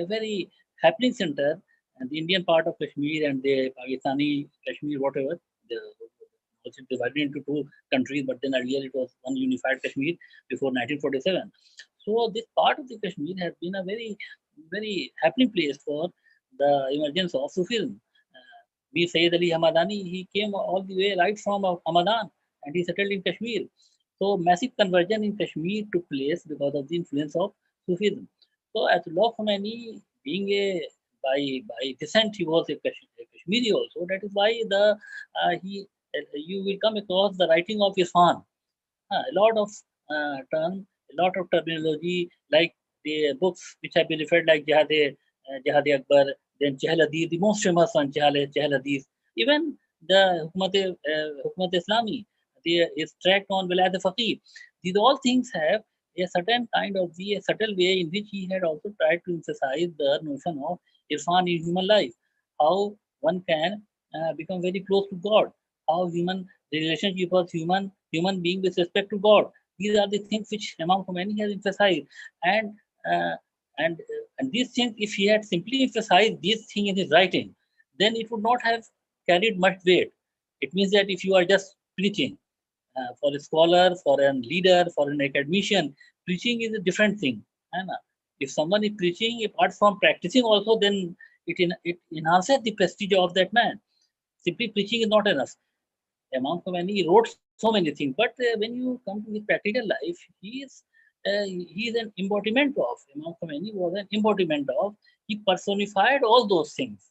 very happening center, and the Indian part of Kashmir and the Pakistani Kashmir, whatever, was divided into two countries, but then earlier it was one unified Kashmir before 1947. So this part of the Kashmir has been a very, very happening place for the emergence of Sufism. Sayyid Ali Hamadani, he came all the way right from Hamadan, and he settled in Kashmir. So massive conversion in Kashmir took place because of the influence of Sufism. So Ayatollah Khomeini, being by descent, he was a Kashmiri also. That is why you will come across the writing of Irfan. A lot of terms, a lot of terminology, like the books which have been referred, like Jihad-e-Akbar, then Chahal Hadith, the most famous one, Chahal Hadith. Even the Hukumat Islami, his tract on Wilayat-e-Faqih. These all things have a certain kind of a subtle way in which he had also tried to emphasize the notion of Irfan in human life, how one can become very close to God, how the relationship of human being with respect to God. These are the things which Imam Khomeini has emphasized, and these things, if he had simply emphasized these things in his writing, then it would not have carried much weight. It means that if you are just preaching, for a scholar, for a leader, for an academician, preaching is a different thing. If someone is preaching, apart from practicing also, then it enhances the prestige of that man. Simply preaching is not enough. Imam Khomeini wrote so many things, but when you come to his practical life, he is an embodiment of, Imam Khomeini was an embodiment of, he personified all those things.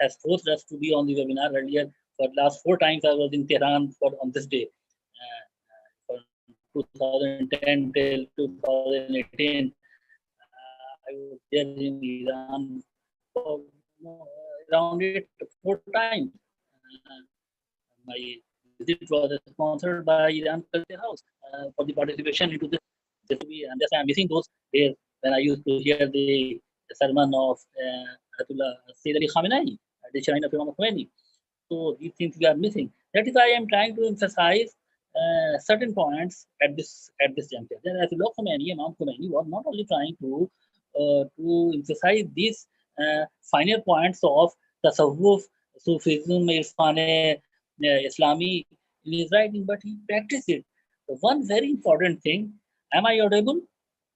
has forced us to be on the webinar earlier. For last 4 times I was in Tehran on this day, from 2010 till 2018. I was there in Iran for around 4 times. My visit was sponsored by Iran Culture House for the participation into this. And that's why I'm missing those days when I used to hear the sermon of Ayatollah Sayyid Ali Khamenei, the shrine of Imam Khomeini. So these things we are missing. That is why I am trying to emphasize certain points at this juncture. Then Ayatollah Khomeini, Imam Khomeini, was not only trying to emphasize these finer points of tasawwuf, Sufism, Irfan Islami in his writing, but he practiced it. So one very important thing. Am I audible?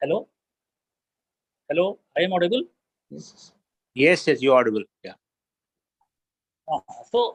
Hello? Hello? I am audible? Yes, you are audible. Yeah. So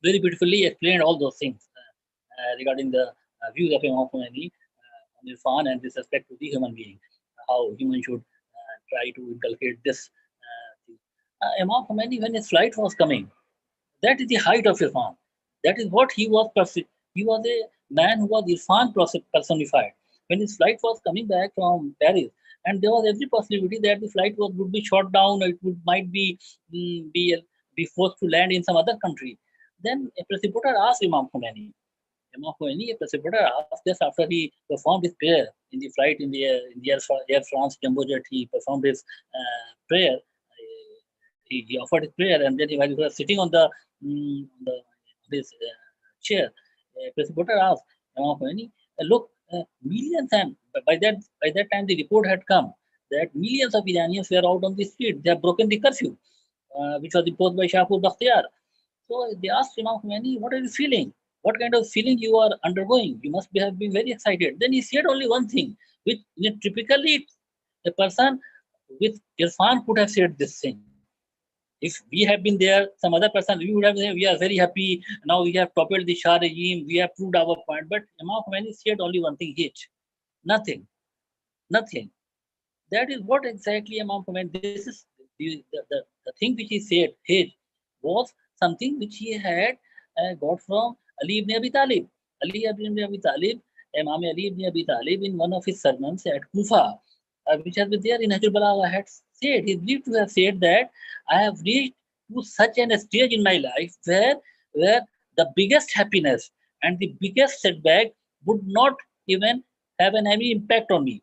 very beautifully explained all those things regarding the views of Imam Khomeini on Irfan and with respect to the human being, how human should try to inculcate this. Imam Khomeini, when his flight was coming, that is the height of Irfan. That is what he was. He was a man who was Irfan personified. When his flight was coming back from Paris, and there was every possibility that the flight would be shot down, or it might be forced to land in some other country. Then a press reporter asked Imam Khomeini, a press reporter asked, just after he performed his prayer in the flight in the Air France jumbo jet, he performed his prayer. He offered his prayer, and then while he was sitting on his chair, a press reporter asked Imam Khomeini, look, millions, and by that time the report had come that millions of Iranians were out on the street. They have broken the curfew, which was imposed by Shahpur Bakhtiyar. So they asked Imam Khomeini, what are you feeling? What kind of feeling you are undergoing? You must have been very excited. Then he said only one thing, which typically a person with Irfan could have said this thing. If we have been there, some other person, we would have said, we are very happy. Now we have toppled the Shah regime. We have proved our point. But Imam Khomeini said only one thing, hitch. Nothing. That is what exactly Imam Khomeini, this is the thing which he said, hitch, was something which he had got from Ali ibn Abi Talib. Ali ibn Abi Talib, Imam Ali ibn Abi Talib, in one of his sermons at Kufa, which has been there in Nahjul Balagha, had said, he believed to have said that I have reached to such an stage in my life where the biggest happiness and the biggest setback would not even have any impact on me.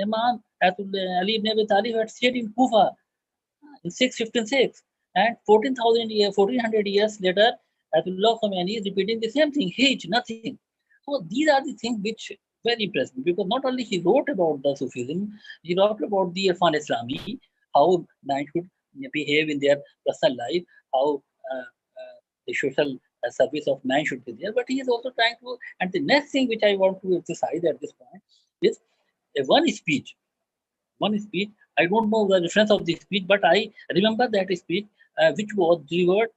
Imam Ali ibn Abi Talib had said in Kufa in 656, and 1400 years later, Ayatollah Khomeini is repeating the same thing, hitch, nothing. So these are the things which very impressed me, because not only he wrote about the Sufism, he wrote about the Irfan Islami, how man should behave in their personal life, how the social service of man should be there. But he is also trying to, and the next thing which I want to emphasize at this point is one speech. I don't know the reference of this speech, but I remember that speech which was delivered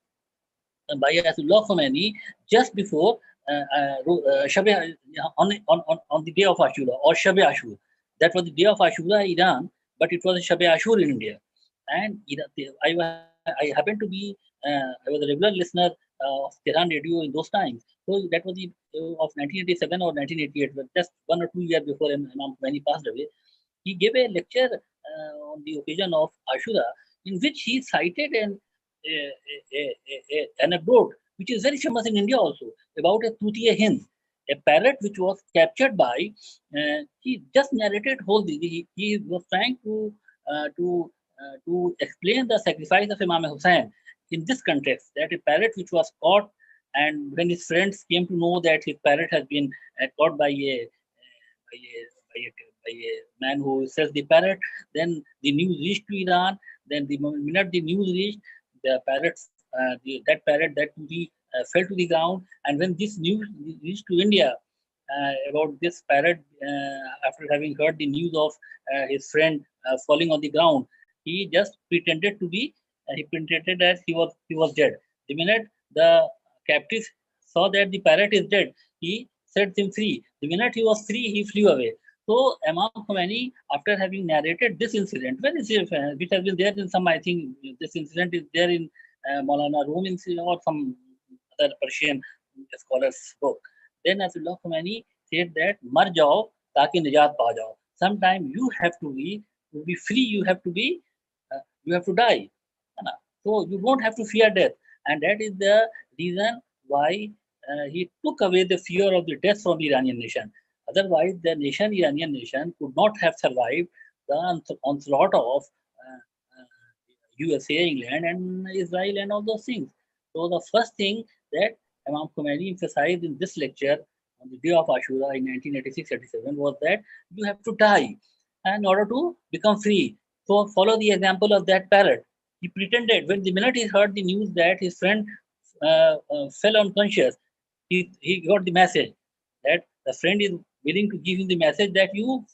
by Ayatollah Khomeini just before on the day of Ashura, or Shab Ashur. That was the day of Ashura in Iran, but it was Shab Ashur in India. And I happened to be, I was a regular listener of Tehran radio in those times. So that was of 1987 or 1988, but just 1 or 2 years before Imam Khomeini passed away. He gave a lecture on the occasion of Ashura, in which he cited an anecdote which is very famous in India also, about a Tutiya Hind, a parrot which was captured by, he just narrated whole thing. He was trying to explain the sacrifice of Imam Hussain in this context, that a parrot which was caught, and when his friends came to know that his parrot has been caught by a man who sells the parrot, then the news reached to Iran. Then the minute the news reached, the parrots, that parrot that fell to the ground. And when this news reached to India about this parrot, after having heard the news of his friend falling on the ground, he just pretended to be. He pretended that he was dead. The minute the captives saw that the parrot is dead, he set him free. The minute he was free, he flew away. So Imam Khomeini, after having narrated this incident, which has been there in some, I think this incident is there in Maulana Rumi or some other Persian scholars' book. Then Ayatollah Khomeini said that mar jao taki nijat pa jao. Sometimes you have to be free. You have to die. So you don't have to fear death, and that is the reason why he took away the fear of the death from the Iranian nation. Otherwise, the Iranian nation could not have survived the onslaught of USA, England, and Israel, and all those things. So the first thing that Imam Khomeini emphasized in this lecture on the day of Ashura in 1986-87 was that you have to die in order to become free. So follow the example of that parrot. He pretended, when the minute he heard the news that his friend fell unconscious, he got the message that the friend is willing to give him the message that you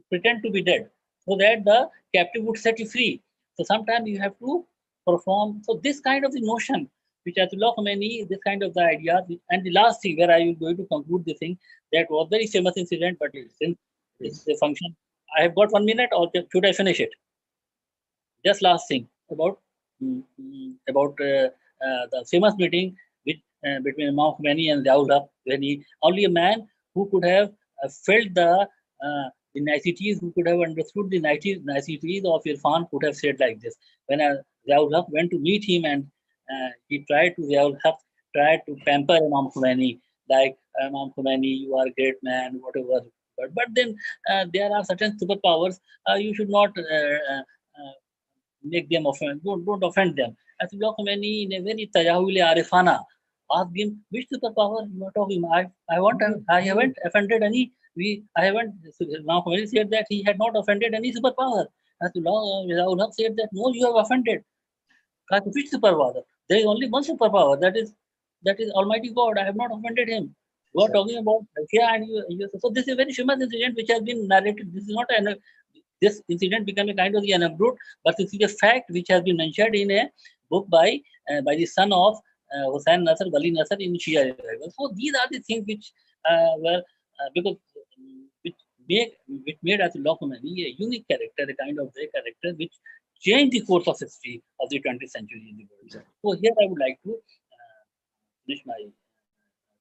pretend to be dead, so that the captive would set you free. So sometimes you have to perform. So this kind of the notion, which Ayatollah Khomeini, this kind of the ideas. And the last thing where I will going to conclude the thing, that was very famous incident, but since it's a function, I have got 1 minute, or should I finish it? Just last thing about the famous meeting between Imam Khomeini and Ziaul Haq, when only a man who could have felt the niceties, who could have understood the niceties of Irfan, could have said like this. When Ziaul Haq went to meet him, and Ziaul Haq tried to pamper Imam Khomeini, like, Imam Khomeini, you are a great man, whatever. But then there are certain superpowers. You should not make them offend. Don't offend them. Ayatollah Khomeini, in a very tajahul arifana, asked him, which superpower you are talking about? I haven't offended any. Imam Khomeini said that he had not offended any superpower. Ayatollah said that no, you have offended. Which superpower? There is only one superpower. That is Almighty God. I have not offended him. You are talking about so this is a very famous incident which has been narrated. This is not this incident became a kind of the anecdote, but this is a fact which has been mentioned in a book by the son of Hussain Nasr, Wali Nasr, in Shia revival. So these are the things which were which made Ayatollah Khomeini a unique character, a kind of a character which changed the course of history of the 20th century in the world. Exactly. So here I would like to finish my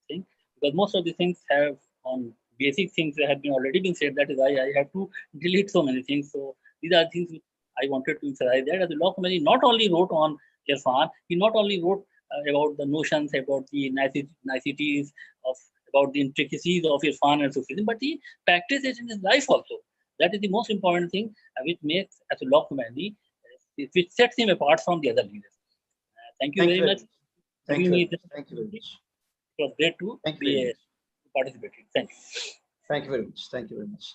thing, because most of the things have on basic things have already been said. That is why I have to delete so many things. So these are things which I wanted to emphasize, that Ayatollah Khomeini not only wrote on Irfan, he not only wrote about the notions, about the niceties about the intricacies of Irfan and Sufism, but he practiced it in his life also. That is the most important thing which makes Ayatollah Khomeini, which sets him apart from the other leaders. Thank you very much. Thank you very much. It was great to be participating. Thank you. Thank you very much. Thank you very much.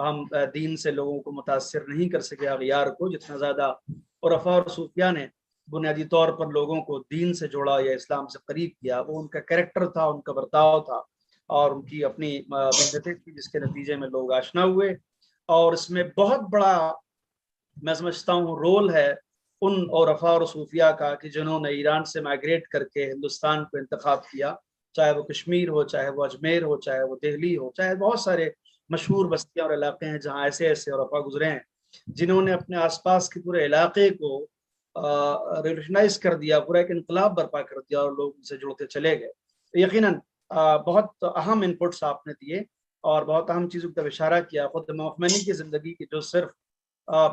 ہم دین سے لوگوں کو متاثر نہیں کر سکے اغیار کو، جتنا زیادہ عرفاء اور صوفیاء نے بنیادی طور پر لوگوں کو دین سے جوڑا یا اسلام سے قریب کیا، وہ ان کا کریکٹر تھا، ان کا برتاؤ تھا اور ان کی اپنی محنتیں تھی، جس کے نتیجے میں لوگ آشنا ہوئے. اور اس میں بہت بڑا میں سمجھتا ہوں رول ہے ان عرفاء اور صوفیاء کا کہ جنہوں نے ایران سے مائگریٹ کر کے ہندوستان کو انتخاب کیا، چاہے وہ کشمیر ہو، چاہے وہ اجمیر ہو، چاہے وہ دہلی ہو، چاہے بہت سارے مشہور بستیاں اور علاقے ہیں جہاں ایسے ایسے عرفاء گزرے ہیں جنہوں نے اپنے آس پاس کے پورے علاقے کو ریولیوشنائز کر دیا، پورا ایک انقلاب برپا کر دیا اور لوگ ان سے جڑتے چلے گئے. یقیناً بہت اہم انپٹس آپ نے دیے اور بہت اہم چیزوں کی طرف اشارہ کیا. خود امام خمینی کی زندگی کی جو صرف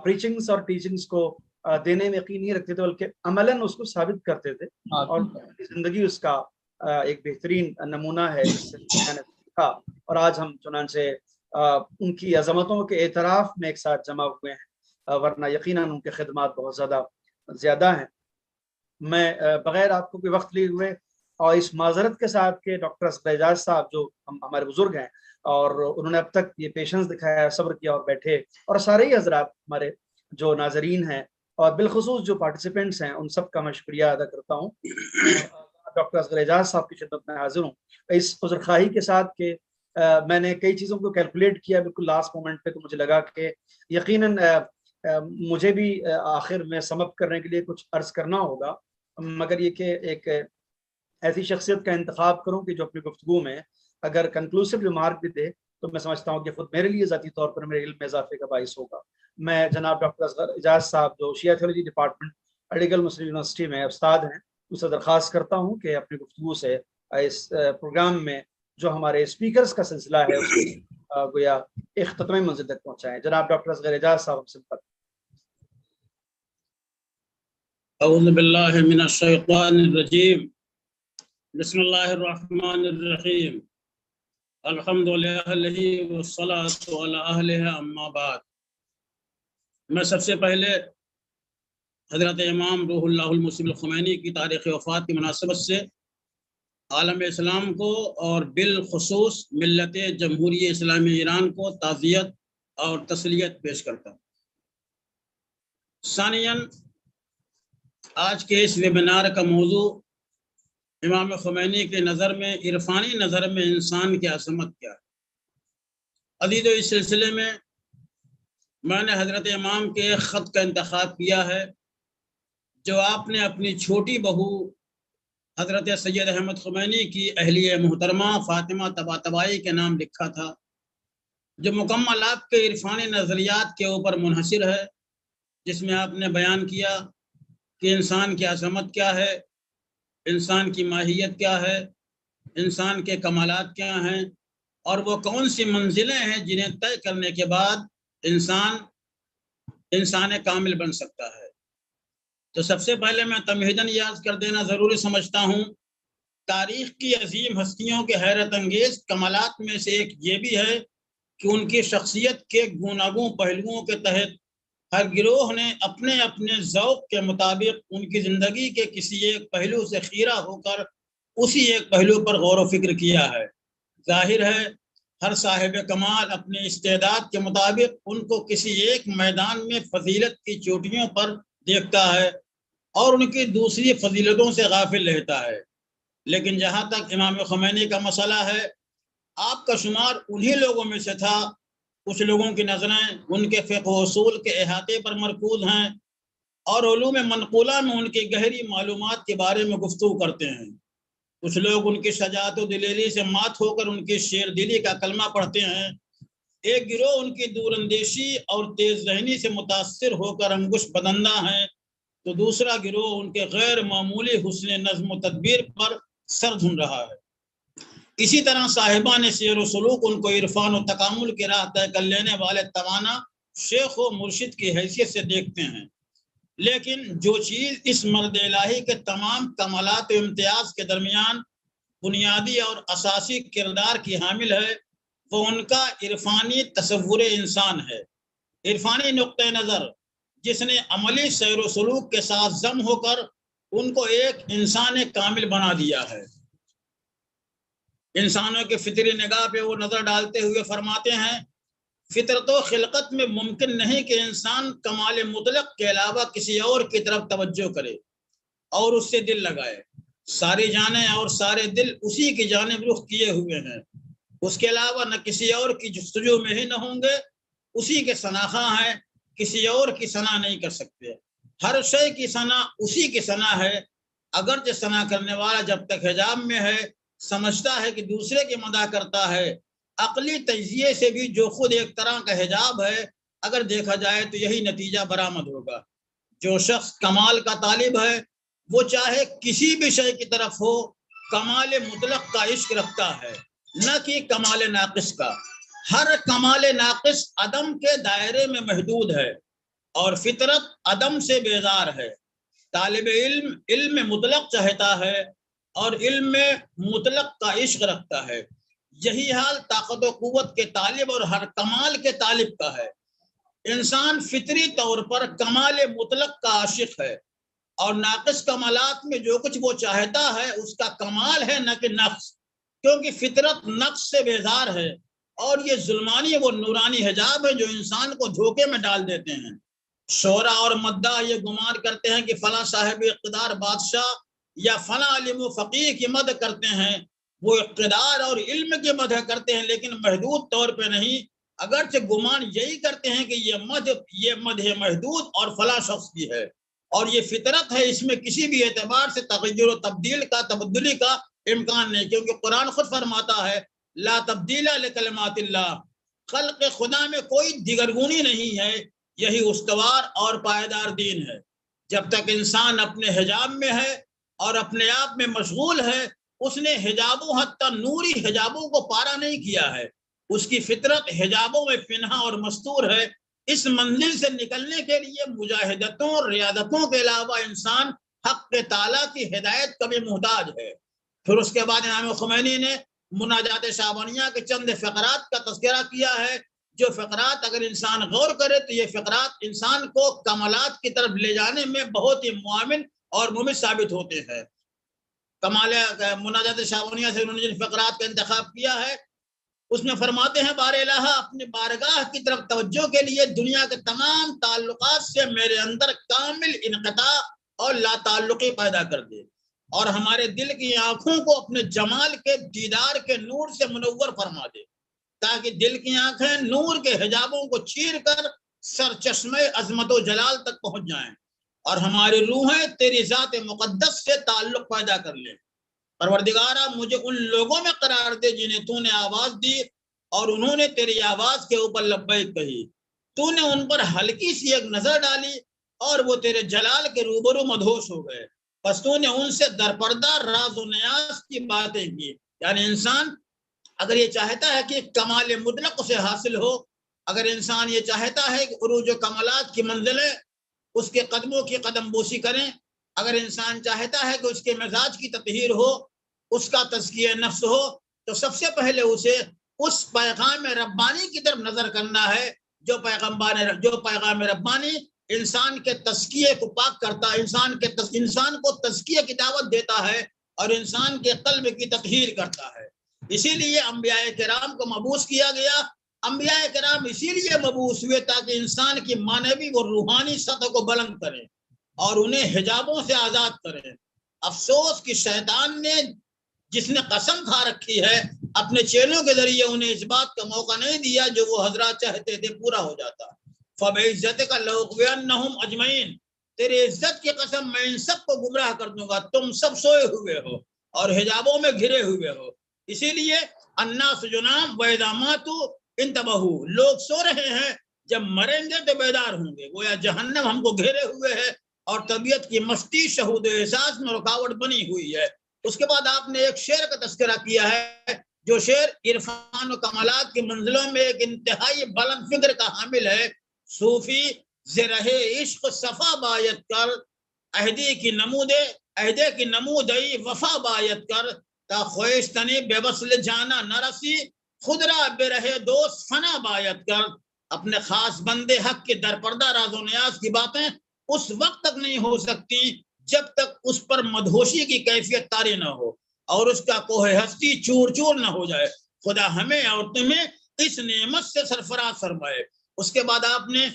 پریچنگز اور ٹیچنگز کو دینے میں یقین نہیں رکھتے تھے بلکہ عملاً اس کو ثابت کرتے تھے، اور زندگی اس کا ایک بہترین نمونہ ہے جس سے میں نے سیکھا. اور آج ہم چنانچہ ان کی عظمتوں کے اعتراف میں ایک ساتھ جمع ہوئے ہیں، ورنہ یقیناً ان کے خدمات بہت زیادہ ہیں. میں بغیر آپ کو کوئی وقت لیے ہوئے اور اس معذرت کے ساتھ کہ ڈاکٹر اصغر اعجاز صاحب جو ہمارے بزرگ ہیں اور انہوں نے اب تک یہ پیشنس دکھایا، صبر کیا اور بیٹھے، اور سارے ہی حضرات ہمارے جو ناظرین ہیں اور بالخصوص جو پارٹیسپینٹس ہیں ان سب کا میں شکریہ ادا کرتا ہوں. ڈاکٹر اصغر اعجاز صاحب کی خدمت میں حاضر ہوں اس عذر خواہی کے ساتھ کہ میں نے کئی چیزوں کو کیلکولیٹ کیا بالکل لاسٹ مومنٹ پہ، تو مجھے لگا کہ یقیناً مجھے بھی آخر میں سم اپ کرنے کے لیے کچھ عرض کرنا ہوگا، مگر یہ کہ ایک ایسی شخصیت کا انتخاب کروں کہ جو اپنی گفتگو میں اگر کنکلوسیو ریمارک بھی دے تو میں سمجھتا ہوں کہ خود میرے لیے ذاتی طور پر میرے علم میں اضافے کا باعث ہوگا. میں جناب ڈاکٹر اصغر اعجاز صاحب جو شیعہ تھیولوجی ڈپارٹمنٹ علی گڑھ مسلم یونیورسٹی میں استاد ہیں، اس سے درخواست کرتا ہوں کہ اپنی گفتگو سے اس پروگرام میں جو ہمارے اسپیکرز کا سلسلہ ہے اس کو گویا اختتامی منزل تک پہنچائیں. جناب ڈاکٹر اصغر اعجاز صاحب ہم سے پر. اعوذ باللہ من الشیطان الرجیم، بسم اللہ الرحمن الرحیم، الحمد للہ والصلاۃ علی اہلہ، اما بعد. میں سب سے پہلے حضرت امام روح اللہ المسلم الخمینی کی تاریخ وفات کی مناسبت سے عالم اسلام کو اور بالخصوص ملت جمہوریہ اسلامی ایران کو تعزیت اور تسلیت پیش کرتا ہوں. ثانیاً، آج کے اس ویبینار کا موضوع امام خمینی کے نظر میں، عرفانی نظر میں انسان کی عظمت کیا ہے. عزیزو، اس سلسلے میں نے حضرت امام کے ایک خط کا انتخاب کیا ہے جو آپ نے اپنی چھوٹی بہو حضرت سید احمد خمینی کی اہلیہ محترمہ فاطمہ طباطبائی کے نام لکھا تھا، جو مکمل آپ کے عرفانی نظریات کے اوپر منحصر ہے، جس میں آپ نے بیان کیا کہ انسان کی عظمت کیا ہے، انسان کی ماہیت کیا ہے، انسان کے کمالات کیا ہیں، اور وہ کون سی منزلیں ہیں جنہیں طے کرنے کے بعد انسان کامل بن سکتا ہے. تو سب سے پہلے میں تمہیداً یاد کر دینا ضروری سمجھتا ہوں، تاریخ کی عظیم ہستیوں کے حیرت انگیز کمالات میں سے ایک یہ بھی ہے کہ ان کی شخصیت کے گوناگوں پہلوؤں کے تحت ہر گروہ نے اپنے اپنے ذوق کے مطابق ان کی زندگی کے کسی ایک پہلو سے خیرہ ہو کر اسی ایک پہلو پر غور و فکر کیا ہے. ظاہر ہے ہر صاحب کمال اپنے استعداد کے مطابق ان کو کسی ایک میدان میں فضیلت کی چوٹیوں پر دیکھتا ہے اور ان کی دوسری فضیلتوں سے غافل رہتا ہے. لیکن جہاں تک امام خمینی کا مسئلہ ہے، آپ کا شمار انہی لوگوں میں سے تھا. کچھ لوگوں کی نظریں ان کے فقہ و اصول کے احاطے پر مرکوز ہیں اور علوم منقولہ میں ان کی گہری معلومات کے بارے میں گفتگو کرتے ہیں. کچھ لوگ ان کی شجاعت و دلیری سے مات ہو کر ان کی شیر دلی کا کلمہ پڑھتے ہیں. ایک گروہ ان کی دور اندیشی اور تیز ذہنی سے متاثر ہو کر انگشت بدندہ ہیں، تو دوسرا گروہ ان کے غیر معمولی حسن نظم و تدبیر پر سر دھن رہا ہے. اسی طرح صاحبان سیر و سلوک ان کو عرفان و تکامل کی راہ طے کر لینے والے توانا شیخ و مرشد کی حیثیت سے دیکھتے ہیں. لیکن جو چیز اس مرد الہی کے تمام کمالات و امتیاز کے درمیان بنیادی اور اساسی کردار کی حامل ہے، وہ ان کا عرفانی تصور انسان ہے. عرفانی نقطہ نظر جس نے عملی سیر و سلوک کے ساتھ ضم ہو کر ان کو ایک انسان کامل بنا دیا ہے. انسانوں کے فطری نگاہ پہ وہ نظر ڈالتے ہوئے فرماتے ہیں فطرت و خلقت میں ممکن نہیں کہ انسان کمال مطلق کے علاوہ کسی اور کی طرف توجہ کرے اور اس سے دل لگائے. ساری جانیں اور سارے دل اسی کی جانب رخ کیے ہوئے ہیں، اس کے علاوہ نہ کسی اور کی جستجو میں ہی نہ ہوں گے. اسی کے ثناخواں ہیں، کسی اور کی ثنا نہیں کر سکتے. ہر شے کی ثنا اسی کی ثنا ہے، اگرچہ ثنا کرنے والا جب تک حجاب میں ہے سمجھتا ہے کہ دوسرے کی مدح کرتا ہے. عقلی تجزیے سے بھی جو خود ایک طرح کا حجاب ہے، اگر دیکھا جائے تو یہی نتیجہ برآمد ہوگا. جو شخص کمال کا طالب ہے وہ چاہے کسی بھی شے کی طرف ہو کمال مطلق کا عشق رکھتا ہے، نہ کہ کمال ناقص کا. ہر کمال ناقص عدم کے دائرے میں محدود ہے اور فطرت عدم سے بیزار ہے. طالب علم علم مطلق چاہتا ہے اور علم میں مطلق کا عشق رکھتا ہے. یہی حال طاقت و قوت کے طالب اور ہر کمال کے طالب کا ہے. انسان فطری طور پر کمال مطلق کا عاشق ہے اور ناقص کمالات میں جو کچھ وہ چاہتا ہے اس کا کمال ہے نہ کہ نقص، کیونکہ فطرت نقص سے بیزار ہے اور یہ ظلمانی وہ نورانی حجاب ہے جو انسان کو دھوکے میں ڈال دیتے ہیں. شعرا اور مداح یہ گمان کرتے ہیں کہ فلاں صاحب اقتدار بادشاہ یا فلاں عالم و فقیہ کی مدح کرتے ہیں. وہ اقتدار اور علم کی مدح کرتے ہیں لیکن محدود طور پہ نہیں، اگرچہ گمان یہی کرتے ہیں کہ یہ مدح محدود اور فلاں شخص کی ہے اور یہ فطرت ہے، اس میں کسی بھی اعتبار سے تغیر و تبدیلی کا امکان نہیں، کیونکہ قرآن خود فرماتا ہے لا تبدیل لکلمات اللہ، خلق خدا میں کوئی دیگرگونی نہیں ہے، یہی استوار اور پائیدار دین ہے. جب تک انسان اپنے حجاب میں ہے اور اپنے آپ میں مشغول ہے اس نے حجابوں حتی نوری حجابوں کو پارا نہیں کیا ہے. اس کی فطرت حجابوں میں پنہا اور مستور ہے. اس منزل سے نکلنے کے لیے مجاہدتوں اور ریاضتوں کے علاوہ انسان حق تعالیٰ کی ہدایت کا بھی محتاج ہے. پھر اس کے بعد امام خمینی نے مناجات شعبانیہ کے چند فقرات کا تذکرہ کیا ہے، جو فقرات اگر انسان غور کرے تو یہ فقرات انسان کو کمالات کی طرف لے جانے میں بہت ہی معاون اور ممد ثابت ہوتے ہیں. کمال مناجات شعبانیہ سے انہوں نے جن فقرات کا انتخاب کیا ہے اس میں فرماتے ہیں بار الہ اپنے بارگاہ کی طرف توجہ کے لیے دنیا کے تمام تعلقات سے میرے اندر کامل انقطاع اور لا تعلقی پیدا کر دے اور ہمارے دل کی آنکھوں کو اپنے جمال کے دیدار کے نور سے منور فرما دے، تاکہ دل کی آنکھیں نور کے حجابوں کو چیر کر سرچشمے عظمت و جلال تک پہنچ جائیں اور ہماری روحیں تیری ذات مقدس سے تعلق پیدا کر لیں. پروردگارہ مجھے ان لوگوں میں قرار دے جنہیں تو نے آواز دی اور انہوں نے تیری آواز کے اوپر لبیک کہی. تو نے ان پر ہلکی سی ایک نظر ڈالی اور وہ تیرے جلال کے روبرو مدہوش ہو گئے، پس تو نے ان سے درپردہ راز و نیاز کی باتیں کی. یعنی انسان اگر یہ چاہتا ہے کہ کمال مطلق اسے حاصل ہو، اگر انسان یہ چاہتا ہے کہ عروج و کمالات کی منزلیں اس کے قدموں کی قدم بوسی کریں، اگر انسان چاہتا ہے کہ اس کے مزاج کی تطہیر ہو، اس کا تزکیہ نفس ہو، تو سب سے پہلے اسے اس پیغام ربانی کی طرف نظر کرنا ہے جو پیغام ربانی انسان کے تزکیے کو پاک کرتا ہے، انسان کو تزکیے کی دعوت دیتا ہے اور انسان کے قلب کی تطہیر کرتا ہے. اسی لیے انبیاء کرام کو مبعوث کیا گیا. انبیاء کرام اسی لیے مبعوث ہوئے تاکہ انسان کی معنوی و روحانی سطح کو بلند کریں اور انہیں حجابوں سے آزاد کریں. افسوس کہ شیطان نے جس نے قسم کھا رکھی ہے اپنے چیلوں کے ذریعے انہیں اس بات کا موقع نہیں دیا جو وہ حضرات چاہتے تھے پورا ہو جاتا. فَبِعِزَّتِكَ لَأُغْوِيَنَّهُمْ أَجْمَعِينَ، تیرے عزت کی قسم میں ان سب کو گمراہ کر دوں گا، تم سب سوئے ہوئے ہو اور حجابوں میں گھرے ہوئے ہو. اسی لیے الناس جنام وَإِذَا مَاتُوا انتبہوا، لوگ سو رہے ہیں، جب مریں گے تو بیدار ہوں گے. گویا جہنم ہم کو گھیرے ہوئے ہے اور طبیعت کی مستی شہود و احساس میں رکاوٹ بنی ہوئی ہے. اس کے بعد آپ نے ایک شعر کا تذکرہ کیا ہے جو شعر عرفان و کمالات کی منزلوں میں ایک انتہائی بلند فکر کا حامل ہے. صوفی زرہ عشق صفا بایت کر، عہدے کی نمودی وفا بایت کر، تا خویشتنی بے وصل جانا نہ رسی، خود را بے رہے دوست فنا بایت کر. اپنے خاص بندے حق کے درپردہ راز و نیاز کی باتیں اس وقت تک نہیں ہو سکتی جب تک اس پر مدہوشی کی کیفیت طاری نہ ہو اور اس کا کوہ ہستی چور چور نہ ہو جائے. خدا ہمیں اور تمہیں اس نعمت سے سرفراز فرمائے۔ اس کے بعد آپ نے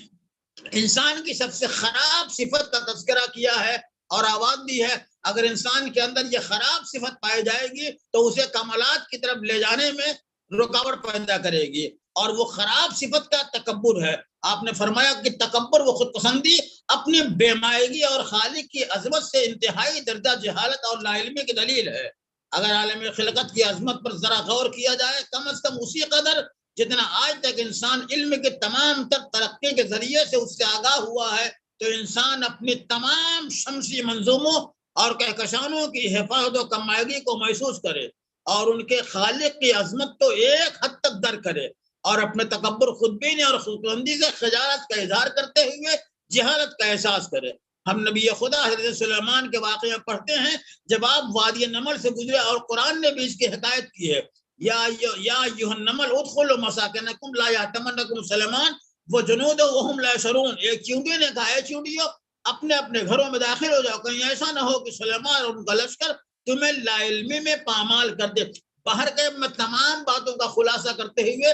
انسان کی سب سے خراب صفت کا تذکرہ کیا ہے اور آواز دی ہے اگر انسان کے اندر یہ خراب صفت پائی جائے گی تو اسے کمالات کی طرف لے جانے میں رکاوٹ پیدا کرے گی، اور وہ خراب صفت کا تکبر ہے۔ آپ نے فرمایا کہ تکبر و خود پسندی اپنی بے مائگی اور خالق کی عظمت سے انتہائی درجہ جہالت اور لا علمی کی دلیل ہے۔ اگر عالم خلقت کی عظمت پر ذرا غور کیا جائے، کم از کم اسی قدر جتنا آج تک انسان علم کے تمام تر ترقی کے ذریعے سے اس سے آگاہ ہوا ہے، تو انسان اپنی تمام شمسی منظوموں اور کہکشانوں کی حفاظت و کمائیگی کو محسوس کرے اور ان کے خالق کی عظمت کو ایک حد تک درک کرے، اور اپنے تکبر، خودبینی اور خودپسندی سے خجالت کا اظہار کرتے ہوئے جہالت کا احساس کرے۔ ہم نبی خدا حضرت سلیمان کے واقعے پڑھتے ہیں جب آپ وادی نمل سے گزرے، اور قرآن نے بھی اس کی حکایت کی ہے، یا ایھا النمل ادخلوا مساکنکم لا یحطمنکم سلیمان وجنود وهم لا يشعرون۔ ایک چیونٹی نے کہا، اے چیونٹیوں اپنے اپنے گھروں میں داخل ہو جاؤ، کہیں ایسا نہ ہو کہ سلیمان اور ان کا لشکر تمہیں لا علمی میں پامال کر دے۔ باہر کے میں تمام باتوں کا خلاصہ کرتے ہوئے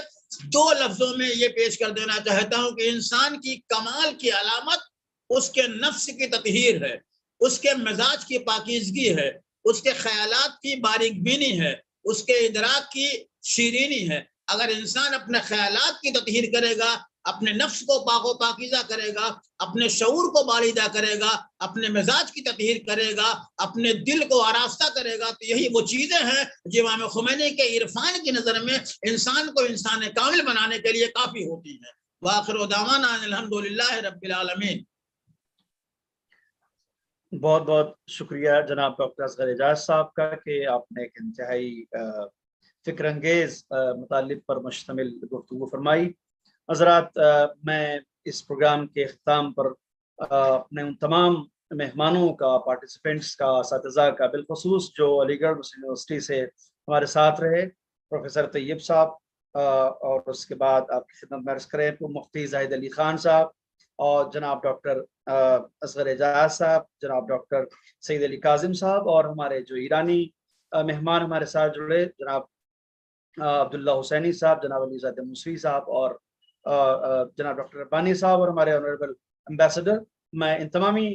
دو لفظوں میں یہ پیش کر دینا چاہتا ہوں کہ انسان کی کمال کی علامت اس کے نفس کی تطہیر ہے، اس کے مزاج کی پاکیزگی ہے، اس کے خیالات کی باریک بینی ہے، اس کے ادراک کی شیرینی ہے۔ اگر انسان اپنے خیالات کی تطہیر کرے گا، اپنے نفس کو پاک و پاکیزہ کرے گا، اپنے شعور کو بالیدہ کرے گا، اپنے مزاج کی تطہیر کرے گا، اپنے دل کو آراستہ کرے گا، تو یہی وہ چیزیں ہیں جو امام خمینی کے عرفان کی نظر میں انسان کو انسان کامل بنانے کے لیے کافی ہوتی ہیں۔ وآخر دعوانا الحمدللہ رب العالمین۔ بہت بہت شکریہ جناب ڈاکٹر اصغر اعجاز صاحب کا کہ آپ نے ایک انتہائی فکر انگیز مطالب پر مشتمل گفتگو فرمائی۔ حضرات، میں اس پروگرام کے اختتام پر اپنے ان تمام مہمانوں کا، پارٹیسپینٹس کا، اساتذہ کا، بالخصوص جو علی گڑھ مسلم یونیورسٹی سے ہمارے ساتھ رہے، پروفیسر طیب صاحب، اور اس کے بعد آپ کی خدمت میں عرض کریں تو مفتی زاہد علی خان صاحب، اور جناب ڈاکٹر اصغر اعجاز صاحب، جناب ڈاکٹر سید علی کاظم صاحب، اور ہمارے جو ایرانی مہمان ہمارے ساتھ جڑے، جناب عبداللہ حسینی صاحب، جناب علی زاد موسوی صاحب، اور جناب ڈاکٹر ربانی صاحب، اور ہمارے آنریبل امبیسڈر۔ میں ان تمامی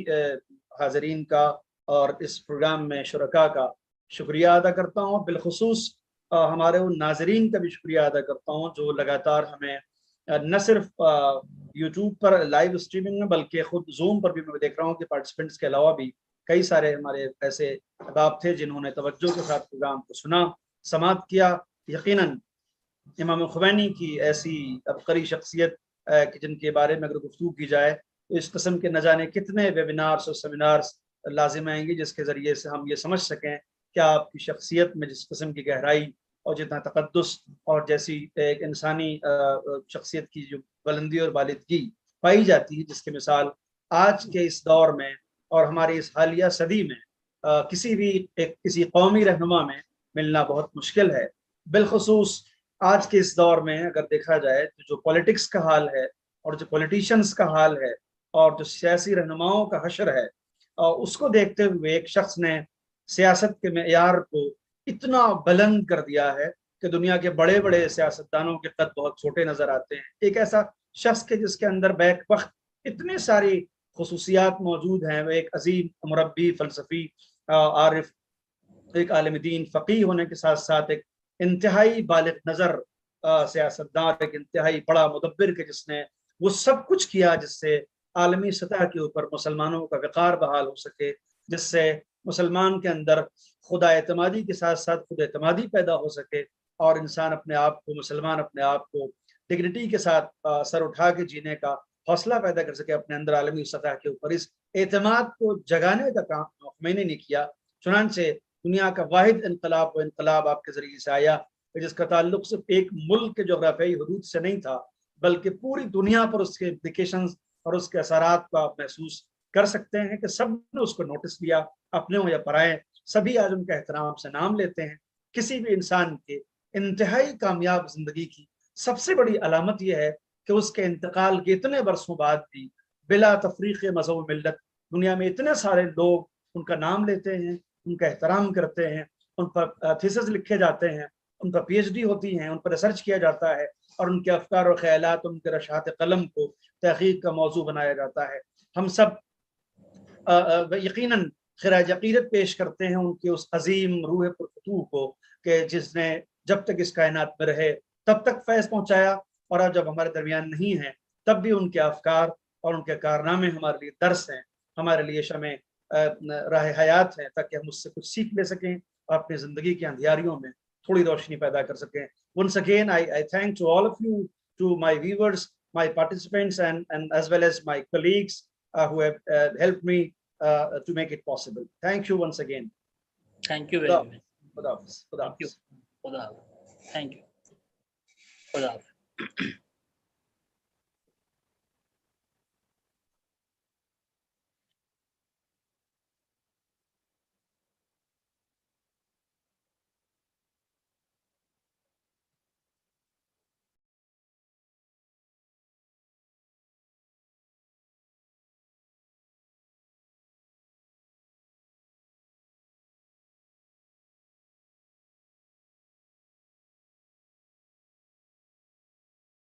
حاضرین کا اور اس پروگرام میں شرکاء کا شکریہ ادا کرتا ہوں، بالخصوص ہمارے ان ناظرین کا بھی شکریہ ادا کرتا ہوں جو لگاتار ہمیں نہ صرف یوٹیوب پر لائیو اسٹریمنگ میں بلکہ خود زوم پر بھی میں دیکھ رہا ہوں کہ پارٹیسپینٹس کے علاوہ بھی کئی سارے ہمارے ایسے احباب تھے جنہوں نے توجہ کے ساتھ پروگرام کو سنا، سماعت کیا۔ یقیناً امام خمینی کی ایسی عبقری شخصیت جن کے بارے میں اگر گفتگو کی جائے تو اس قسم کے نہ جانے کتنے ویبینارز اور سیمینارز لازم آئیں گے جس کے ذریعے سے ہم یہ سمجھ سکیں کہ آپ کی شخصیت میں جس قسم کی گہرائی اور جتنا تقدس اور جیسی ایک انسانی شخصیت کی جو بلندی اور بالدگی پائی جاتی ہے، جس کی مثال آج کے اس دور میں اور ہماری اس حالیہ صدی میں کسی قومی رہنما میں ملنا بہت مشکل ہے۔ بالخصوص آج کے اس دور میں اگر دیکھا جائے تو جو پولیٹکس کا حال ہے اور جو پولیٹیشنز کا حال ہے اور جو سیاسی رہنماؤں کا حشر ہے، اس کو دیکھتے ہوئے ایک شخص نے سیاست کے معیار کو اتنا بلند کر دیا ہے کہ دنیا کے بڑے بڑے سیاستدانوں کے قد بہت چھوٹے نظر آتے ہیں۔ ایک ایسا شخص کے جس کے اندر بیک وقت اتنی ساری خصوصیات موجود ہیں، وہ ایک عظیم مربی، فلسفی، عارف، ایک عالم دین، فقیہ ہونے کے ساتھ ساتھ ایک انتہائی بالغ نظر سیاستدان، ایک انتہائی بڑا مدبر کے جس نے وہ سب کچھ کیا جس سے عالمی سطح کے اوپر مسلمانوں کا وقار بحال ہو سکے، جس سے مسلمان کے اندر خدا اعتمادی کے ساتھ ساتھ خود اعتمادی پیدا ہو سکے، اور انسان اپنے آپ کو، مسلمان اپنے آپ کو ڈگنیٹی کے ساتھ سر اٹھا کے جینے کا حوصلہ پیدا کر سکے اپنے اندر عالمی سطح کے اوپر۔ اس اعتماد کو جگانے کا کام خمینی نے کیا، چنانچہ دنیا کا واحد انقلاب آپ کے ذریعے سے آیا جس کا تعلق صرف ایک ملک کے جغرافیائی حدود سے نہیں تھا بلکہ پوری دنیا پر اس کے امپلیکیشنز اور اس کے اثرات کو آپ محسوس کر سکتے ہیں کہ سب نے اس کو نوٹس لیا، اپنے ہوں یا پرائے، سبھی آج ان کا احترام سے نام لیتے ہیں۔ کسی بھی انسان کے انتہائی کامیاب زندگی کی سب سے بڑی علامت یہ ہے کہ اس کے انتقال کے اتنے برسوں بعد بھی بلا تفریق مذہب و ملت دنیا میں اتنے سارے لوگ ان کا نام لیتے ہیں، ان کا احترام کرتے ہیں، ان پر تھیسس لکھے جاتے ہیں، ان پر پی ایچ ڈی ہوتی ہیں، ان پر ریسرچ کیا جاتا ہے اور ان کے افکار و خیالات، ان کے رشحات قلم کو تحقیق کا موضوع بنایا جاتا ہے. ہم سب یقیناً خراج عقیدت پیش کرتے ہیں ان کی اس عظیم روح پرفتوح کو کہ جس نے جب تک اس کائنات میں رہے تب تک فیض پہنچایا، اور اب جب ہمارے درمیان نہیں ہیں تب بھی ان کے افکار اور ان کے کارنامے ہمارے لیے درس ہیں، ہمارے لیے شمع راہ حیات ہیں، تاکہ ہم اس سے کچھ سیکھ لے سکیں اور اپنی زندگی کی اندھیاریوں میں تھوڑی روشنی پیدا کر سکیں. Once again, I thank to all of you, to my viewers, my participants, and as well as my colleagues who have helped me to make it possible. Thank you once again. Thank you very much. Khuda Hafiz. Thank you. Khuda Hafiz. Thank you. Khuda Hafiz.